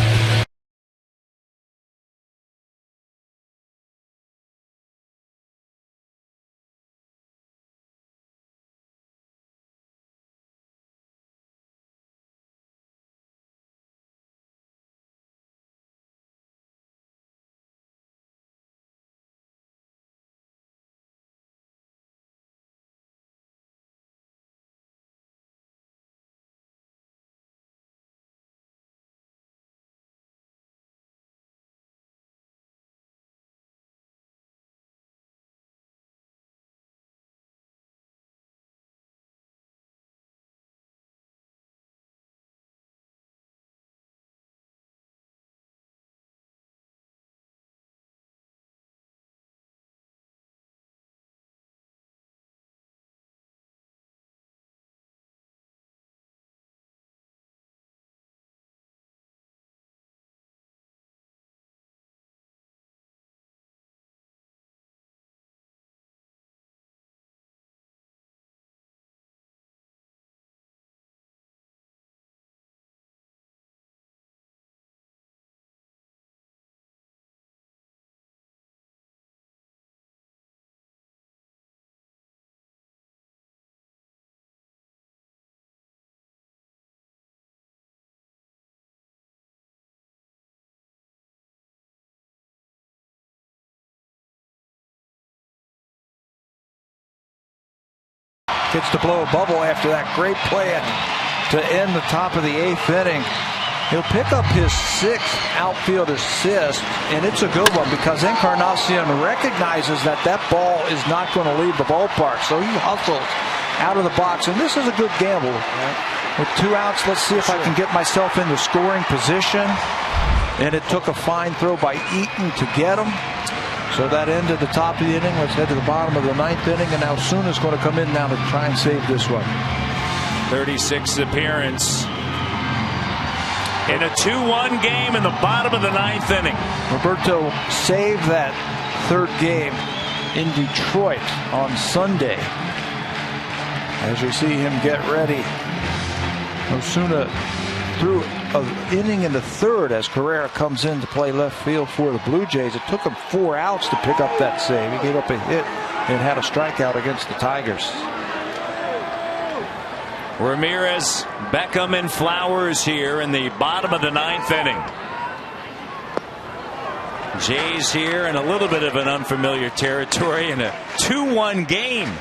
Gets to blow a bubble after that great play to end the top of the 8th inning. He'll pick up his 6th outfield assist, and it's a good one because Encarnacion recognizes that that ball is not going to leave the ballpark, so he hustles out of the box, and this is a good gamble. With 2 outs, let's see if I can get myself into scoring position, and it took a fine throw by Eaton to get him. So that ended the top of the inning. Let's head to the bottom of the 9th inning, and now Suna's going to come in now to try and save this one. 36th appearance in a 2-1 game in the bottom of the 9th inning. Roberto saved that 3rd game in Detroit on Sunday. As we see him get ready, Osuna threw an inning in the 3rd as Carrera comes in to play left field for the Blue Jays. It took him 4 outs to pick up that save. He gave up a hit and had a strikeout against the Tigers. Ramirez, Beckham, and Flowers here in the bottom of the 9th inning. Jays here in a little bit of an unfamiliar territory in a 2-1 game.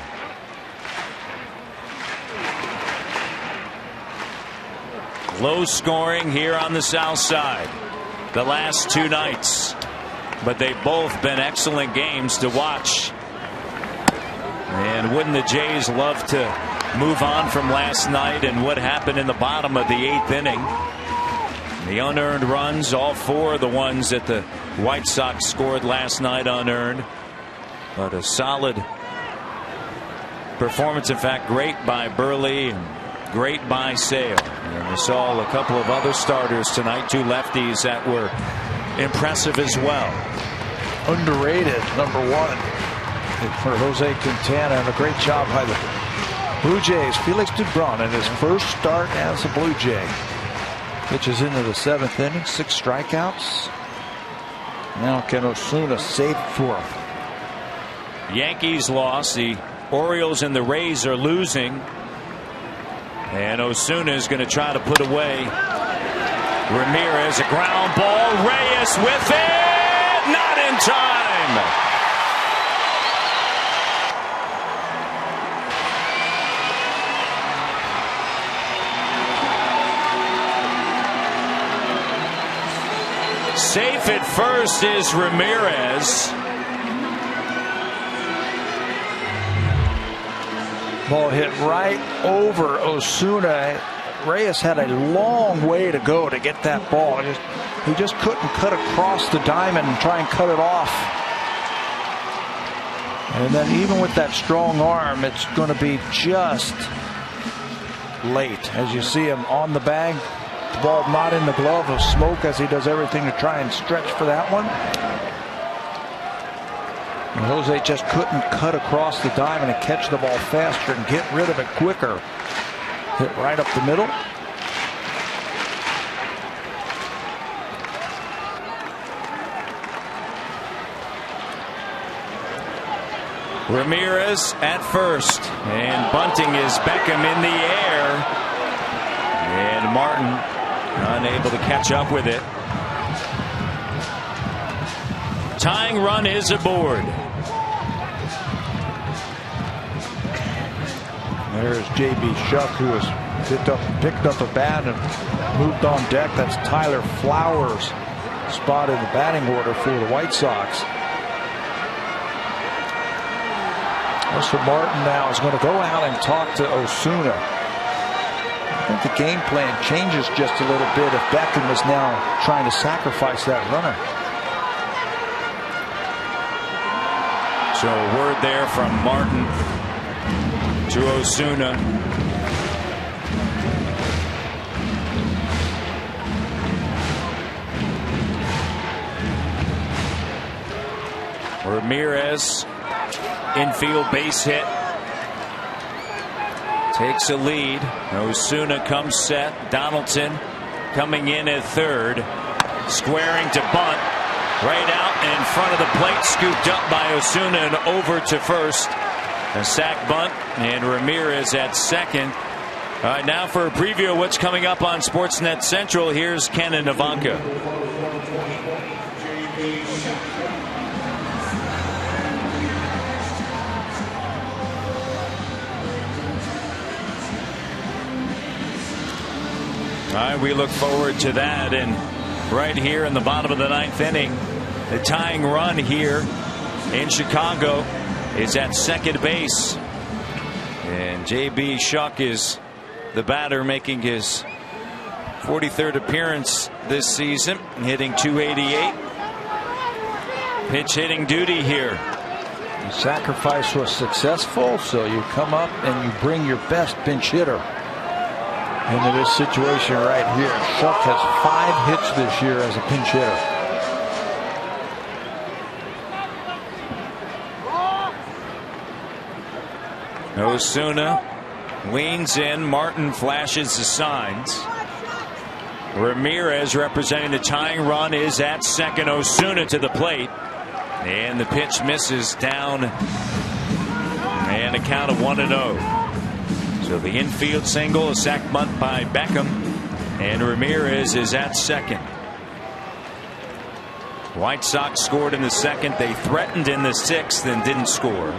Low scoring here on the south side the last 2 nights, but they've both been excellent games to watch. And wouldn't the Jays love to move on from last night and what happened in the bottom of the 8th inning? The unearned runs, all 4 of the ones that the White Sox scored last night unearned, but a solid performance. In fact, great by Burley and great by Sale. And we saw a couple of other starters tonight, 2 lefties that were impressive as well. Underrated, number 1 for Jose Quintana, and a great job by the Blue Jays, Felix Dubron in his first start as a Blue Jay. Pitches into the 7th inning, 6 strikeouts. Now can Osuna save for him? Yankees lost. The Orioles and the Rays are losing. And Osuna is going to try to put away Ramirez. A ground ball. Reyes with it. Not in time. Safe at first is Ramirez. Ball hit right over Osuna. Reyes had a long way to go to get that ball. He just couldn't cut across the diamond and try and cut it off. And then even with that strong arm, it's going to be just late. As you see him on the bag, the ball not in the glove of Smoke as he does everything to try and stretch for that one. And Jose just couldn't cut across the diamond and catch the ball faster and get rid of it quicker. Hit right up the middle. Ramirez at first, and bunting is Beckham in the air, and Martin unable to catch up with it. Tying run is aboard. There's J.B. Shuck, who has picked up a bat and moved on deck. That's Tyler Flowers' spot in the batting order for the White Sox. Mr. Martin now is going to go out and talk to Osuna. I think the game plan changes just a little bit if Beckham is now trying to sacrifice that runner. So a word there from Martin to Osuna. Ramirez, infield base hit, takes a lead. Osuna comes set. Donaldson coming in at third, squaring to bunt. Right out in front of the plate, scooped up by Osuna and over to first. A sac bunt, and Ramirez at second. All right, now for a preview of what's coming up on Sportsnet Central, here's Ken and Ivanka. All right, we look forward to that. And right here in the bottom of the 9th inning, the tying run here in Chicago is at second base. And J.B. Shuck is the batter, making his 43rd appearance this season, hitting .288. Pitch hitting duty here. The sacrifice was successful, so you come up and you bring your best pinch hitter into this situation right here. Shuck has 5 hits this year as a pinch hitter. Osuna leans in. Martin flashes the signs. Ramirez, representing the tying run, is at second. Osuna to the plate, and the pitch misses down, and a count of 1-0. So the infield single, a sac bunt by Beckham, and Ramirez is at second. White Sox scored in the 2nd. They threatened in the 6th and didn't score.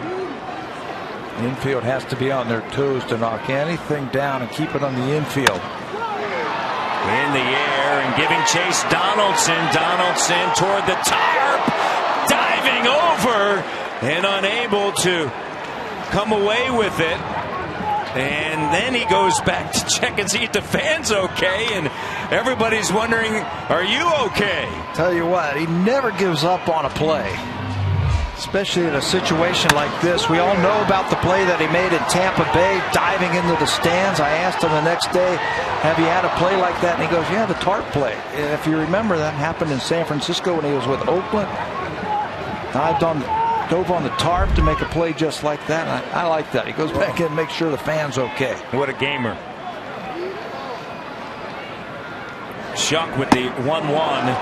The infield has to be on their toes to knock anything down and keep it on the infield. In the air and giving chase, Donaldson. Donaldson toward the tarp, diving over and unable to come away with it. And then he goes back to check and see if the fan's okay, and everybody's wondering, are you okay? Tell you what, he never gives up on a play, especially in a situation like this. We all know about the play that he made in Tampa Bay, diving into the stands. I asked him the next day, have you had a play like that? And he goes, yeah, the tarp play. And if you remember, that happened in San Francisco when he was with Oakland. Dived on dove on the tarp to make a play just like that. I like that. He goes back in and makes sure the fan's okay. What a gamer. Shuck with the 1-1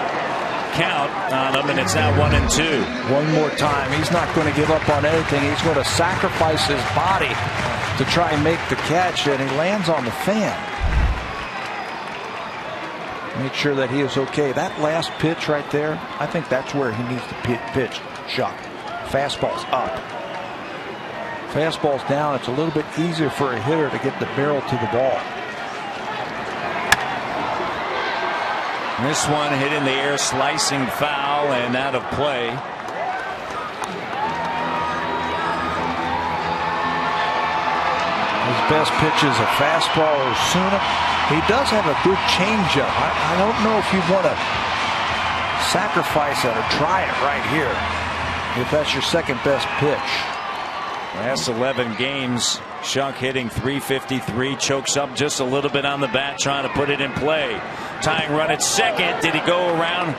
count on him, and it's now 1-2. One more time. He's not going to give up on anything. He's going to sacrifice his body to try and make the catch, and he lands on the fan. Make sure that he is okay. That last pitch right there, I think that's where he needs to pitch. Shuck. Fastball's up. Fastball's down. It's a little bit easier for a hitter to get the barrel to the ball. This one hit in the air, slicing foul and out of play. His best pitch is a fastball. Osuna. He does have a good changeup. I don't know if you want to sacrifice it or try it right here if that's your second best pitch. Last 11 games, Shuck hitting .353, chokes up just a little bit on the bat, trying to put it in play. Tying run at second. Did he go around?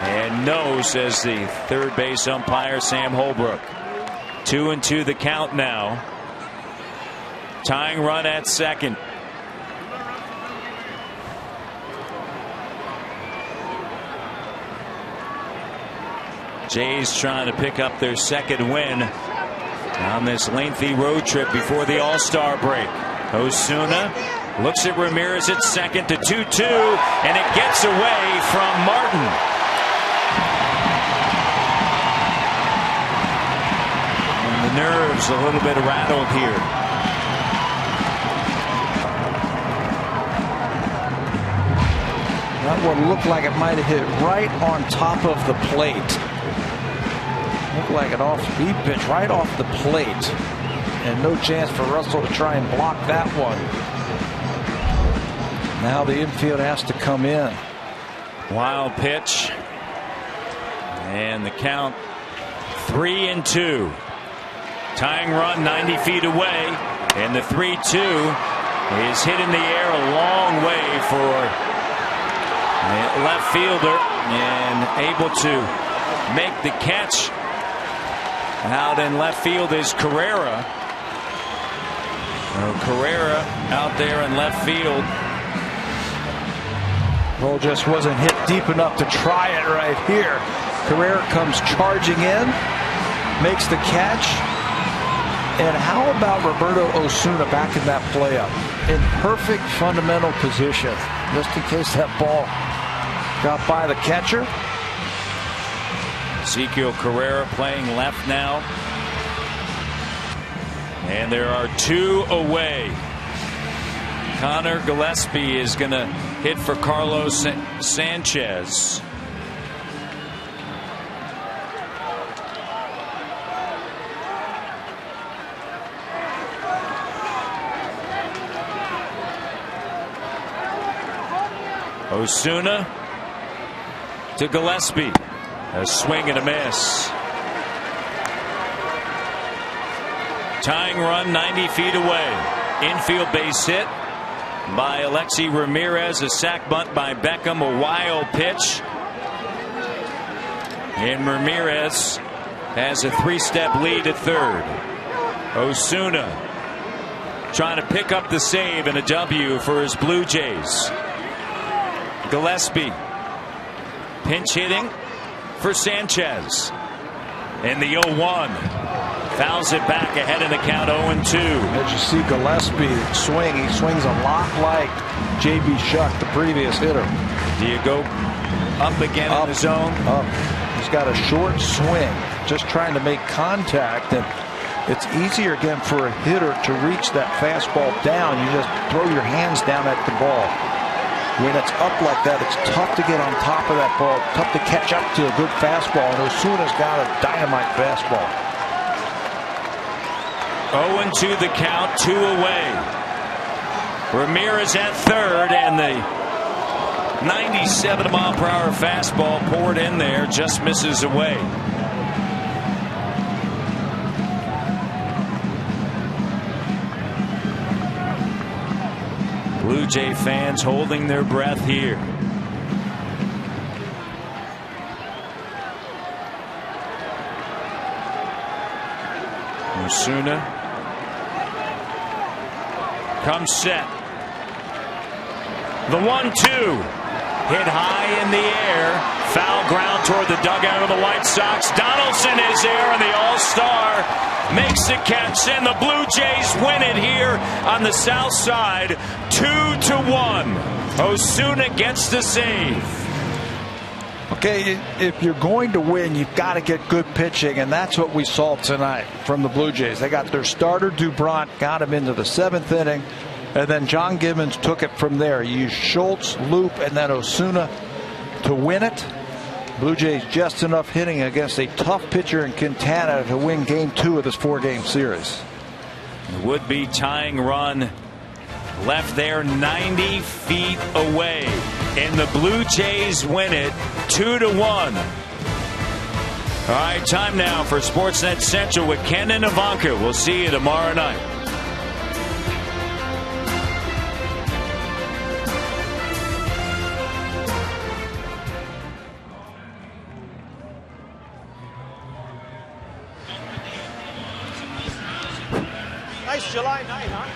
And no, says the third base umpire, Sam Holbrook. 2-2 the count now. Tying run at second. Jays trying to pick up their second win on this lengthy road trip before the All-Star break. Osuna looks at Ramirez at second to 2-2, and it gets away from Martin. And the nerves a little bit rattled here. That one looked like it might have hit right on top of the plate. Looked like an off-speed pitch right off the plate. And no chance for Russell to try and block that one. Now the infield has to come in. Wild pitch. And the count 3-2. Tying run 90 feet away. And the 3-2 is hit in the air a long way for the left fielder. And able to make the catch. Out in left field is Carrera. Carrera out there in left field. Ball just wasn't hit deep enough to try it right here. Carrera comes charging in, makes the catch. And how about Roberto Osuna back in that play up? In perfect fundamental position, just in case that ball got by the catcher. Ezekiel Carrera playing left now. And there are two away. Connor Gillespie is going to hit for Carlos Sanchez. Osuna to Gillespie. A swing and a miss. Tying run 90 feet away. Infield base hit by Alexi Ramirez. A sac bunt by Beckham. A wild pitch. And Ramirez has a 3-step lead at third. Osuna trying to pick up the save and a W for his Blue Jays. Gillespie pinch hitting for Sanchez. And the 0-1 fouls it back ahead in the count 0-2. As you see Gillespie swing, he swings a lot like J.B. Shuck, the previous hitter. Do you go up again in the zone? Up. He's got a short swing, just trying to make contact, and it's easier again for a hitter to reach that fastball down. You just throw your hands down at the ball. When it's up like that, it's tough to get on top of that ball, tough to catch up to a good fastball, and Osuna's got a dynamite fastball. 0-2 the count, 2 away. Ramirez at third, and the 97-mile-per-hour fastball poured in there, just misses away. Blue Jay fans holding their breath here. Osuna comes set. The 1-2 hit high in the air. Foul ground toward the dugout of the White Sox. Donaldson is there, and the All-Star makes the catch, and the Blue Jays win it here on the south side, 2-1. Osuna gets the save. Okay, if you're going to win, you've got to get good pitching, and that's what we saw tonight from the Blue Jays. They got their starter, Dubront, got him into the 7th inning, and then John Gibbons took it from there. He used Schultz, Loop, and then Osuna to win it. Blue Jays just enough hitting against a tough pitcher in Quintana to win Game 2 of this 4-game series. The would-be tying run left there 90 feet away, and the Blue Jays win it 2-1. All right, time now for Sportsnet Central with Ken and Ivanka. We'll see you tomorrow night. Nice July night, huh?